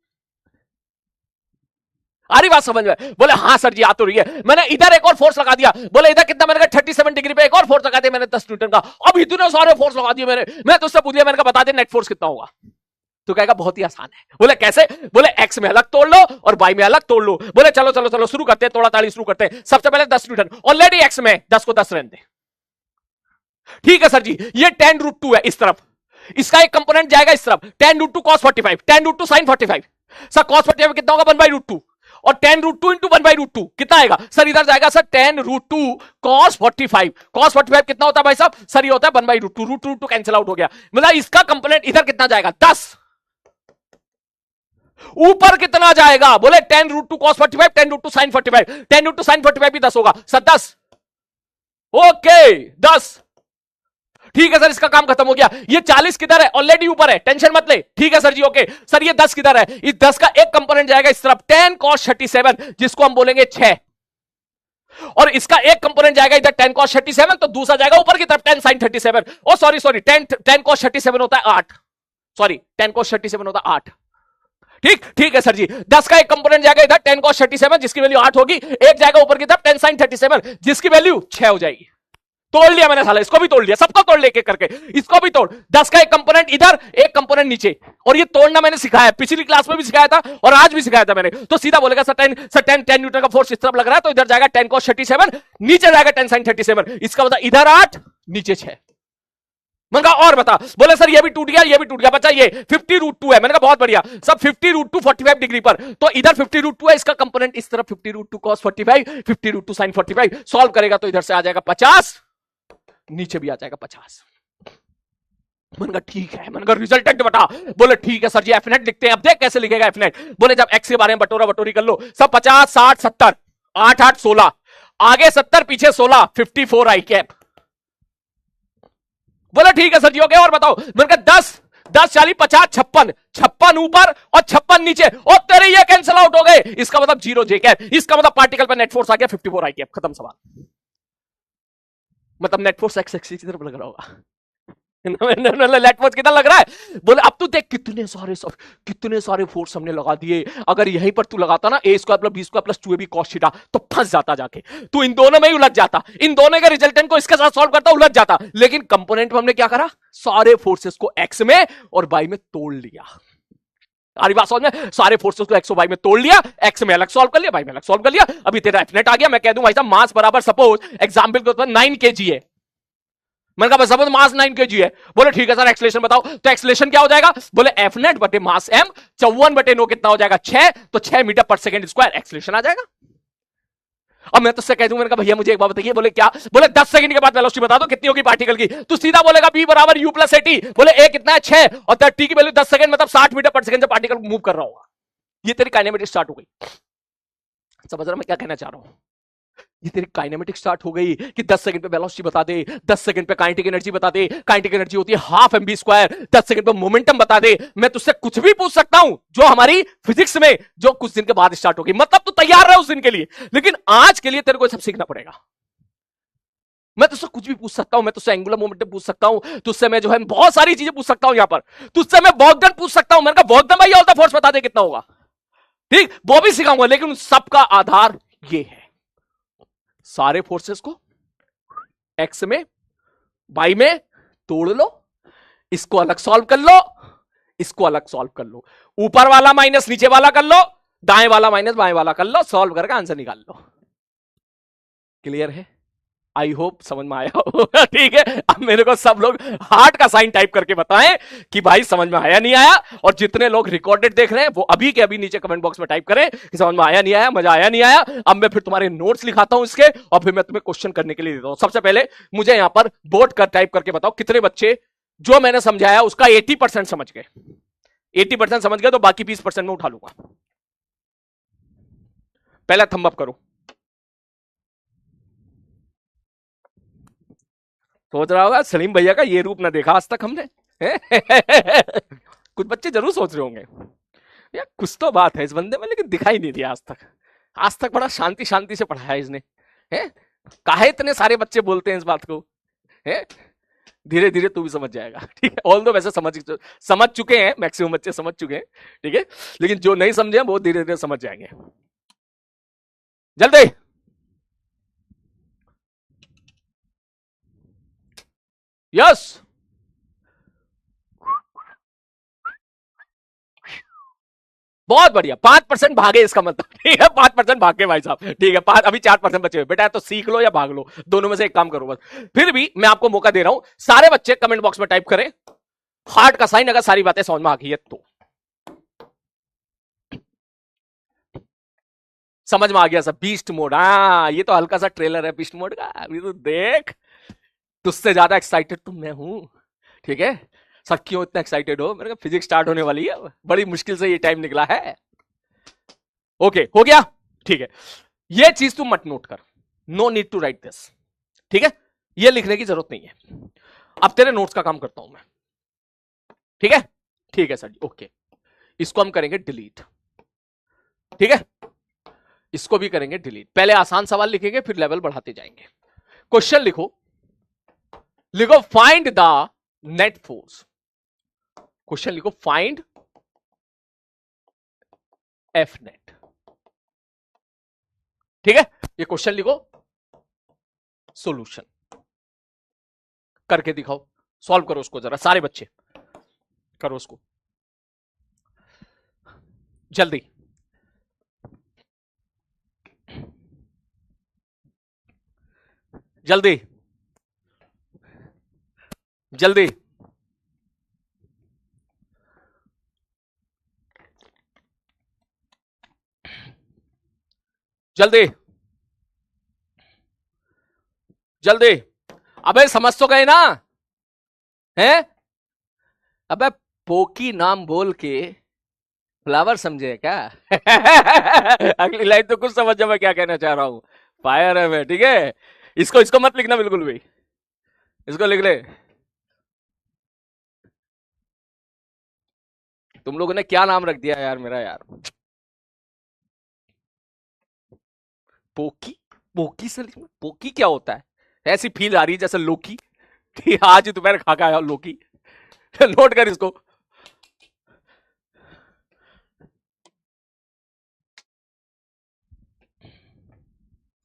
आ रही बात समझ में? बोले हाँ सर जी आ तो रही है। मैंने इधर एक और फोर्स लगा दिया, बोले इधर कितना? मैंने कहा 37 डिग्री पे एक और फोर्स लगा दिया मैंने 10 न्यूटन का। अब इतने सारे फोर्स लगा दिए मैंने। मैं तुझसे पूछ लिया, मैंने कहा बता दे नेट फोर्स कितना होगा? तो कहेगा बहुत ही आसान है। बोले कैसे? बोले एक्स में अलग तोड़ लो और वाई में अलग तोड़ लो। बोले चलो चलो चलो शुरू करते हैं, तोड़ा ताड़ी शुरू करते हैं। सबसे पहले 10 न्यूटन, ऑलरेडी एक्स में 10 को 10 रहने दे। ठीक है सर जी। ये 10√2 है इस तरफ, इसका एक कंपोनेंट जाएगा इस तरफ 10√2 cos 45, 10√2 sin 45। सर cos 45 कितना होगा? 1/√2 और 10√2 इंटू 1/√2 कितना आएगा सर? इधर जाएगा सर 10√2 cos 45। cos 45 कितना होता है भाई साहब? सर ये होता है 1/√2, √2 कैंसिल आउट हो गया। मतलब इसका कंपोनेंट इधर कितना जाएगा? 10। ऊपर कितना जाएगा? बोले 10√2 cos 45, 10√2 sin 45, 10√2 sin 45 भी 10 होगा सर, 10। ओके 10। ठीक है सर, इसका काम खत्म हो गया। ये 40 किधर है? ऑलरेडी ऊपर है, टेंशन मत ले। ठीक है सर जी ओके। सर ये 10 किधर है? इस 10 का एक कंपोनेंट जाएगा इस तरफ 10 cos 37, जिसको हम बोलेंगे 6, और इसका एक कंपोनेंट जाएगा इधर 10 cos 37, तो दूसरा जाएगा ऊपर की तरफ 10 sin 37। ओ सॉरी 10 cos 37 होता है 8, सॉरी 10 cos 37 होता है 8। ठीक है सर जी। 10 का एक कंपोनेंट जाएगा इधर 10 cos 37, जिसकी वैल्यू 8 होगी। एक जाएगा ऊपर की तरफ 10 sin 37, जिसकी वैल्यू 6 हो जाएगी। तोड़ लिया मैंने साला, इसको भी तोड़ लिया, सबको तोड़ लेके करके, इसको भी तोड़। 10 का एक कंपोनेंट इधर, एक कंपोनेंट नीचे, और ये तोड़ना मैंने सिखाया, पिछली क्लास में भी सिखाया था और आज भी सिखाया था मैंने। तो सीधा बोलेगा सर 10 न्यूटन का फोर्स इस तरफ लग रहा है, तो इधर जाएगा 10 cos 37, नीचे जाएगा 10 sin 37। इसका मतलब इधर 8 नीचे 6। मैंने कहा और बता। बोले सर ये भी टूट गया, ये भी टूट गया, बच्चा ये 50√2 है। मैंने कहा बहुत बढ़िया। सब 50√2 45 डिग्री पर, तो इधर 50√2 है, इसका कंपोनेंट इस तरफ 50√2 cos 45, 50√2 sin 45। सॉल्व करेगा तो इधर से आ जाएगा 50, नीचे भी आ जाएगा 50। मैंने कहा ठीक है। मैंने कहा रिजल्टेंट बता। बोले ठीक है सर जी, एफनेट लिखते हैं। अब देख कैसे लिखेगा एफनेट। बोले जब एक्स के बारे में बटोरा बटोरी कर लो, सब 50 60 70, 8 8 16, आगे 70 पीछे 16, 54 आई कैप। बोले ठीक है सर जी ओके। और बताओ। मैंने कहा 10 10 40 50 56, 56 ऊपर और 56 नीचे, और तेरे ये कैंसिल आउट हो गए। इसका मतलब 0 जे कैप। इसका मतलब पार्टिकल पर नेट फोर्स आ गया 54 आई कैप। खत्म सवाल। मतलब नेट फोर्स एक्स एक्सिस की तरफ लग रहा होगा। नेट फोर्स कितना लग रहा है? बोले अब तू देख कितने सारे फोर्स हमने लगा दिए। अगर यहीं पर तू लगाता ना a² + b² + 2ab cos theta, तो फंस जाता जाके। तू इन दोनों में ही उलझ जाता, इन दोनों के रिजल्टेंट को इसके साथ सॉल्व करता उलझ जाता। लेकिन कंपोनेंट में हमने क्या करा? सारे फोर्सेस को एक्स में और वाई में तोड़ लिया। सारी बात समझ में? सारे फोर्सेस को एक्स और वाई में तोड़ लिया, एक्स में अलग सॉल्व कर लिया, वाई में अलग सॉल्व कर लिया। अभी तेरा एफ नेट आ गया। मैं कह दूं भाई साहब मास बराबर सपोज एग्जाम्पल के ऊपर 9 kg है। मैंने कहा सपोज मास 9 kg है। बोले ठीक है सर एक्सलेशन बताओ। तो एक्सलेशन क्या हो जाएगा? बोले एफ नेट बटे मास एम, 54/9 कितना हो जाएगा? 6। तो 6 मीटर पर सेकंड स्क्वायर एक्सलेशन आ जाएगा। अब मैं तुझसे कह दूं, मैंने कहा भैया मुझे एक बात बताइए। बोले क्या? बोले 10 सेकंड के बाद वेलोसिटी बता दो कितनी होगी पार्टिकल की। तू सीधा बोलेगा बी बराबर यू प्लस एटी। बोले ए कितना है? 6 और टी की वैल्यू 10 सेकंड मतलब 60 मीटर पर सेकंड से पार्टिकल मूव कर रहा होगा। ये तेरी काइनेमेटिक्स स्टार्ट हो गई। समझ रहा मैं क्या कहना चाह रहा हूं? ये तेरी काइनेमेटिक्स स्टार्ट हो गई कि 10 सेकंड पे वेलोसिटी बता दे, 10 सेकंड पे काइनेटिक एनर्जी बता दे। काइनेटिक एनर्जी होती है हाफ एमबी स्क्वायर। 10 सेकंड पे मोमेंटम बता दे। मैं तुझसे कुछ भी पूछ सकता हूं जो हमारी फिजिक्स में जो कुछ दिन के बाद स्टार्ट होगी। मतलब तू तैयार रहे उस दिन के लिए, लेकिन आज के लिए तेरे को सब सीखना पड़ेगा। मैं तुझसे कुछ भी पूछ सकता हूं। मैं तुझसे एंगुलर मोमेंटम पूछ सकता हूं, तुझसे मैं जो है बहुत सारी चीजें पूछ सकता हूं। यहां पर तुझसे मैं वॉकडन पूछ सकता हूं। मैंने कहा वॉकडन भाई ऑल द फोर्स बता दे कितना होगा। ठीक, वो भी सिखाऊंगा, लेकिन सबका आधार ये है। सारे फोर्सेस को एक्स में वाई में तोड़ लो, इसको अलग सॉल्व कर लो, इसको अलग सॉल्व कर लो, ऊपर वाला माइनस नीचे वाला कर लो, दाएं वाला माइनस बाएं वाला कर लो, सॉल्व करके आंसर निकाल लो। क्लियर है? आई होप समझ में आया होगा। ठीक है, अब मेरे को सब लोग हार्ट का साइन टाइप करके बताएं कि भाई समझ में आया नहीं आया। और जितने लोग रिकॉर्डेड देख रहे हैं वो अभी के अभी नीचे कमेंट बॉक्स में टाइप करें कि समझ में आया नहीं आया, मजा आया नहीं आया। अब मैं फिर तुम्हारे नोट्स लिखाता हूं इसके, और फिर मैं तुम्हें क्वेश्चन करने के लिए देता हूं। सबसे पहले मुझे यहां पर बोर्ड कर टाइप करके बताओ कितने बच्चे जो मैंने समझाया उसका 80% समझ गए। 80% समझ गए तो बाकी 20% में उठा लूंगा। पहला थंब अप करो। सोच रहा होगा सलीम भैया का ये रूप ना देखा आज तक हमने। कुछ बच्चे जरूर सोच रहे होंगे यार कुछ तो बात है इस बंदे में, लेकिन दिखाई नहीं दिया आज तक। आज तक बड़ा शांति शांति से पढ़ाया इसने। है काहे इतने सारे बच्चे बोलते हैं इस बात को? है धीरे धीरे तू भी समझ जाएगा। ठीक है, ऑल दो वैसे समझ चुके हैं, मैक्सिमम बच्चे समझ चुके हैं। ठीक है, लेकिन जो नहीं समझे वो धीरे धीरे समझ जाएंगे। जल्दी यस। बहुत बढ़िया, 5% भागे इसका मतलब। ठीक है, 5% भागे भाई साहब। ठीक है, 5 अभी 4% बचे हुए। बेटा तो सीख लो या भाग लो, दोनों में से एक काम करो बस। फिर भी मैं आपको मौका दे रहा हूं, सारे बच्चे कमेंट बॉक्स में टाइप करें हार्ट का साइन अगर सारी बातें समझ में आ गई है तो। समझ में आ गया सब? बीस्ट मोड, हाँ ये तो हल्का सा ट्रेलर है बीस्ट मोड का। अभी तो देख, तुझसे ज्यादा एक्साइटेड तो मैं हूं। ठीक है, सब क्यों इतना एक्साइटेड हो? मेरे को फिजिक्स स्टार्ट होने वाली है, बड़ी मुश्किल से ये टाइम निकला है। ओके हो गया? ठीक है, ये चीज तुम मत नोट कर, no need to write this. ठीक है, ये लिखने की जरूरत नहीं है। अब तेरे नोट्स का काम करता हूं मैं। ठीक है, ठीक है सर जी, ओके। इसको हम करेंगे डिलीट। ठीक है, इसको भी करेंगे डिलीट। पहले आसान सवाल लिखेंगे फिर लेवल बढ़ाते जाएंगे। क्वेश्चन लिखो, लिखो find the net force. Question लिखो फाइंड एफ नेट। ठीक है, ये क्वेश्चन लिखो, सॉल्यूशन करके दिखाओ, सॉल्व करो उसको जरा, सारे बच्चे करो उसको जल्दी। जल्दी जल्दी जल्दी जल्दी। अबे समझ तो गए ना? हैं? अबे पोकी नाम बोल के फ्लावर समझे क्या? अगली लाइन तो कुछ समझ जाओ मैं क्या कहना चाह रहा हूं। फायर है मैं, ठीक है। इसको इसको मत लिखना बिल्कुल भी, इसको लिख ले। तुम लोगों ने क्या नाम रख दिया यार मेरा यार, पोकी। पोकी से लिखना, पोकी क्या होता है? ऐसी फील आ रही है जैसे लोकी। आज ही दोपहर खा के आया लोकी। नोट कर इसको।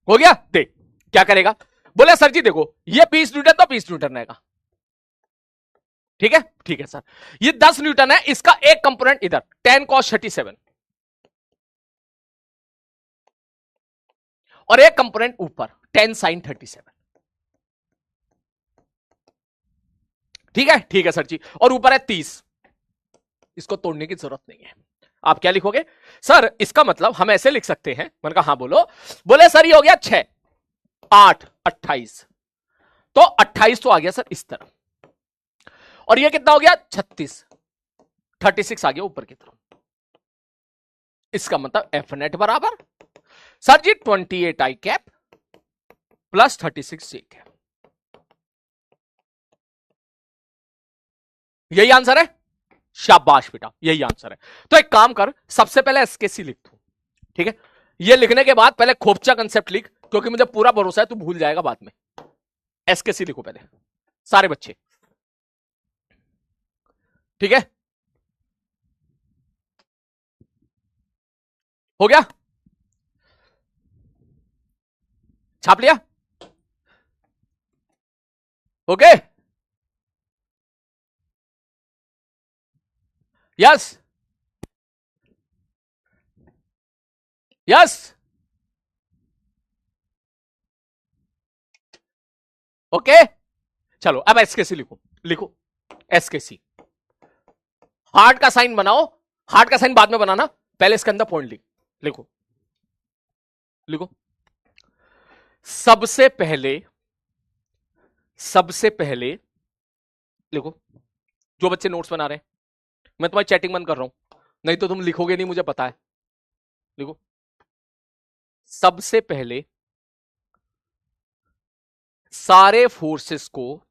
हो गया? देख क्या करेगा। बोले सर जी देखो ये 20 न्यूटन तो 20 न्यूटन रहेगा। ठीक है, ठीक है सर। ये 10 न्यूटन है, इसका एक कंपोनेंट इधर 10 cos 37 और एक कंपोनेंट ऊपर 10 sin 37। ठीक है सर जी। और ऊपर है 30, इसको तोड़ने की जरूरत नहीं है। आप क्या लिखोगे सर? इसका मतलब हम ऐसे लिख सकते हैं। मैंने कहा हाँ बोलो। बोले सर ये हो गया 6 8 28, तो 28 तो आ गया सर इस तरफ, और ये कितना हो गया 36, 36 आ गया ऊपर की तरफ। इसका मतलब एफ नेट बराबर सर जी 28 आई कैप प्लस 36 जे कैप। यही आंसर है? शाबाश बेटा, यही आंसर है। तो एक काम कर, सबसे पहले एसकेसी लिख दू, ठीक है? ये लिखने के बाद पहले खोपचा कंसेप्ट लिख, क्योंकि मुझे पूरा भरोसा है तू भूल जाएगा बाद में। एसकेसी लिखो पहले सारे बच्चे, ठीक है? हो गया? छाप लिया? Okay, yes yes, okay. चलो अब एसकेसी लिखो, लिखो एसकेसी। हार्ट का साइन बनाओ, हार्ट का साइन बाद में बनाना, पहले इसके अंदर पॉइंट लिखो, लिखो। सबसे पहले लिखो, जो बच्चे नोट्स बना रहे हैं, मैं तुम्हारी चैटिंग बंद कर रहा हूं, नहीं तो तुम लिखोगे नहीं, मुझे पता है। लिखो, सबसे पहले सारे फोर्सेस को,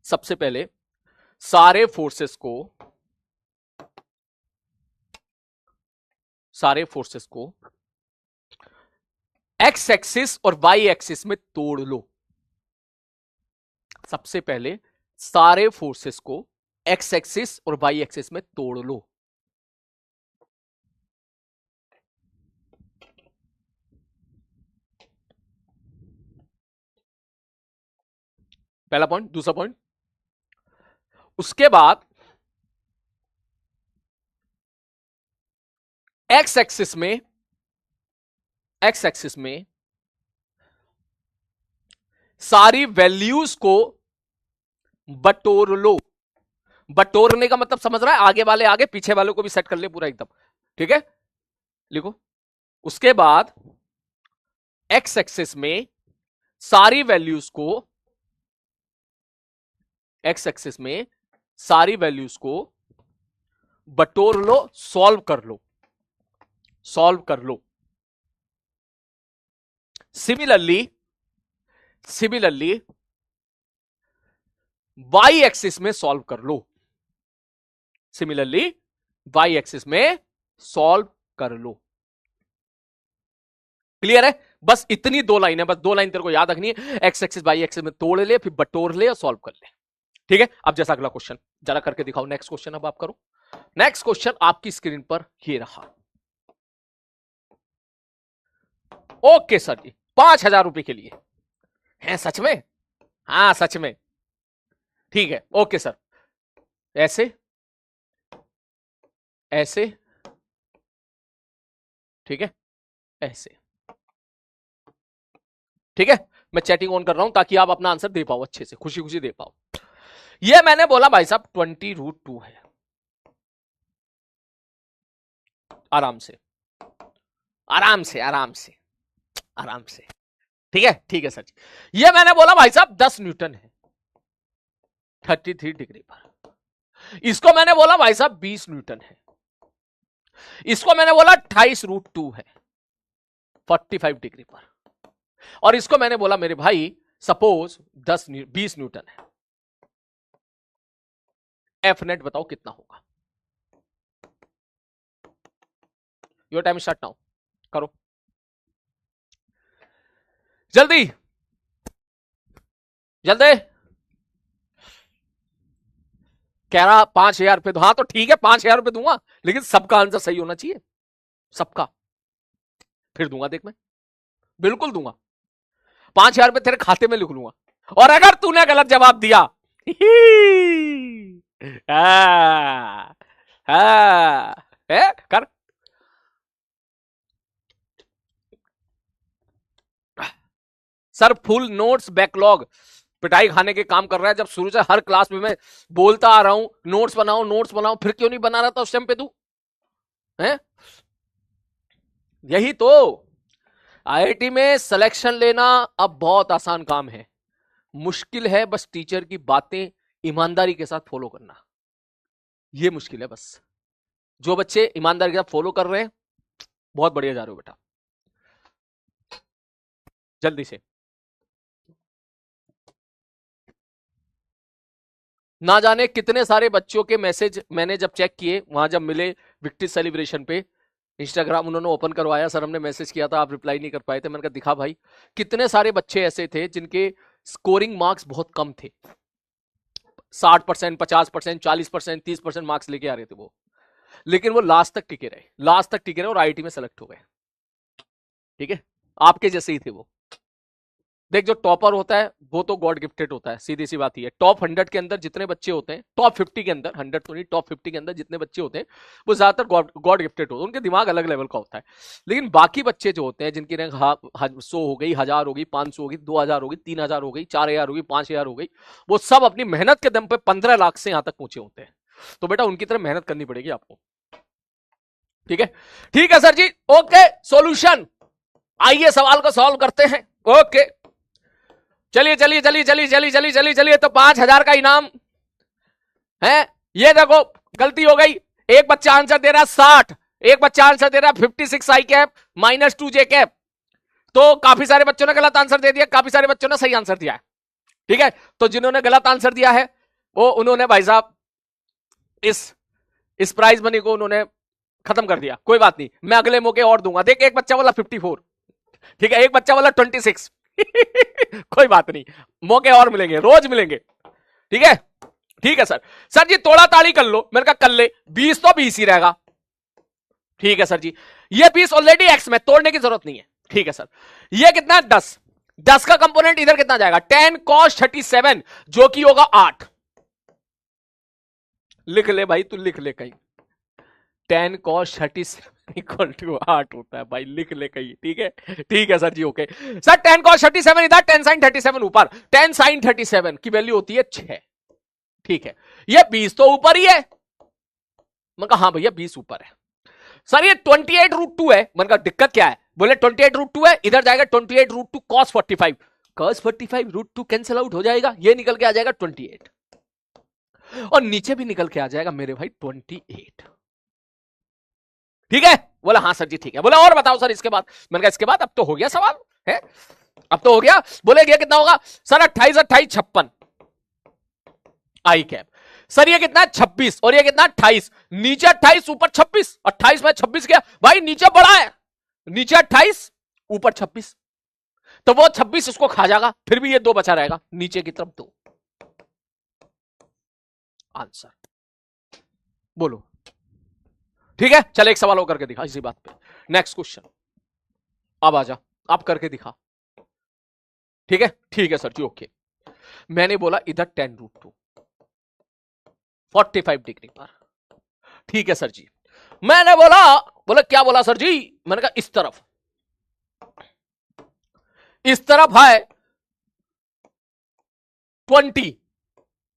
सबसे पहले सारे फोर्सेस को, सारे फोर्सेस को एक्स एक्सिस और वाई एक्सिस में तोड़ लो। सबसे पहले सारे फोर्सेस को एक्स एक्सिस और वाई एक्सिस में तोड़ लो। पहला पॉइंट। दूसरा पॉइंट, उसके बाद एक्स एक्सिस में सारी वैल्यूज को बटोर लो। बटोरने का मतलब समझ रहा है? आगे वाले आगे, पीछे वालों को भी सेट कर ले पूरा एकदम, ठीक है? लिखो, उसके बाद एक्स एक्सिस में सारी वैल्यूज को, एक्स एक्सिस में सारी वैल्यूज को बटोर लो, सॉल्व कर लो, सॉल्व कर लो। सिमिलरली वाई एक्सिस में सॉल्व कर लो, सिमिलरली वाई एक्सिस में सॉल्व कर लो। क्लियर है? बस इतनी दो लाइन है, बस दो लाइन तेरे को याद रखनी है। एक्स एक्सिस वाई एक्सिस में तोड़ ले, फिर बटोर ले और सॉल्व कर ले, ठीक है? अब जैसा अगला क्वेश्चन जरा करके दिखाओ। नेक्स्ट क्वेश्चन अब आप करो। नेक्स्ट क्वेश्चन आपकी स्क्रीन पर ये रहा। ओके सर जी, 5,000 रुपए के लिए हैं? सच में? हाँ सच में, ठीक है। ओके सर, ऐसे ऐसे, ठीक है, ऐसे, ठीक है? मैं चैटिंग ऑन कर रहा हूं ताकि आप अपना आंसर दे पाओ, अच्छे से खुशी खुशी दे पाओ। ये मैंने बोला भाई साहब 20√2 है, आराम से आराम से आराम से आराम से, ठीक है? ठीक है सर जी। ये मैंने बोला भाई साहब 10 न्यूटन है 33 डिग्री पर। इसको मैंने बोला भाई साहब 20 न्यूटन है। इसको मैंने बोला 28√2 है 45 डिग्री पर। और इसको मैंने बोला मेरे भाई सपोज 20 न्यूटन है। एफ नेट बताओ कितना होगा? योर टाइम स्टार्ट नाउ, करो जल्दी जल्दी। कह रहा 5,000 रुपए दो। हाँ तो ठीक है, 5,000 रुपए दूंगा, लेकिन सबका आंसर सही होना चाहिए, सबका। फिर दूंगा, देख मैं बिल्कुल दूंगा। 5,000 रुपए तेरे खाते में लिख लूंगा, और अगर तूने गलत जवाब दिया हाँ, हाँ, है कर। सर फुल नोट्स बैकलॉग पिटाई खाने के काम कर रहा है, जब शुरू से हर क्लास में मैं बोलता आ रहा हूं नोट्स बनाओ नोट्स बनाओ, फिर क्यों नहीं बना रहा था उस टाइम पे तू? है यही तो। आईआईटी में सिलेक्शन लेना अब बहुत आसान काम है, मुश्किल है बस टीचर की बातें ईमानदारी के साथ फॉलो करना, ये मुश्किल है बस। जो बच्चे ईमानदारी के साथ फॉलो कर रहे हैं बहुत बढ़िया जा रहे हो बेटा, जल्दी से। ना जाने कितने सारे बच्चों के मैसेज मैंने जब चेक किए, वहां जब मिले विक्ट्री सेलिब्रेशन पे, इंस्टाग्राम उन्होंने ओपन करवाया, सर हमने मैसेज किया था आप रिप्लाई नहीं कर पाए थे, मैंने कहा दिखा भाई, कितने सारे बच्चे ऐसे थे जिनके स्कोरिंग मार्क्स बहुत कम थे, 60%, 50%, 40%, 30% मार्क्स लेके आ रहे थे वो, लेकिन वो लास्ट तक टिके रहे, लास्ट तक टिके रहे और आईआईटी में सेलेक्ट हो गए। ठीक है, आपके जैसे ही थे वो। देख जो टॉपर होता है वो तो गॉड गिफ्टेड होता है, सीधी सी बात ही है। टॉप 100 के अंदर जितने बच्चे होते हैं, टॉप 50 के अंदर, 100 तो नहीं, टॉप 50 के अंदर जितने बच्चे होते हैं वो ज्यादातर गॉड गिफ्टेड होते हैं, उनके दिमाग अलग लेवल का होता है। लेकिन बाकी बच्चे जो होते हैं जिनकी रैंक 100 हो गई, 1000 हो गई, 500 हो गई, 2000 हो गई, 3000 हो गई, 4000 हो गई, 5000 हो गई, वो सब अपनी मेहनत के दम पे 15 लाख से यहां तक पहुंचे होते हैं। तो बेटा उनकी तरह मेहनत करनी पड़ेगी आपको। ठीक है, ठीक है सर जी, ओके। सॉल्यूशन, आइए सवाल को सॉल्व करते हैं। ओके, चलिए चलिए चलिए चलिए चलिए चलिए चलिए चलिए, तो 5000 का इनाम है। ये देखो गलती हो गई, एक बच्चा आंसर दे रहा 60, एक बच्चा आंसर दे रहा 56 आई कैप -2 जे कैप, तो काफी सारे बच्चों ने गलत आंसर दे दिया, काफी सारे बच्चों ने सही आंसर दिया है। ठीक है, तो जिन्होंने गलत आंसर दिया है वो उन्होंने भाई साहब इस प्राइज मनी को उन्होंने खत्म कर दिया। कोई बात नहीं, मैं अगले मौके और दूंगा। देख एक बच्चा बोला 54, ठीक है, एक बच्चा बोला 26 कोई बात नहीं, मौके और मिलेंगे, रोज मिलेंगे। ठीक है, ठीक है सर। सर जी तोड़ा ताड़ी कर लो, मैंने कहा कर ले, 20 तो 20 ही रहेगा। ठीक है सर जी, ये 20 ऑलरेडी एक्स में, तोड़ने की जरूरत नहीं है। ठीक है सर, ये कितना है 10, 10 का कंपोनेंट इधर कितना जाएगा 10 cos 37 जो कि होगा 8। लिख ले भाई, तू लिख ले कहीं, 10 cos 37 इक्वल टू 8 होता है भाई, लिख ले कहीं। ठीक है, ठीक है सर जी, ओके सर। 10 cos 37 इधर, 10 sin 37 ऊपर, 10 sin 37 की वैल्यू होती है 6। ठीक है, ये 20 तो ऊपर ही है, मैं कहा हाँ भैया 20 ऊपर है। सर ये 28√2 है, मैंने कहा दिक्कत क्या है, बोले 28√2 है, इधर जाएगा 28√2 cos 45, cos 45√2 कैंसिल आउट हो जाएगा, ये निकल के आ जाएगा 28, और नीचे भी निकल के आ जाएगा मेरे भाई 28। ठीक है, बोला हाँ सर जी ठीक है। बोला और बताओ सर इसके बाद, मैंने कहा इसके बाद अब तो हो गया सवाल है, अब तो हो गया। बोले ये कितना होगा सर 28 28 56 आई कैप। सर ये कितना 26 और ये कितना 28, नीचे 28 ऊपर 26, 28 में 26 क्या भाई, नीचे बड़ा है, नीचे 28 ऊपर 26, तो वो 26 उसको खा जाएगा, फिर भी ये 2 बचा रहेगा, नीचे की तरफ 2। आंसर बोलो। ठीक है, चल एक सवाल और करके दिखा इसी बात पे, नेक्स्ट क्वेश्चन। अब आजा, अब करके दिखा। ठीक है सर जी, ओके। मैंने बोला इधर 10√2 45 डिग्री पर। ठीक है सर जी, मैंने बोला क्या बोला सर जी, मैंने कहा इस तरफ है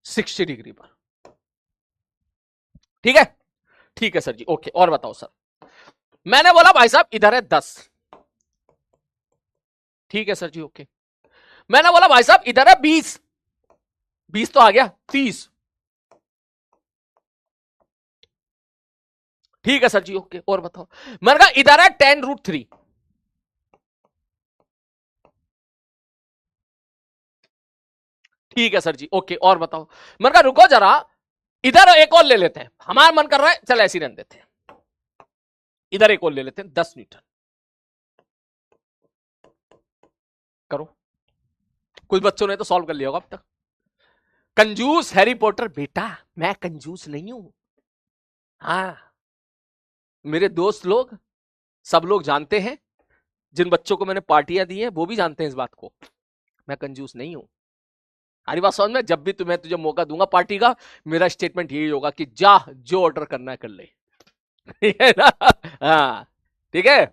60 डिग्री पर। ठीक है सर जी, ओके। और बताओ सर, मैंने बोला भाई साहब इधर है 10। ठीक है सर जी, ओके। मैंने बोला भाई साहब इधर है 20, 20 तो आ गया 30। ठीक है सर जी, ओके। और बताओ, मैंने कहा इधर है 10√3। ठीक है सर जी, ओके। और बताओ, मैंने कहा रुको जरा, इधर एक और ले लेते हैं, हमारा मन कर रहा है, चल ऐसे ही रहने देते हैं, इधर एक और ले लेते हैं 10 न्यूटन। करो, कुछ बच्चों ने तो सॉल्व कर लिया होगा अब तक। कंजूस हैरी पॉटर बेटा, मैं कंजूस नहीं हूं। हाँ, मेरे दोस्त लोग सब लोग जानते हैं, जिन बच्चों को मैंने पार्टियां दी हैं वो भी जानते हैं इस बात को, मैं कंजूस नहीं हूं। हरी बात समझ में? जब भी तुम्हें तुझे मौका दूंगा पार्टी का, मेरा स्टेटमेंट यही होगा कि जा, जो ऑर्डर करना है कर ले। ठीक है ना? हाँ ठीक है।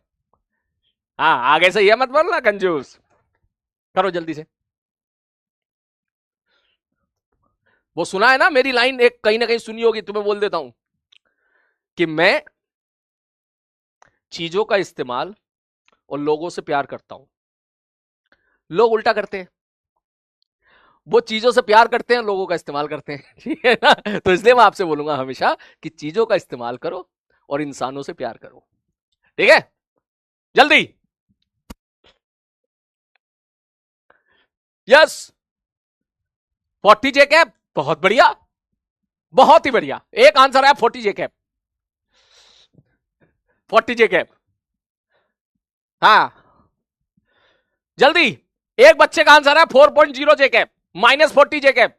हाँ आगे से ये मत बोलना कंजूस। करो जल्दी से। वो सुना है ना मेरी लाइन, एक कहीं ना कहीं सुनी होगी, तुम्हें बोल देता हूं कि मैं चीजों का इस्तेमाल और लोगों से प्यार करता हूं। लोग उल्टा करते हैं, वो चीजों से प्यार करते हैं, लोगों का इस्तेमाल करते हैं। ठीक है ना? तो इसलिए मैं आपसे बोलूंगा हमेशा कि चीजों का इस्तेमाल करो और इंसानों से प्यार करो। ठीक है? जल्दी। यस 40 जे कैप, बहुत बढ़िया, बहुत ही बढ़िया। एक आंसर है 40 जे कैप, 40 जे कैप। हाँ जल्दी। एक बच्चे का आंसर है 4.0 जे कैप, -40 जे कैप,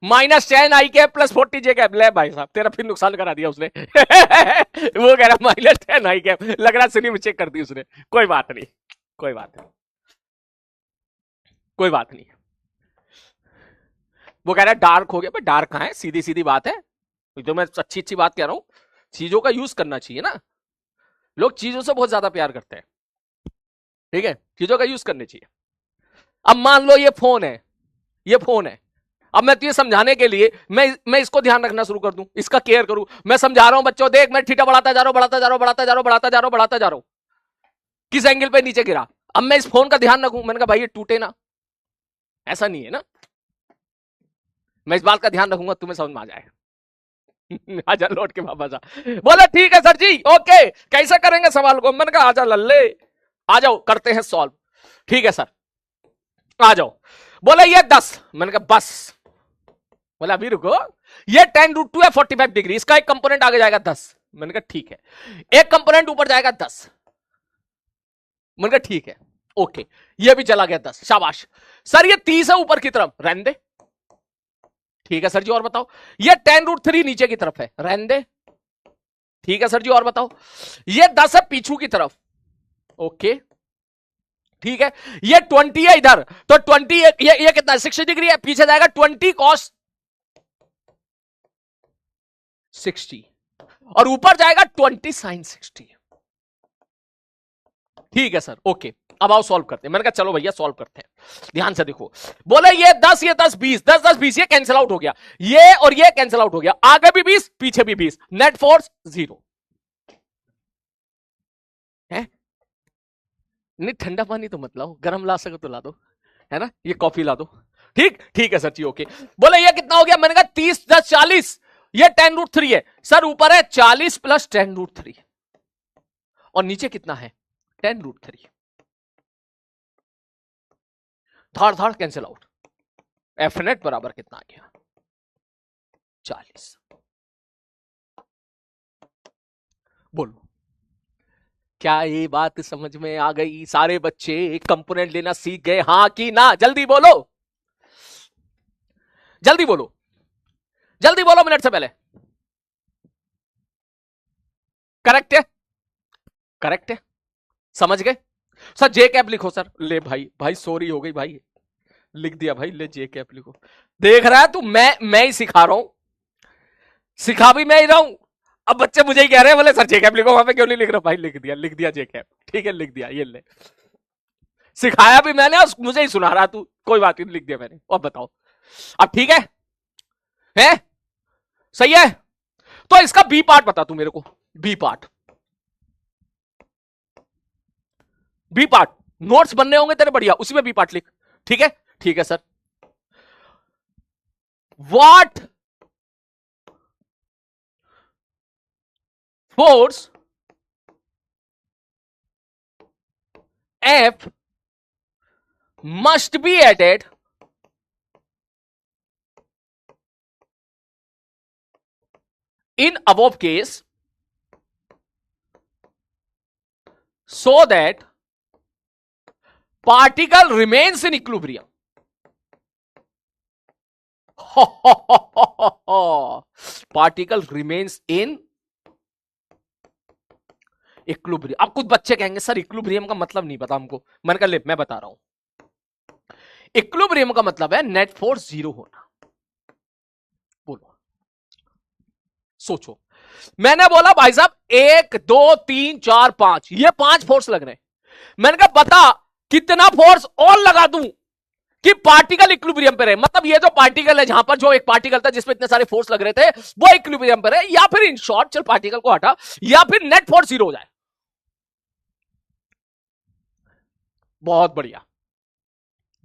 -10 आई कैप प्लस 40 जे कैप। ले भाई साहब, तेरा फिर नुकसान करा दिया उसने। वो कह रहा -10 आई कैप, लग रहा सिनी में चेक कर दी उसने। कोई बात नहीं, कोई बात नहीं, कोई बात नहीं। वो कह रहा है डार्क हो गया, भाई डार्क कहां है, सीधी सीधी बात है। तो मैं अच्छी अच्छी बात कह रहा हूं, चीजों का यूज करना चाहिए ना। लोग चीजों से बहुत ज्यादा प्यार करते हैं। ठीक है, चीजों का यूज करने चाहिए। अब मान लो ये फोन है, ये फोन है। अब मैं तुझे समझाने के लिए मैं इसको ध्यान रखना शुरू कर दूं, इसका केयर करूं। मैं समझा रहा हूं बच्चों, देख मैं थीटा बढ़ाता जा रहा हूं, बढ़ाता जा रहा हूं, बढ़ाता जा रहा हूं, बढ़ाता जा रहा हूं, बढ़ाता जा रहा हूं, किस एंगल पे नीचे गिरा। अब मैं इस फोन का ध्यान रखूं, मैंने कहा भाई ये टूटे ना, ऐसा नहीं है ना। मैं इस बात का ध्यान रखूंगा, तुम्हें समझ में आ जाए। आजा लौट के वापस आ। बोला ठीक है सर जी, ओके कैसे करेंगे सवाल को। मैंने कहा आजा लल्ले, आ जाओ करते हैं सॉल्व। ठीक है सर, आ जाओ। बोले ये 10, मैंने कहा बस। बोला अभी रुको, ये 10√2 है 45 डिग्री, इसका एक कंपोनेंट आगे जाएगा 10। मैंने कहा ठीक है, एक कंपोनेंट ऊपर जाएगा 10। मैंने कहा ठीक है, ओके, ये भी चला गया 10, शाबाश। सर ये 30 है ऊपर की तरफ, रहने दे। ठीक है सर जी, और बताओ। ये 10√3 नीचे की तरफ है, रहने दे। ठीक है सर जी, और बताओ। ये 10 है पीछू की तरफ, ओके ठीक है। ये 20 है इधर, तो 20 ये कितना है, 60 डिग्री है, पीछे जाएगा 20 cos 60 और ऊपर जाएगा 20 sin 60। ठीक है सर, ओके। अब आओ सॉल्व करते हैं। मैंने कहा चलो भैया सॉल्व करते हैं, ध्यान से देखो। बोले ये 10 ये 10 20, 10 10 20, ये कैंसिल आउट हो गया, ये और ये कैंसिल आउट हो गया, आगे भी 20 पीछे भी 20, नेट फोर्स 0 है। नहीं ठंडा पानी तो मत लाओ, गर्म ला सको तो ला दो, है ना, ये कॉफी ला दो। ठीक ठीक है सर जी, ओके। बोले ये कितना हो गया, मैंने कहा 30 10 40, ये 10√3 है सर, ऊपर है 40 प्लस 10√3 और नीचे कितना है 10√3। धाड़ धाड़ कैंसिल आउट, एफ नेट बराबर कितना आ गया 40। बोलो क्या ये बात समझ में आ गई? सारे बच्चे कंपोनेंट लेना सीख गए, हाँ कि ना? जल्दी बोलो, जल्दी बोलो, जल्दी बोलो, मिनट से पहले। करेक्ट है, करेक्ट है, समझ गए सर। जे कैप लिखो सर। ले भाई, भाई सॉरी हो गई भाई, लिख दिया भाई, ले जे कैप लिखो। देख रहा है तू, मैं ही सिखा रहा हूं, सिखा भी मैं ही रहा हूं। अब बच्चे मुझे ही कह रहे हैं बोले सर जे कैप लिखो, वहां पे क्यों नहीं लिख रहा? भाई लिख दिया, लिख दिया जे कैप, ठीक है लिख दिया, ये ले सिखाया भी मैंने और मुझे ही सुना रहा तू, कोई बात नहीं, लिख दिया मैंने। अब बताओ, अब ठीक है सही है? तो इसका बी पार्ट बता तू मेरे को, B part, B part. Notes बनने होंगे तेरे बढ़िया, उसी में बी पार्ट लिख। ठीक है, ठीक है sir. What force F must be added in above case so that particle remains in equilibrium. Particle remains in equilibrium. अब कुछ बच्चे कहेंगे सर इक्विलिब्रियम का मतलब नहीं पता हमको। मैंने कहा ले मैं बता रहा हूं, इक्विलिब्रियम का मतलब है नेट फोर्स जीरो होना। बोलो, सोचो। मैंने बोला भाई साहब 1 2 3 4 5, ये 5 फोर्स लग रहे हैं। मैंने कहा बता कितना फोर्स और लगा दूं कि पार्टिकल इक्विलिब्रियम पे रहे। मतलब ये जो पार्टिकल है, जहां पर जो एक पार्टिकल था जिसपे इतने सारे फोर्स लग रहे थे, वो इक्विलिब्रियम पे रहे, या फिर इन शॉर्ट चल पार्टिकल को हटा, या फिर नेट फोर्स जीरो हो जाए। बहुत बढ़िया,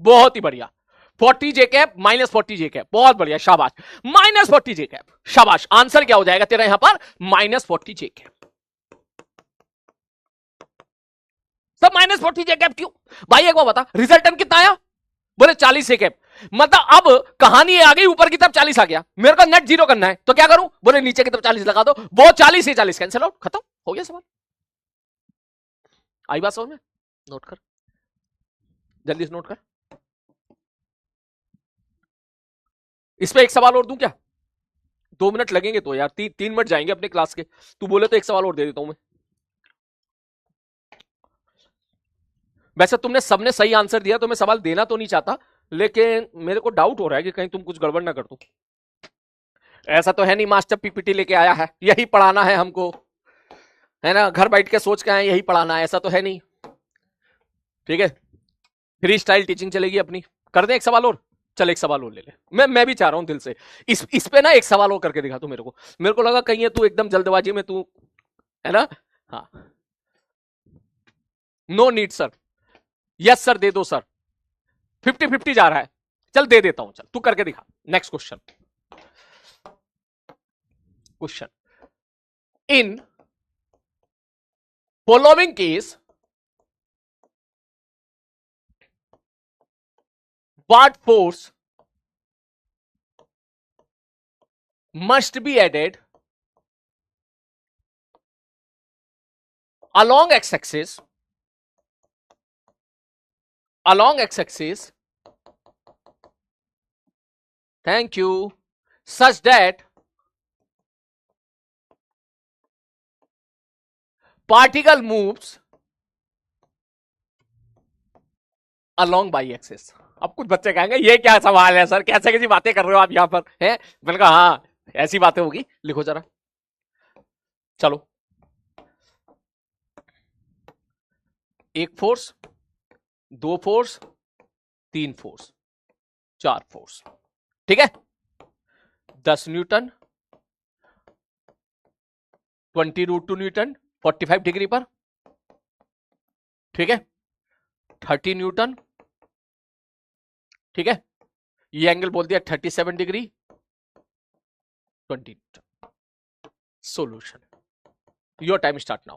बहुत ही बढ़िया। 40 जे कैप माइनस 40 जे कैप, बहुत बढ़िया, शाबाश। माइनस 40 जे कैप, शाबाश। आंसर क्या हो जाएगा तेरा यहां पर? माइनस 40 जे कैप। सब माइनस 40 जे कैप क्यों भाई? एक बार बता, रिजल्टेंट कितना आया? बोले 40 जे कैप। मतलब अब कहानी आ गई, ऊपर की तरफ 40 आ गया, मेरे को नेट जीरो करना है, तो क्या करूं? बोले नीचे की तरफ 40 लगा दो, वो 40 से 40 कैंसिल आउट, खत्म हो गया सवाल। आई बात समझ में? नोट कर, जल्दी से नोट कर। इस पे एक सवाल और दूं क्या? 2 मिनट लगेंगे तो यार, 3 मिनट जाएंगे अपने क्लास के। तू बोले तो एक सवाल और दे देता हूं मैं। वैसे तुमने सबने सही आंसर दिया, तो मैं सवाल देना तो नहीं चाहता, लेकिन मेरे को डाउट हो रहा है कि कहीं तुम कुछ गड़बड़ ना कर दो। ऐसा तो है नहीं मास्टर पीपीटी लेके आया है, यही पढ़ाना है हमको, है ना? घर बैठ के सोच के आए यही पढ़ाना है, ऐसा तो है नहीं। ठीक है, फ्री स्टाइल टीचिंग चलेगी अपनी। कर दे एक सवाल और? चल एक सवाल और ले ले। मैं भी चाह रहा हूं दिल से, इस पे ना एक सवाल और करके दिखा तू मेरे को। मेरे को लगा कहीं है तू एकदम जल्दबाजी में तू, है ना? हाँ, no need sir, yes sir दे दो सर। 50-50 जा रहा है, चल दे देता हूं, चल तू करके दिखा। Next question. Question, in following case what force must be added along x-axis thank you, such that particle moves along y-axis। अब कुछ बच्चे कहेंगे ये क्या सवाल है सर, कैसे कैसी बातें कर रहे हो आप यहां पर, है? मैंने कहा हाँ ऐसी बातें होगी, लिखो जरा। चलो, एक फोर्स, 2 फोर्स, 3 फोर्स, 4 फोर्स, ठीक है? 10 न्यूटन, 20√2 न्यूटन 45 डिग्री पर, ठीक है? 30 न्यूटन, ठीक है? ये एंगल बोल दिया 37 degree, 20 Newton. Solution, your time start now.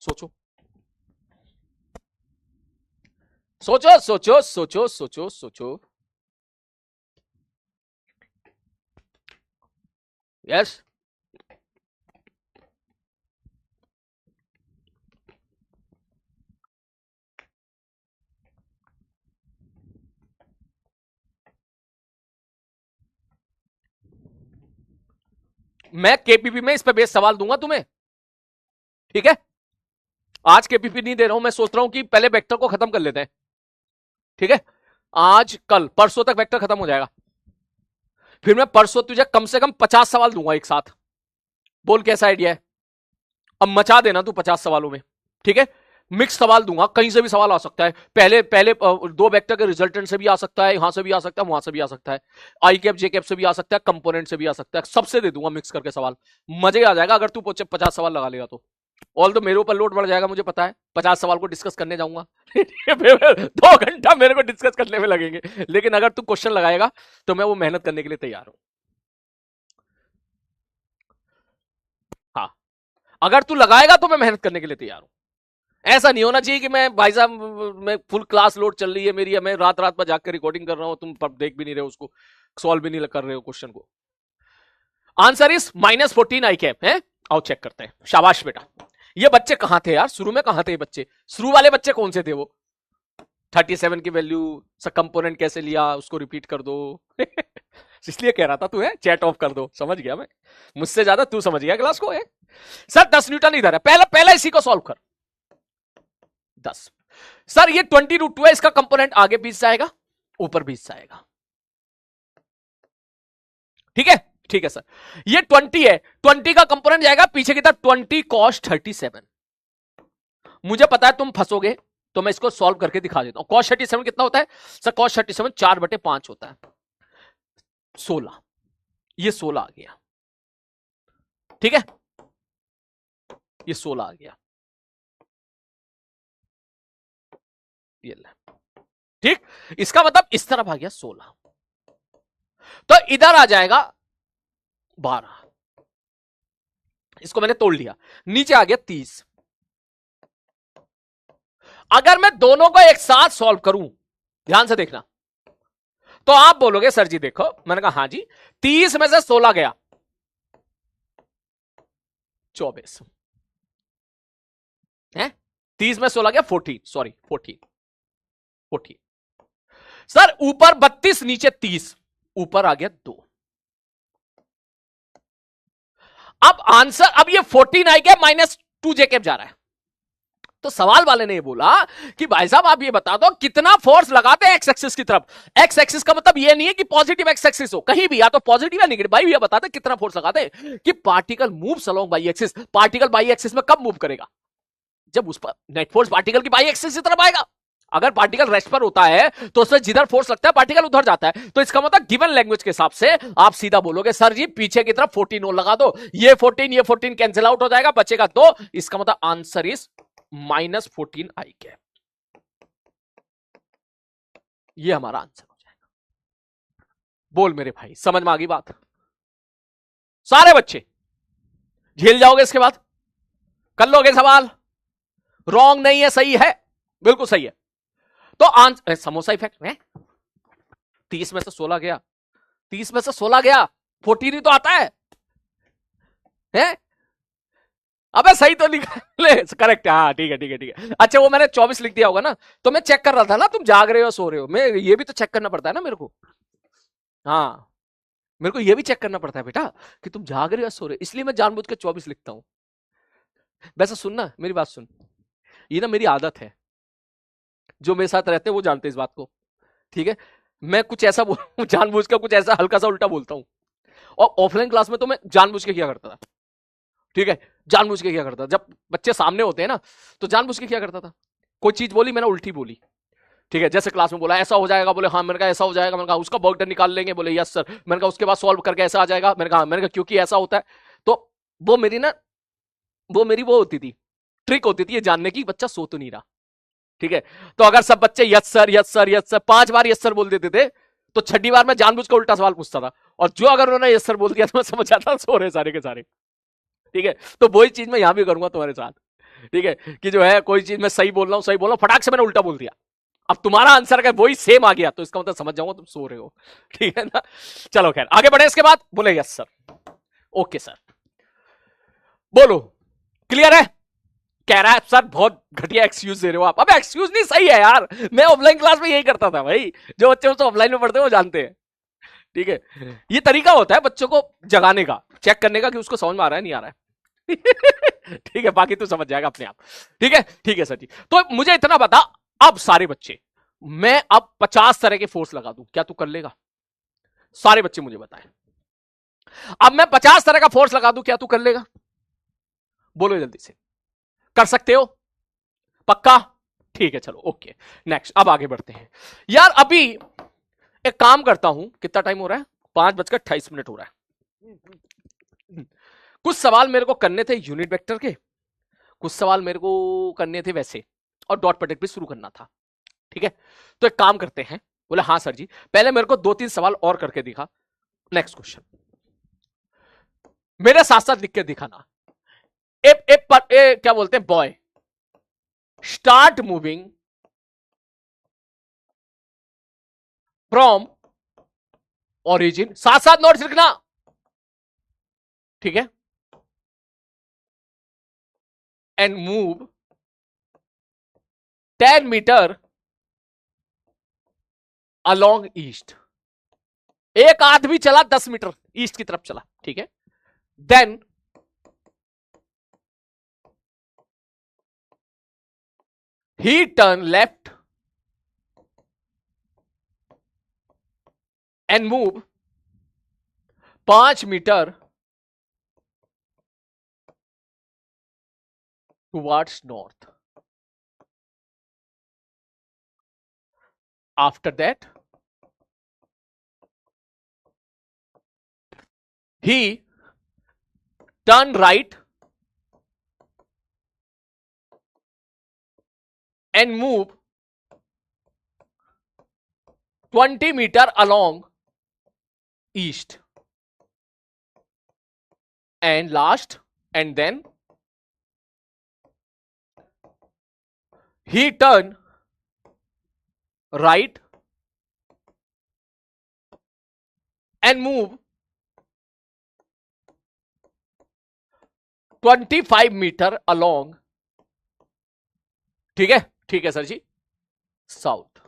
सोचो सोचो सोचो सोचो सोचो सोचो। यस, मैं केपीपी में इस पे बेस सवाल दूंगा तुम्हें, ठीक है? आज केपीपी नहीं दे रहा हूं, मैं सोच रहा हूं कि पहले वेक्टर को खत्म कर लेते हैं, ठीक है? आज कल परसों तक वेक्टर खत्म हो जाएगा, फिर मैं परसों तुझे कम से कम 50 सवाल दूंगा एक साथ। बोल कैसा आइडिया है? अब मचा देना तू 50 सवालों में, ठीक है? मिक्स सवाल दूंगा, कहीं से भी सवाल आ सकता है। पहले 2 वेक्टर के रिजल्टेंट से भी आ सकता है, यहां से भी आ सकता है, वहां से भी आ सकता है, आई कैप जे कैप से भी आ सकता है, कंपोनेंट से भी आ सकता है, सबसे दे दूंगा मिक्स करके सवाल। मजे आ जाएगा अगर तू 50 सवाल लगा लेगा तो। ऑल तो मेरे ऊपर लोड बढ़ जाएगा, मुझे पता है। 50 सवाल को डिस्कस करने जाऊंगा 2 घंटा मेरे को डिस्कस करने में लगेंगे, लेकिन अगर तू क्वेश्चन लगाएगा तो मैं वो मेहनत करने के लिए तैयार हूं। हाँ, अगर तू लगाएगा तो मैं मेहनत करने के लिए तैयार हूं। ऐसा नहीं होना चाहिए कि मैं भाई साहब मैं फुल क्लास लोड चल रही है मेरी, मैं रात रात पर जाकर रिकॉर्डिंग कर रहा हूं, तुम देख भी नहीं रहे हो उसको, सॉल्व भी नहीं कर रहे हो क्वेश्चन को। आंसर इज -14 आई कैप है। आओ चेक करते हैं। शाबाश बेटा। ये बच्चे कहां थे यार, शुरू में कहां थे ये बच्चे? शुरू वाले बच्चे कौन से थे वो? 37 की वैल्यू सब कंपोनेंट कैसे लिया, उसको रिपीट कर दो इसलिए कह रहा था तू है चैट ऑफ कर दो, समझ गया मैं, मुझसे ज्यादा तू समझ गया क्लास को है। सर 10 न्यूटन इधर है, पहला इसी को सॉल्व कर। 10 सर ये 20√2 है, इसका कंपोनेंट आगे बीच जाएगा, ऊपर बीच जाएगा। ठीक है, ठीक है सर। ये 20 है, 20 का कंपोनेंट जाएगा पीछे की तरफ, 20 cos 37। मुझे पता है तुम फंसोगे, तो मैं इसको सॉल्व करके दिखा देता हूं। cos 37 कितना होता है सर? cos 37 4/5 होता है, 16। ये 16 आ गया, ठीक है, ये 16 आ गया, ये ले, ठीक। इसका मतलब इस तरफ आ गया 16, तो इधर आ जाएगा 12, इसको मैंने तोड़ लिया, नीचे आ गया 30। अगर मैं दोनों को एक साथ सॉल्व करूं, ध्यान से देखना, तो आप बोलोगे सर जी देखो, मैंने कहा हाँ जी, 30 में से 16 गया 24 है, 30 में 16 गया 14, सॉरी 14। सर ऊपर 32 नीचे 30, ऊपर आ गया 2। अब आंसर, अब ये 14 आ गया, -2 जेकेब जा रहा है। तो सवाल वाले ने ये बोला कि भाई साहब आप ये बता दो कितना फोर्स लगाते हैं एक्स एक्सिस की तरफ। एक्स एक्सिस का मतलब ये नहीं है कि पॉजिटिव एक्स एक्सिस हो, कहीं भी या तो पॉजिटिव या नेगेटिव, भाई ये बताते कितना फोर्स लगाते हैं कि particle moves along by axis. Particle by axis में कब मूव करेगा? जब उस पर नेट फोर्स पार्टिकल की बाई एक्सिस की तरफ आएगा। अगर पार्टिकल रेस्ट पर होता है तो उसमें जिधर फोर्स लगता है पार्टिकल उधर जाता है। तो इसका मतलब गिवन लैंग्वेज के हिसाब से आप सीधा बोलोगे सर जी पीछे की तरफ 14 और लगा दो, ये 14 कैंसिल आउट हो जाएगा, बचेगा 2। इसका मतलब आंसर इज -14 आई कैप। ये हमारा आंसर हो जाएगा। बोल मेरे भाई समझ में आ गई बात? सारे बच्चे झेल जाओगे इसके बाद? कर लोगे सवाल? रॉन्ग नहीं है, सही है, बिल्कुल सही है। तो आंसर समोसा इफेक्ट है, 30 में से 16 गया, 30 में से 16 गया, 14 ही तो आता है, हैं? अबे सही तो लिखा ले, करेक्ट है, हाँ ठीक है ठीक है ठीक है। अच्छा वो मैंने 24 लिख दिया होगा ना, तो मैं चेक कर रहा था ना तुम जाग रहे हो सो रहे हो, मैं ये भी तो चेक करना पड़ता है ना मेरे को। हाँ मेरे को ये भी चेक करना पड़ता है बेटा कि तुम जाग रहे हो सो रहे हो, इसलिए मैं जानबूझ के 24 लिखता हूं। वैसे सुनना मेरी बात सुन, ये ना मेरी आदत है, जो मेरे साथ रहते हैं वो जानते हैं इस बात को, ठीक है। मैं कुछ ऐसा जानबूझ के कुछ ऐसा हल्का सा उल्टा बोलता हूं, और ऑफलाइन क्लास में तो मैं जानबूझ के क्या करता था, ठीक है, जानबूझ के क्या करता था, जब बच्चे सामने होते हैं ना तो जानबूझ के क्या करता था, कोई चीज बोली मैंने उल्टी बोली, ठीक है, जैसे क्लास में बोला ऐसा हो जाएगा, बोले हाँ, मैंने कहा ऐसा हो जाएगा, मैंने कहा उसका वर्क डन निकाल लेंगे, बोले यस सर, मैंने कहा उसके बाद सॉल्व करके ऐसा आ जाएगा, मैंने कहा क्योंकि ऐसा होता है। तो वो मेरी ना, वो मेरी वो होती थी, ट्रिक होती थी ये जानने की बच्चा सो तो नहीं रहा, ठीक है। तो अगर सब बच्चे yes sir yes sir yes sir 5 बार यस सर बोल देते थे, तो 6ठी बार मैं जानबूझ कर उल्टा सवाल पूछता था, और जो अगर उन्होंने यस सर बोल दिया तो मैं समझ आता सो रहे सारे के सारे, ठीक है। तो वही चीज मैं यहां भी करूंगा तुम्हारे साथ, ठीक है, कि जो है कोई चीज मैं सही बोल रहा हूं, सही बोल रहा हूं, फटाक से मैंने उल्टा बोल दिया, अब तुम्हारा आंसर अगर वही सेम आ गया तो इसका मतलब समझ जाऊंगा तुम सो रहे हो, ठीक है ना। चलो खैर आगे बढ़े, इसके बाद बोले यस सर, ओके सर, बोलो क्लियर है? कह रहा है सर बहुत घटिया एक्सक्यूज दे रहे हो आप। अब एक्सक्यूज नहीं, सही है यार, मैं ऑफलाइन क्लास में यही करता था भाई, जो बच्चे मुझसे ऑफलाइन में पढ़ते हैं वो जानते हैं, ठीक है। ये तरीका होता है बच्चों को जगाने का, चेक करने का कि उसको समझ में आ रहा है नहीं आ रहा है ठीक है, बाकी तू समझ जाएगा अपने आप, ठीक है सर जी। तो मुझे इतना बता, अब सारे बच्चे, मैं अब 50 तरह के फोर्स लगा दूं, क्या तू कर लेगा? सारे बच्चे मुझे बताएं, अब मैं 50 तरह का फोर्स लगा दूं, क्या तू कर लेगा? बोलो जल्दी से, कर सकते हो? पक्का? ठीक है चलो ओके, नेक्स्ट, अब आगे बढ़ते हैं यार। अभी एक काम करता हूं, कितना टाइम हो रहा है? 5:28 हो रहा है। कुछ सवाल मेरे को करने थे यूनिट वेक्टर के, कुछ सवाल मेरे को करने थे वैसे, और डॉट प्रोडक्ट भी शुरू करना था, ठीक है। तो एक काम करते हैं, बोले हाँ सर जी, पहले मेरे को 2-3 सवाल और करके दिखा। नेक्स्ट क्वेश्चन मेरे साथ साथ लिख के दिखाना। क्या बोलते हैं, boy start moving from origin, साथ साथ नोट्स लिखना, ठीक है, and move 10 metre along east. एक आदमी चला 10 मीटर ईस्ट की तरफ चला, ठीक है। Then he turn left and move 5 metre towards north. After that he turn right and move 20 meter along east, and last and then he turn right and move 25 metre along. ठीक है सर जी, साउथ.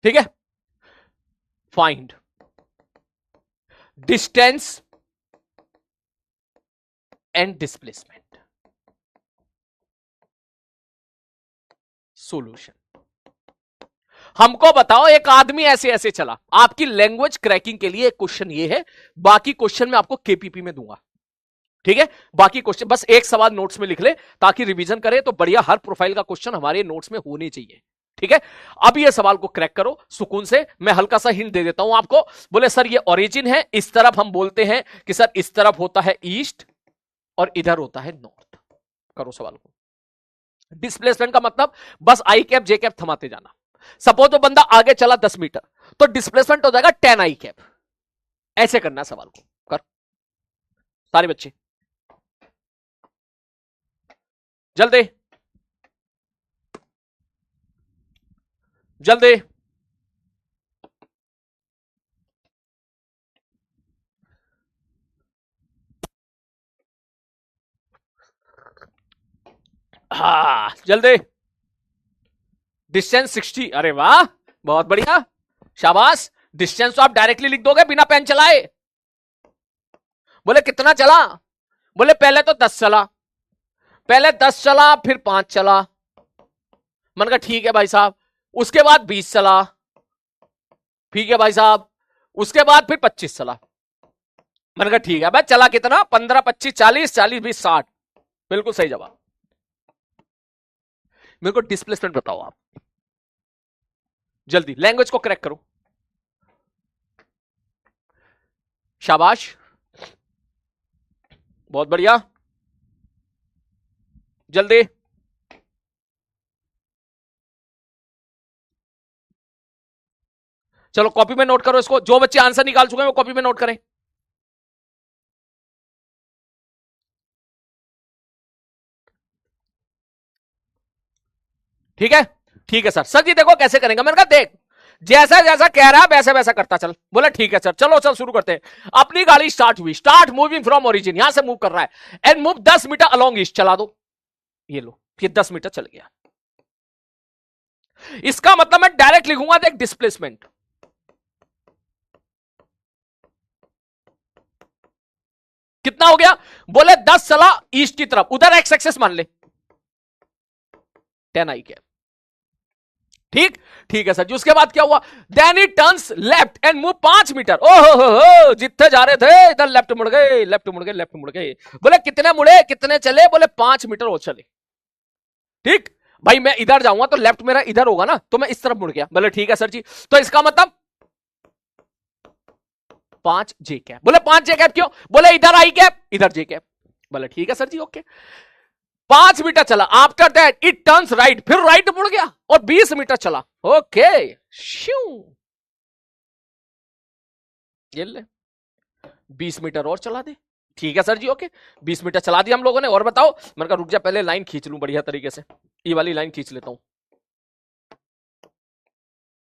ठीक है. Find distance and displacement. Solution. हमको बताओ, एक आदमी ऐसे ऐसे चला. आपकी लैंग्वेज क्रैकिंग के लिए एक क्वेश्चन ये है, बाकी क्वेश्चन मैं आपको केपीपी में दूंगा. ठीक है, बाकी क्वेश्चन बस एक सवाल नोट्स में लिख ले ताकि रिवीजन करे तो बढ़िया. हर प्रोफाइल का क्वेश्चन हमारे नोट्स में होने चाहिए. ठीक है, अब ये सवाल को क्रैक करो सुकून से. मैं हल्का सा हिंट दे देता हूं आपको. बोले सर ये ओरिजिन है, इस तरफ हम बोलते हैं कि सर इस तरफ होता है ईस्ट और इधर होता है नॉर्थ. करो सवाल को. डिस्प्लेसमेंट का मतलब बस आई कैप जे कैप थमाते जाना. सपोज तो बंदा आगे चला 10 मीटर तो डिस्प्लेसमेंट हो जाएगा 10 आई कैप. ऐसे करना सवाल को. कर सारे बच्चे जल्दी जल्दी. जल्दी. डिस्टेंस 60. अरे वाह, बहुत बढ़िया, शाबाश. डिस्टेंस तो आप डायरेक्टली लिख दोगे बिना पेन चलाए. बोले कितना चला? बोले पहले तो 10 चला. पहले 10 चला, फिर 5 चला. मैंने कहा ठीक है भाई साहब. उसके बाद 20 चला. ठीक है भाई साहब. उसके बाद फिर 25 चला. मैंने कहा ठीक है भाई. चला कितना? 15, 25, 40, 40, 20, 60. बिल्कुल सही जवाब. मेरे को डिस्प्लेसमेंट बताओ आप जल्दी. लैंग्वेज को क्रैक करो. शाबाश, बहुत बढ़िया. जल्दी. चलो कॉपी में नोट करो इसको. जो बच्चे आंसर निकाल चुके हैं वो कॉपी में नोट करें. ठीक है सर. सर जी देखो कैसे करेंगे. मैंने कहा देख जैसा जैसा कह रहा है वैसा वैसा करता चल. बोला ठीक है सर. चलो चल शुरू करते हैं. अपनी गाड़ी स्टार्ट हुई. Start moving from origin. यहां से मूव कर रहा है and move 10 metre along east. चला दो. ये लो, फिर 10 मीटर चल गया. इसका मतलब मैं डायरेक्ट लिखूंगा देख डिस्प्लेसमेंट. कितना हो गया? बोले 10 चला ईस्ट की तरफ. उधर एक्स एक्सेस मान ले 10 आई क्या. ठीक है सर जी. उसके बाद क्या हुआ? Then it turns left and move 5 metre. ओहो, जितने जा रहे थे इधर लेफ्ट मुड़ गए, लेफ्ट मुड़ गए, लेफ्ट मुड़ गए. बोले कितने मुड़े, कितने चले? बोले 5 मीटर और चले. ठीक भाई, मैं इधर जाऊंगा तो लेफ्ट मेरा इधर होगा ना, तो मैं इस तरफ मुड़ गया. बोले ठीक है सर जी. तो इसका मतलब 5 जे कैप. बोले 5 जे कैप क्यों? बोले इधर आई कैप, इधर जे कैप. बोले ठीक है सर जी, ओके. 5 मीटर चला. After that it turns right. फिर राइट मुड़ गया और 20 मीटर चला. ओके. श्यू. ये ले 20 मीटर और चला दे. ठीक है सर जी, ओके. 20 मीटर चला दिया हम लोगों ने. और बताओ. मैंने कहा रुक जा, पहले लाइन खींच लूं बढ़िया तरीके से. ये वाली लाइन खींच लेता हूं.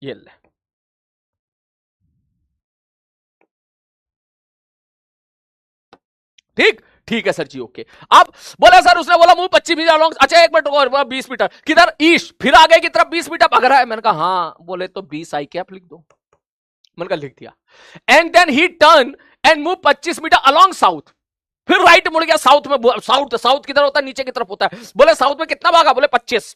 ये ले. ठीक है सर जी, ओके. अब बोला सर, उसने बोला मूव 25 मीटर लॉन्ग. अच्छा एक मिनट और 20 मीटर किधर? ईस्ट. फिर आगे की तरफ 20 मीटर भाग रहा है. मैंने कहा हाँ. बोले तो 20 आई कैप लिख दो. मैंने कहा लिख दिया. And then he turn and move 25 metre along south. फिर राइट मुड़ गया साउथ में। साउथ साउथ किधर होता है? नीचे की तरफ होता है। बोले साउथ में कितना भागा? बोले 25।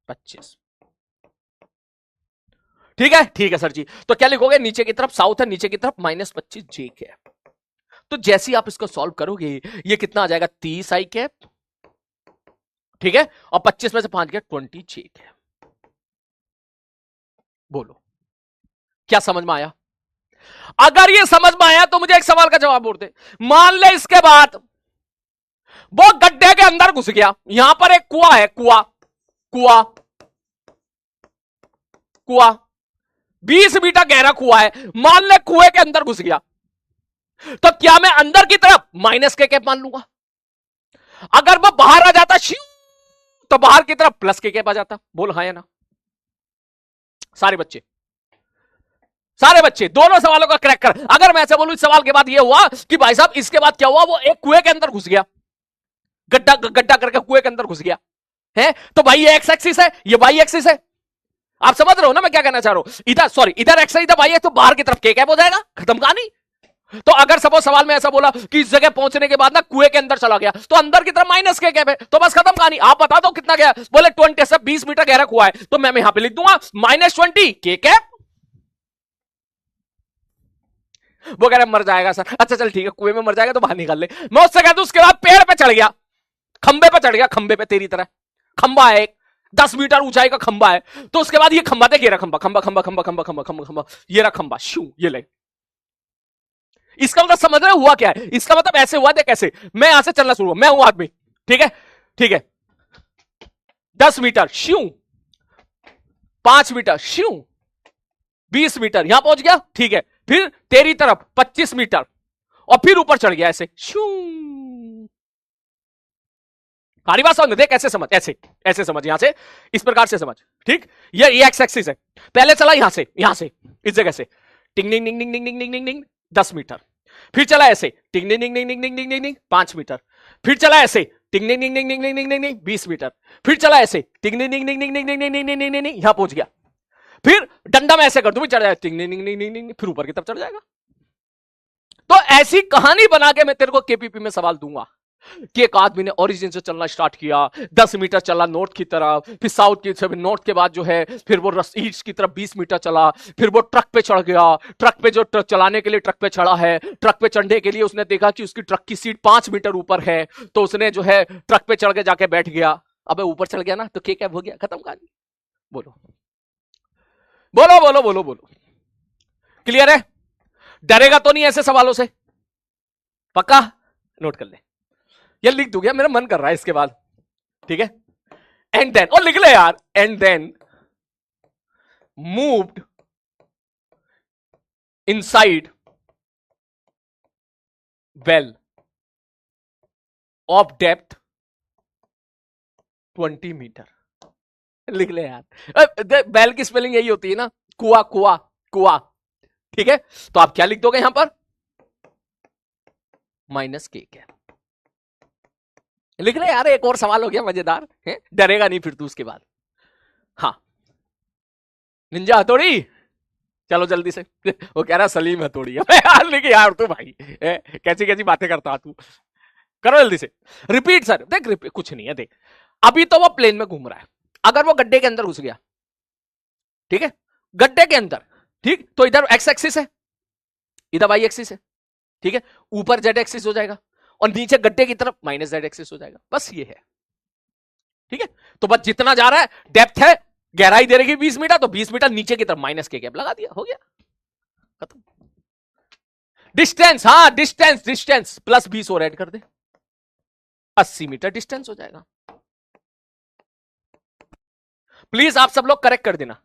25। ठीक है सर जी। तो क्या लिखोगे? नीचे की तरफ साउथ है, नीचे की तरफ -25 जे कैप। तो जैसे ही आप इसको सॉल्व करोगे, ये कितना आ जाएगा? 30 आई कैप, ठीक है, और 25 में से 5 गया 20 जे कैप। बोलो क्या समझ में आया? अगर ये समझ में आया तो मुझे एक सवाल का जवाब बोल दे। मान ले इसके बाद वो गड्ढे के अंदर घुस गया। यहां पर एक कुआं है, कुआं कुआं कुआं 20 मीटर गहरा कुआं है। मान ले कुएं के अंदर घुस गया, तो क्या मैं अंदर की तरफ माइनस के कैप मान लूंगा? अगर वो बाहर आ जाता श्यू, तो बाहर की तरफ प्लस के कैप आ जाता। बोल हाँ या ना? सारे बच्चे, सारे बच्चे दोनों सवालों का क्रैक कर। अगर मैं ऐसे बोलूं इस सवाल के बाद ये हुआ कि भाई साहब इसके बाद क्या हुआ, वो एक कुएं के अंदर घुस गया, गड्ढा गड्ढा करके कुएं के अंदर घुस गया है, तो भाई ये एक्स एक्सिस है, ये वाई एक्सिस है। आप समझ रहे हो ना मैं क्या कहना चाह रहा हूं? इधर सॉरी, इधर एक्स है, इधर वाई है, तो बाहर की तरफ के कैप हो जाएगा, खत्म कहानी। तो अगर सपोज सवाल में ऐसा बोला कि इस जगह पहुंचने के बाद ना कुएं के अंदर चला गया, तो अंदर की तरफ माइनस के कैप है, तो बस खत्म कहानी। आप बता दो कितना गया? बोले 20 से 20 मीटर गहरा कुआं है, तो मैं यहां पे लिख दूंगा -20 के कैप। वो कह रहा मर जाएगा सर। अच्छा चल ठीक है, कुएं में मर जाएगा तो बाहर निकाल ले। मैं उससे कहता हूं उसके बाद पेड़ पे चढ़ गया, खंबे पे चढ़ गया, खंबे पे तेरी तरह खंबा है, एक 10 मीटर ऊंचाई का खंबा है, तो उसके बाद ये खंबा देख, ये रहा खंबा, खंबा खंबा खंबा खंबा खंबा खंबा खंबा, ये रहा खंबा, शू, ये ले। इसका मतलब समझ रहे हुआ क्या है? इसका मतलब ऐसे हुआ, देख ऐसे, मैं यहां से चलना शुरू हुआ, मैं हूं आदमी, ठीक है, ठीक है, 10 मीटर शू, 5 मीटर शू, 20 मीटर यहां पहुंच गया, ठीक है, फिर तेरी तरफ 25 मीटर, और फिर ऊपर चढ़ गया ऐसे शू। हमारी बात समझ, देख ऐसे समझ, ऐसे ऐसे समझ, यहां से इस प्रकार से समझ, ठीक। ये एक्स एक्सिस है, पहले चला यहां से इस जगह से टिंग टिंग टिंग टिंग टिंग टिंग टिंग टिंग 10 मीटर, फिर चला ऐसे टिंग टिंग टिंग टिंग टिंग टिंग टिंग 5 मीटर, फिर चला ऐसे टिंग टिंग टिंग टिंग टिंग टिंग टिंग टिंग 20 मीटर, फिर चला ऐसे टिंग टिंग टिंग टिंग टिंग टिंग टिंग टिंग टिंग यहां पहुंच गया, फिर डंडा में ऐसे कर दूं चढ़ जाए टिंग टिंग टिंग टिंग टिंग, फिर ऊपर की तरफ चढ़ जाएगा। तो ऐसी कहानी बना के मैं तेरे को केपीपी में सवाल दूंगा कि एक आदमी ने ओरिजिन से चलना स्टार्ट किया, 10 मीटर चला नॉर्थ की तरफ, फिर साउथ की तरफ, नॉर्थ के बाद जो है फिर वो ईस्ट की तरफ 20 मीटर चला, फिर वो ट्रक पे चढ़ गया, ट्रक पे जो ट्रक चलाने के लिए ट्रक पे चढ़ा है, ट्रक पे चढ़ने के लिए उसने देखा कि उसकी ट्रक की सीट 5 मीटर ऊपर है, तो उसने जो है ट्रक पे चढ़ के जाके बैठ गया। अबे ऊपर चढ़ गया ना, तो क्या हो गया, खत्म कहानी। बोलो बोलो बोलो बोलो बोलो, क्लियर है? डरेगा तो नहीं ऐसे सवालों से? पक्का? नोट कर ले, ये लिख दूंगा, मेरा मन कर रहा है इसके बाद, ठीक है। एंड देन, और लिख ले यार, and then moved inside well of depth 20 metre. लिख ले यार, वेल की स्पेलिंग यही होती है ना, कुआ कुआ कुआ, ठीक है। तो आप क्या लिख दोगे यहां पर? Minus k cap. लिख ले यार, एक और सवाल हो गया मजेदार है, डरेगा नहीं फिर तू उसके बाद। हाँ, निंजा हथौड़ी, चलो जल्दी से। वो कह रहा सलीम हथौड़ी यार, लिख यार तू भाई, कैसी कैसी बातें करता तू, करो जल्दी से। रिपीट सर, देख रिपीट कुछ नहीं है, देख अभी तो वो प्लेन में घूम रहा है, अगर वो गड्ढे के अंदर घुस गया, ठीक है, गड्ढे के अंदर, ठीक, तो इधर एक्स एक्सिस है, इधर वाई एक्सिस है, ठीक है, ऊपर जेड एक्सिस हो जाएगा, और नीचे गड्ढे की तरफ माइनस जेड एक्सिस हो जाएगा, बस ये है, ठीक है। तो बस जितना जा रहा है, डेप्थ है, गहराई दे रही 20 मीटर, तो 20 मीटर नीचे की तरफ माइनस के गैप लगा दिया, हो गया खत्म। डिस्टेंस, हाँ डिस्टेंस, डिस्टेंस प्लस 20 और ऐड कर दे, 80 मीटर डिस्टेंस हो जाएगा। प्लीज आप सब लोग करेक्ट कर देना।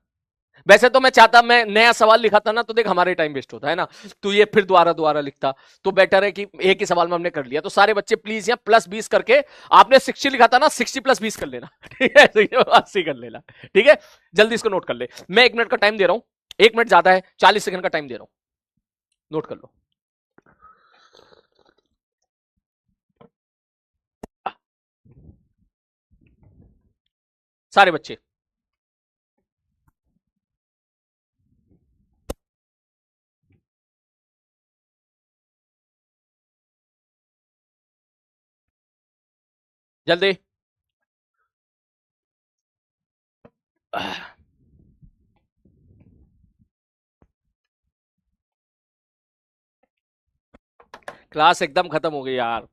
वैसे तो मैं चाहता, मैं नया सवाल लिखाता ना तो देख हमारे टाइम वेस्ट होता है ना, तो ये फिर दोबारा दोबारा लिखता, तो बेटर है कि एक ही सवाल में हमने कर लिया। तो सारे बच्चे प्लीज यहाँ +20 करके, आपने 60 लिखा था ना, 60 + 20 कर लेना, ठीक है, 80 कर लेना, ठीक है। जल्दी इसको नोट कर ले, मैं 1 मिनट का टाइम दे रहा हूं, 1 मिनट ज्यादा है, 40 सेकंड का टाइम दे रहा हूं, नोट कर लो। सारे बच्चे जल्दी। क्लास एकदम खत्म हो गई यार।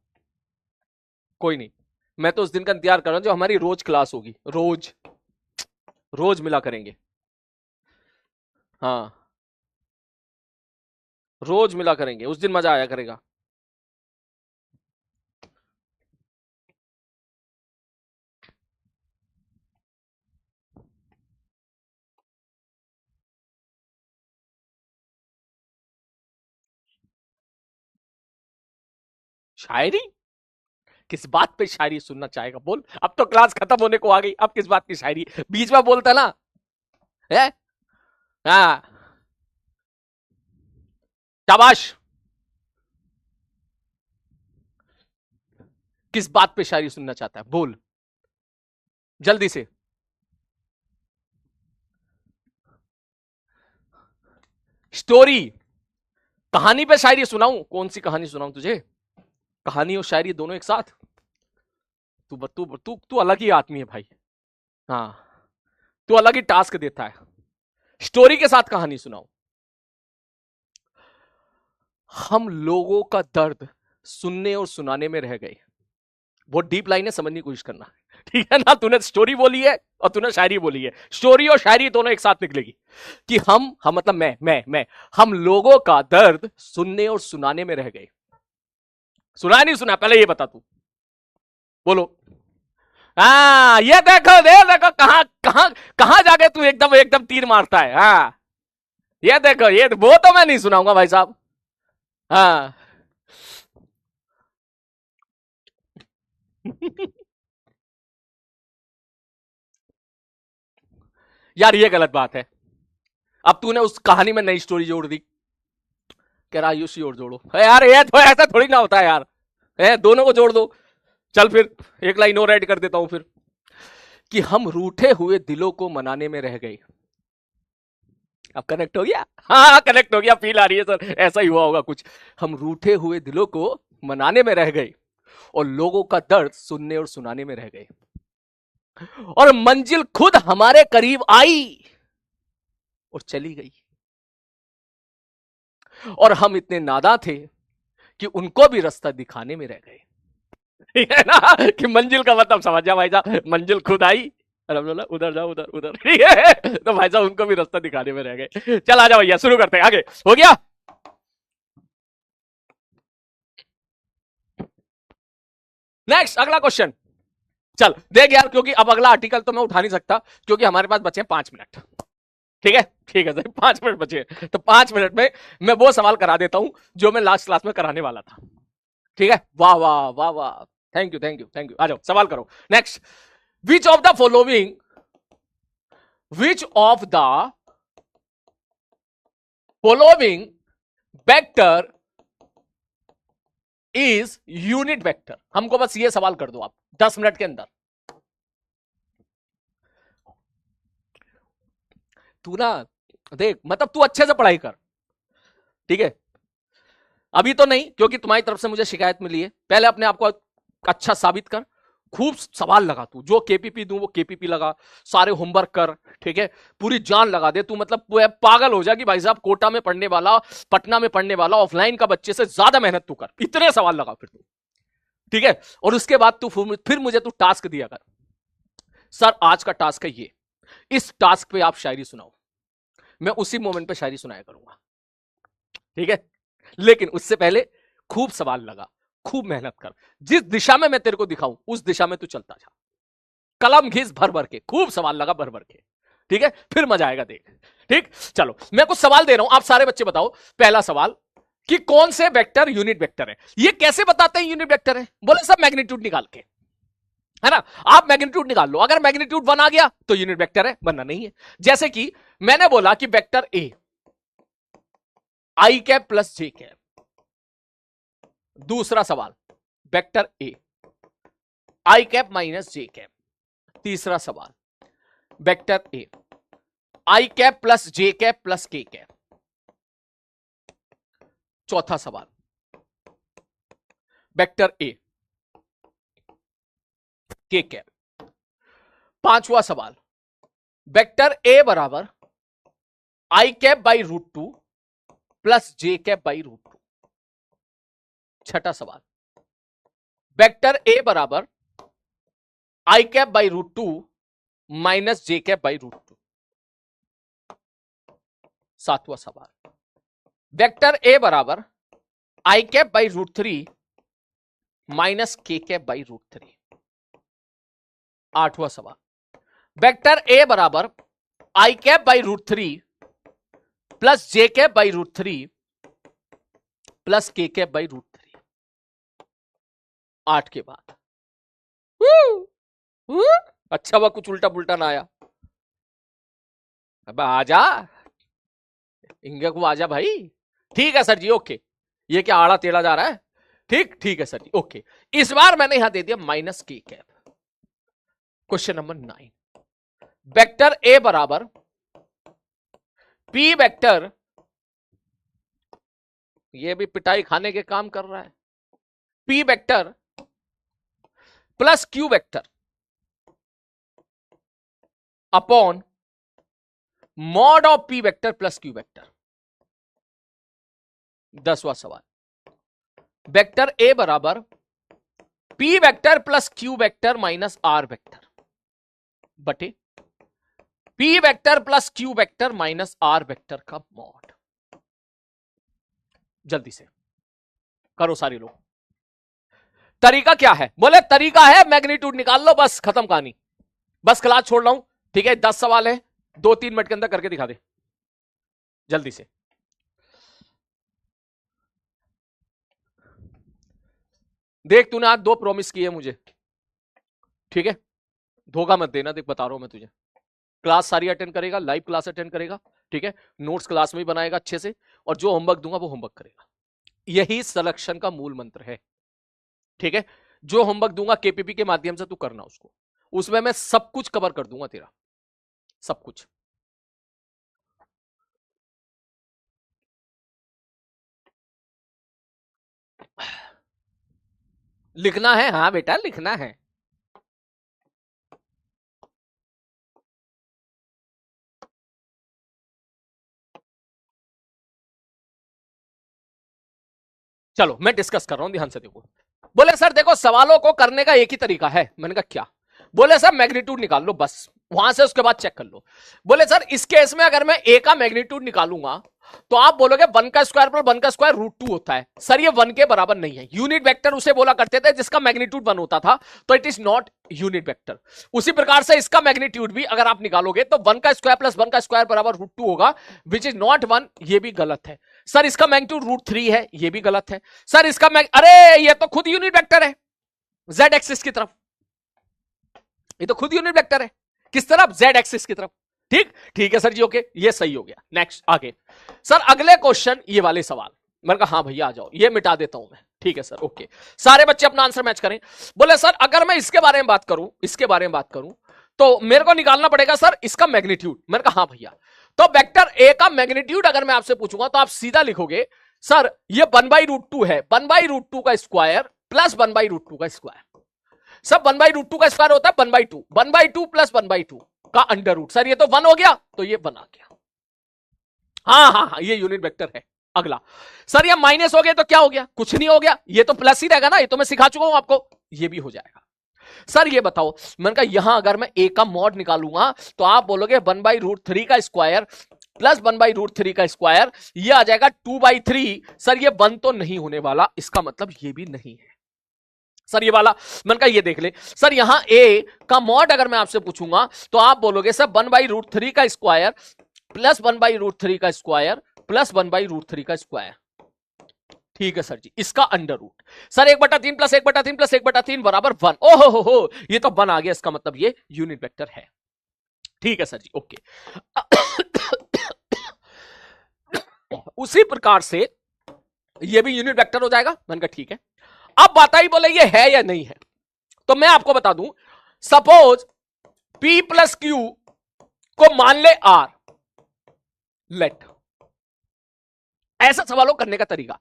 कोई नहीं, मैं तो उस दिन का इंतजार कर रहा हूं जो हमारी रोज क्लास होगी। रोज रोज मिला करेंगे। हाँ, रोज मिला करेंगे, उस दिन मजा आया करेगा। शायरी? किस बात पे शायरी सुनना चाहेगा बोल? अब तो क्लास खत्म होने को आ गई, अब किस बात की शायरी? बीच में बोलता ना है। हाँ, शाबाश। किस बात पे शायरी सुनना चाहता है बोल, जल्दी से। स्टोरी? कहानी पे शायरी सुनाऊं? कौन सी कहानी सुनाऊं तुझे? कहानी और शायरी दोनों एक साथ? तू तू तू तू अलग ही आदमी है भाई। हाँ, तू अलग ही टास्क देता है। स्टोरी के साथ कहानी सुनाओ। हम लोगों का दर्द सुनने और सुनाने में रह गए। बहुत डीप लाइन है, समझने की कोशिश करना। ठीक है ना? तूने स्टोरी बोली है और तूने शायरी बोली है, स्टोरी और शायरी दोनों एक साथ निकलेगी। कि हम मतलब मैं हम लोगों का दर्द सुनने और सुनाने में रह गए। सुना नहीं सुना पहले ये बता तू, बोलो। हाँ, ये देखो, ये देखो, कहां कहां कहां जाके तू एकदम एकदम तीर मारता है। हाँ, ये देखो, ये वो तो मैं नहीं सुनाऊंगा भाई साहब। हाँ। यार ये गलत बात है। अब तूने उस कहानी में नई स्टोरी जोड़ दी। कह रहा आयुषी और जोड़ो है यार, ये तो ऐसा थोड़ी ना होता है यार। है, दोनों को जोड़ दो। चल फिर एक लाइन और ऐड कर देता हूं फिर। कि हम रूठे हुए दिलों को मनाने में रह गए। अब कनेक्ट हो गया? हाँ, कनेक्ट हो गया, फील आ रही है सर, ऐसा ही हुआ होगा कुछ। हम रूठे हुए दिलों को मनाने में रह गए और लोगों का दर्द सुनने और सुनाने में रह गए। और मंजिल खुद हमारे करीब आई और चली गई। और हम इतने नादां थे कि उनको भी रास्ता दिखाने में रह गए। ठीक है ना? कि मंजिल का मतलब समझ जा भाई साहब, मंजिल खुद आई और हम बोला उधर जाओ, उधर उधर। ठीक है, तो भाई साहब उनको भी रास्ता दिखाने में रह गए। चल आ जाओ भैया, शुरू करते हैं, आगे हो गया। नेक्स्ट, अगला क्वेश्चन। चल देख यार, क्योंकि अब अगला आर्टिकल तो मैं उठा नहीं सकता, क्योंकि हमारे पास बचे हैं 5 मिनट। ठीक है, ठीक है सर, 5 मिनट बचे हैं, तो 5 मिनट में मैं वो सवाल करा देता हूं जो मैं लास्ट क्लास में कराने वाला था। ठीक है, वाह वाह वाह वाह, thank you thank you thank you. आ जाओ, सवाल करो। Next, which of the following which of the following vector is unit vector? हमको बस ये सवाल कर दो आप 10 मिनट के अंदर। तू ना देख, मतलब तू अच्छे से पढ़ाई कर। ठीक है, अभी तो नहीं, क्योंकि तुम्हारी तरफ से मुझे शिकायत मिली है। पहले अपने आप को अच्छा साबित कर, खूब सवाल लगा तू, जो केपीपी दूं वो केपीपी लगा, सारे होमवर्क कर। ठीक है, पूरी जान लगा दे तू, मतलब तू पागल हो जाएगी भाई साहब। कोटा में पढ़ने वाला, पटना में पढ़ने वाला, ऑफलाइन का बच्चे से ज्यादा मेहनत तू कर, इतने सवाल लगा फिर तू। ठीक है, और उसके बाद तू फिर मुझे तू टास्क दिया कर। सर आज का टास्क है ये, इस टास्क पे आप शायरी सुनाओ। मैं उसी मोमेंट पे शायरी सुनाया करूंगा। ठीक है, लेकिन उससे पहले खूब सवाल लगा, खूब मेहनत कर। जिस दिशा में मैं तेरे को दिखाऊं उस दिशा में तू चलता जा। कलम घिस भर भर के, खूब सवाल लगा भर भर के। ठीक है, फिर मजा आएगा देख। ठीक, चलो मैं कुछ सवाल दे रहा हूं, आप सारे बच्चे बताओ। पहला सवाल, कि कौन से वेक्टर यूनिट वेक्टर है? ये कैसे बताते हैं यूनिट वेक्टर है? बोले सब मैग्नीट्यूड निकाल के, है ना? आप मैग्नीट्यूड निकाल लो, अगर मैग्नीट्यूड 1 आ गया तो यूनिट वेक्टर है, वरना नहीं है। जैसे कि मैंने बोला कि vector A I cap plus j cap. दूसरा सवाल, वेक्टर ए आई कैप माइनस जे कैप। तीसरा सवाल, वेक्टर ए आई cap plus j cap plus k cap. चौथा सवाल, वेक्टर ए के कैप। पांचवा सवाल, वेक्टर ए बराबर i cap by √2 plus j cap by √2। छठा सवाल, वेक्टर ए बराबर i cap by √2 minus j cap by √2। सातवां सवाल, वेक्टर ए बराबर i cap by √3 minus k cap by √3। आठवां सवाल, वेक्टर ए बराबर i cap by √3 plus j cap by √3 plus k cap by √3। 8 के बाद अच्छा हुआ कुछ उल्टा पुल्टा ना आया। अब आजा इंगे को, आजा भाई। ठीक है सर जी, ओके। ये क्या आड़ा टेढ़ा जा रहा है? ठीक है सर जी, ओके। इस बार मैंने यहां दे दिया minus k cap. Question number 9, vector a बराबर पी वेक्टर, ये भी पिटाई खाने के काम कर रहा है, p vector plus q vector upon mod of p vector plus q vector. 10वां सवाल, वेक्टर ए बराबर p vector plus q vector minus r vector बटे p vector plus q vector minus r vector का मॉड। जल्दी से करो सारे लोग। तरीका क्या है? बोले तरीका है मैग्नीट्यूड निकाल लो, बस खत्म कहानी। बस क्लास छोड़ रहा हूं, ठीक है? 10 सवाल है, 2-3 मिनट के अंदर करके दिखा दे जल्दी से। देख तूने आज 2 प्रॉमिस किए मुझे, ठीक है? धोखा मत देना, देख बता रहा हूं मैं तुझे। क्लास सारी अटेंड करेगा, लाइव क्लास अटेंड करेगा, ठीक है? नोट्स क्लास में ही बनाएगा अच्छे से, और जो होमवर्क दूंगा वो होमवर्क करेगा। यही सिलेक्शन का मूल मंत्र है, ठीक है? जो होमवर्क दूंगा केपीपी के माध्यम से तू करना उसको, उसमें मैं सब कुछ कवर कर दूंगा तेरा, सब कुछ। लिखना है? हाँ बेटा लिखना है। चलो मैं डिस्कस कर रहा हूं, ध्यान से देखो। बोले सर देखो सवालों को करने का एक ही तरीका है। मैंने कहा क्या? बोले सर मैग्नीट्यूड निकाल लो बस, वहां से उसके बाद चेक कर लो। बोले सर इस केस में अगर मैं ए का मैग्नीट्यूड निकालूंगा तो आप बोलोगे 1 का स्क्वायर प्लस 1 का स्क्वायर √2 होता है। सर ये 1 के बराबर नहीं है। यूनिट वेक्टर उसे बोला करते थे जिसका मैग्नीट्यूड 1 होता था, तो it is not unit vector. उसी प्रकार से इसका मैग्नीट्यूड भी अगर आप निकालोगे तो 1 का स्क्वायर प्लस 1 का स्क्वायर बराबर √2 होगा, विच इज नॉट 1। ये भी गलत है। सर इसका मैग्नीट्यूड √3 है, ये भी गलत है। सर इसका अरे ये तो खुद यूनिट वेक्टर है जेड एक्सिस की तरफ, ये तो खुद यूनिट वेक्टर है। किस तरफ? जेड एक्सिस की तरफ। ठीक है सर जी, ओके, ये सही हो गया। नेक्स्ट आगे। सर अगले क्वेश्चन ये वाले सवाल, मैंने कहा हाँ भैया आ जाओ, ये मिटा देता हूं मैं। ठीक है सर, ओके। सारे बच्चे अपना आंसर मैच करें। बोले सर अगर मैं इसके बारे में बात करूं तो मेरे को निकालना पड़ेगा सर इसका मैग्नीट्यूड। मैंने कहा हाँ भैया। तो वेक्टर ए का मैग्नीट्यूड अगर मैं आपसे पूछूंगा तो आप सीधा लिखोगे सर ये 1/√2 है, 1/√2 का स्क्वायर प्लस 1/√2 का स्क्वायर। सब 1/√2 का स्क्वायर होता है 1/2, 1/2 प्लस 1/2 का अंडर रूट। सर ये तो 1 हो गया, तो ये 1 आ गया। हाँ, ये यूनिट वेक्टर है। अगला सर ये माइनस हो गया तो क्या हो गया? कुछ नहीं हो गया, ये तो प्लस ही रहेगा ना, ये तो मैं सिखा चुका हूं आपको, ये भी हो जाएगा। सर ये बताओ, मैंने कहा यहां अगर मैं ए का मॉड निकालूंगा तो आप बोलोगे 1/√3 का स्क्वायर प्लस 1/√3 का स्क्वायर, ये आ जाएगा 2/3। सर ये 1 तो नहीं होने वाला, इसका मतलब ये भी नहीं है। सर ये वाला मैंने कहा ये देख ले। सर यहां ए का मॉड अगर मैं आपसे पूछूंगा तो आप बोलोगे सर 1/√3 का स्क्वायर प्लस 1/√3 का स्क्वायर प्लस 1/√3 का स्क्वायर। ठीक है सर जी, इसका under root. Sir 1/3 plus 1/3 plus 1/3 बराबर 1। ओहो हो, ये तो 1 आ गया, इसका मतलब ये यूनिट वेक्टर है। ठीक है सर जी, ओके। उसी प्रकार से ये भी यूनिट वेक्टर हो जाएगा। मैंने कहा ठीक है। अब बताइए बोले ये है या नहीं है, तो मैं आपको बता दूं। सपोज P प्लस क्यू को मान ले R, लेट। ऐसा सवालों करने का तरीका,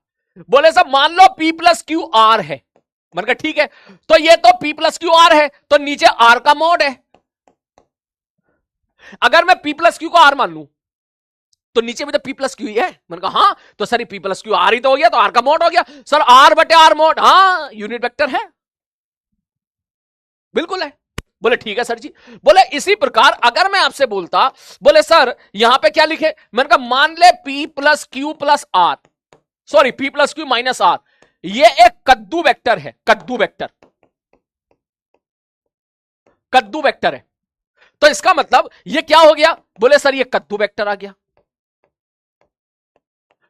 बोले सब मान लो P प्लस क्यू R है, मैंने कहा ठीक है, तो ये तो P प्लस क्यू आर है, तो नीचे R का मॉड है। अगर मैं P प्लस क्यू को R मान लूं तो नीचे भी तो P प्लस क्यू ही है। मैंने कहा हाँ, तो sir P plus Q R ही तो हो गया, तो R का मॉड हो गया। सर R बटे R मॉड, हाँ यूनिट वेक्टर है, बिल्कुल है। बोले ठीक है सर जी। बोले इसी प्रकार अगर मैं आपसे बोलता, बोले सर यहां पे क्या लिखे, मैंने कहा मान ले P plus q plus R, sorry P plus Q minus R, ये एक कद्दू वेक्टर है, कद्दू वेक्टर, कद्दू वेक्टर है। तो इसका मतलब ये क्या हो गया, बोले सर ये कद्दू वेक्टर आ गया,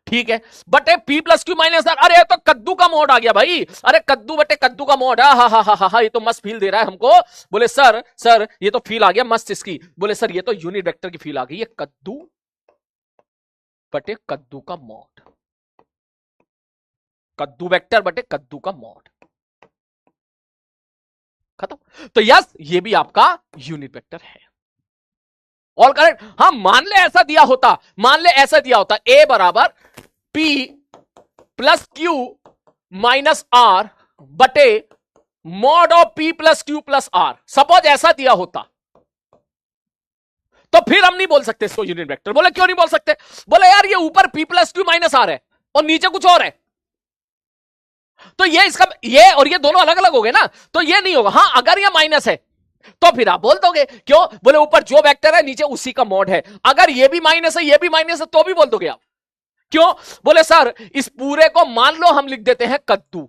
ठीक है। बटे P plus Q minus R, अरे तो कद्दू का मोड आ गया भाई, अरे कद्दू बटे कद्दू का मोड, हा हा हा हा, ये तो मस्त फील दे रहा है हमको। बोले सर सर ये तो फील आ गया मस्त इसकी। बोले सर ये तो यूनिट वेक्टर की फील आ गई, ये कद्दू बटे कद्दू का मोड, कद्दू वेक्टर बटे कद्दू का मोड, खत्म। तो यस ये भी आपका यूनिट वेक्टर है। All correct. हाँ मान ले ऐसा दिया होता, मान ले ऐसा दिया होता, ए बराबर P plus Q minus r बटे mod of P plus q plus r, suppose ऐसा दिया होता, तो फिर हम नहीं बोल सकते इसको यूनिट वेक्टर। बोले क्यों नहीं बोल सकते, बोले यार ये ऊपर P plus Q minus R है और नीचे कुछ और है, तो ये इसका ये और ये दोनों अलग अलग हो गए ना, तो ये नहीं होगा। हाँ अगर ये माइनस है तो फिर आप बोल दोगे, क्यों, बोले ऊपर जो वेक्टर है नीचे उसी का मॉड है। अगर ये भी माइनस है ये भी माइनस है तो भी बोल दोगे आप, क्यों, बोले सर इस पूरे को मान लो हम लिख देते हैं कद्दू,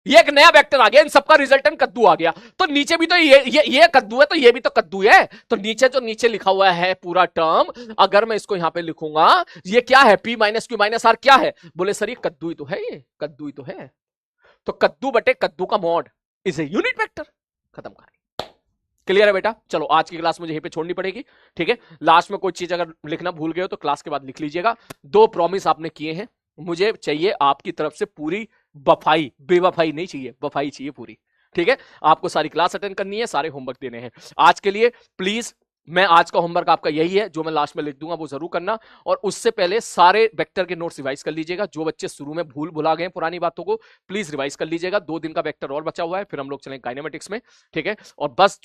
ये एक नया वेक्टर आ गया, इन सबका रिजल्टेंट कद्दू आ गया, तो नीचे भी तो ये कद्दू है, तो ये भी तो कद्दू है, तो नीचे जो नीचे लिखा हुआ है पूरा टर्म, अगर मैं इसको यहां पे लिखूंगा, ये क्या है, P minus Q minus R क्या है, बोले सर ये कद्दू ही तो है, ये कद्दू ही तो है, तो कद्दू बटे कद्दू का mod is a unit vector. खत्म कहानी। क्लियर है बेटा। चलो आज की क्लास मुझे यहीं पे छोड़नी पड़ेगी, ठीक है। लास्ट में कोई चीज अगर लिखना भूल गए हो तो क्लास के बाद लिख लीजिएगा। 2 प्रॉमिस आपने किए हैं, मुझे चाहिए आपकी तरफ से पूरी बफाई, बेवफाई नहीं चाहिए, बफाई चाहिए पूरी, ठीक है। आपको सारी क्लास अटेंड करनी है, सारे होमवर्क देने हैं आज के लिए। प्लीज मैं आज का होमवर्क आपका यही है, जो मैं लास्ट में लिख दूंगा वो जरूर करना, और उससे पहले सारे वेक्टर के नोट्स रिवाइज कर लीजिएगा। जो बच्चे शुरू में भुला गए पुरानी बातों को प्लीज रिवाइज कर लीजिएगा। 2 दिन का वेक्टर और बचा हुआ है, फिर हम लोग चलेंगे काइनेमेटिक्स में, ठीक है। और बस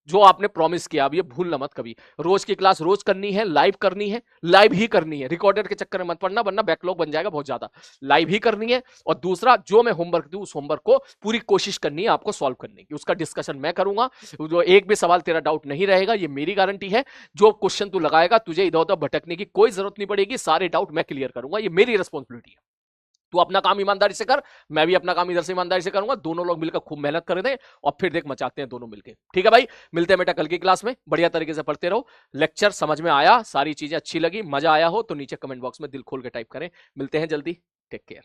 जो आपने प्रॉमिस किया अब ये भूलना मत कभी, रोज की क्लास रोज करनी है, लाइव करनी है, लाइव ही करनी है, रिकॉर्डेड के चक्कर में मत पड़ना वरना बैकलॉग बन जाएगा बहुत ज्यादा। लाइव ही करनी है, और दूसरा जो मैं होमवर्क दूं उस होमवर्क को पूरी कोशिश करनी है आपको सॉल्व करने की, उसका डिस्कशन मैं करूंगा। जो एक भी सवाल तेरा डाउट नहीं रहेगा, ये मेरी गारंटी है। जो क्वेश्चन तू लगाएगा तुझे इधर उधर भटकने की कोई जरूरत नहीं पड़ेगी, सारे डाउट मैं क्लियर करूंगा, ये मेरी रिस्पॉन्सिबिलिटी है। तू अपना काम ईमानदारी से कर, मैं भी अपना काम इधर से ईमानदारी से करूंगा, दोनों लोग मिलकर खूब मेहनत कर दें और फिर देख मचाते हैं दोनों मिलकर, ठीक है भाई। मिलते हैं बेटा कल की क्लास में, बढ़िया तरीके से पढ़ते रहो। लेक्चर समझ में आया, सारी चीजें अच्छी लगी, मजा आया हो तो नीचे कमेंट बॉक्स में दिल खोल के टाइप करें। मिलते हैं जल्दी, टेक केयर।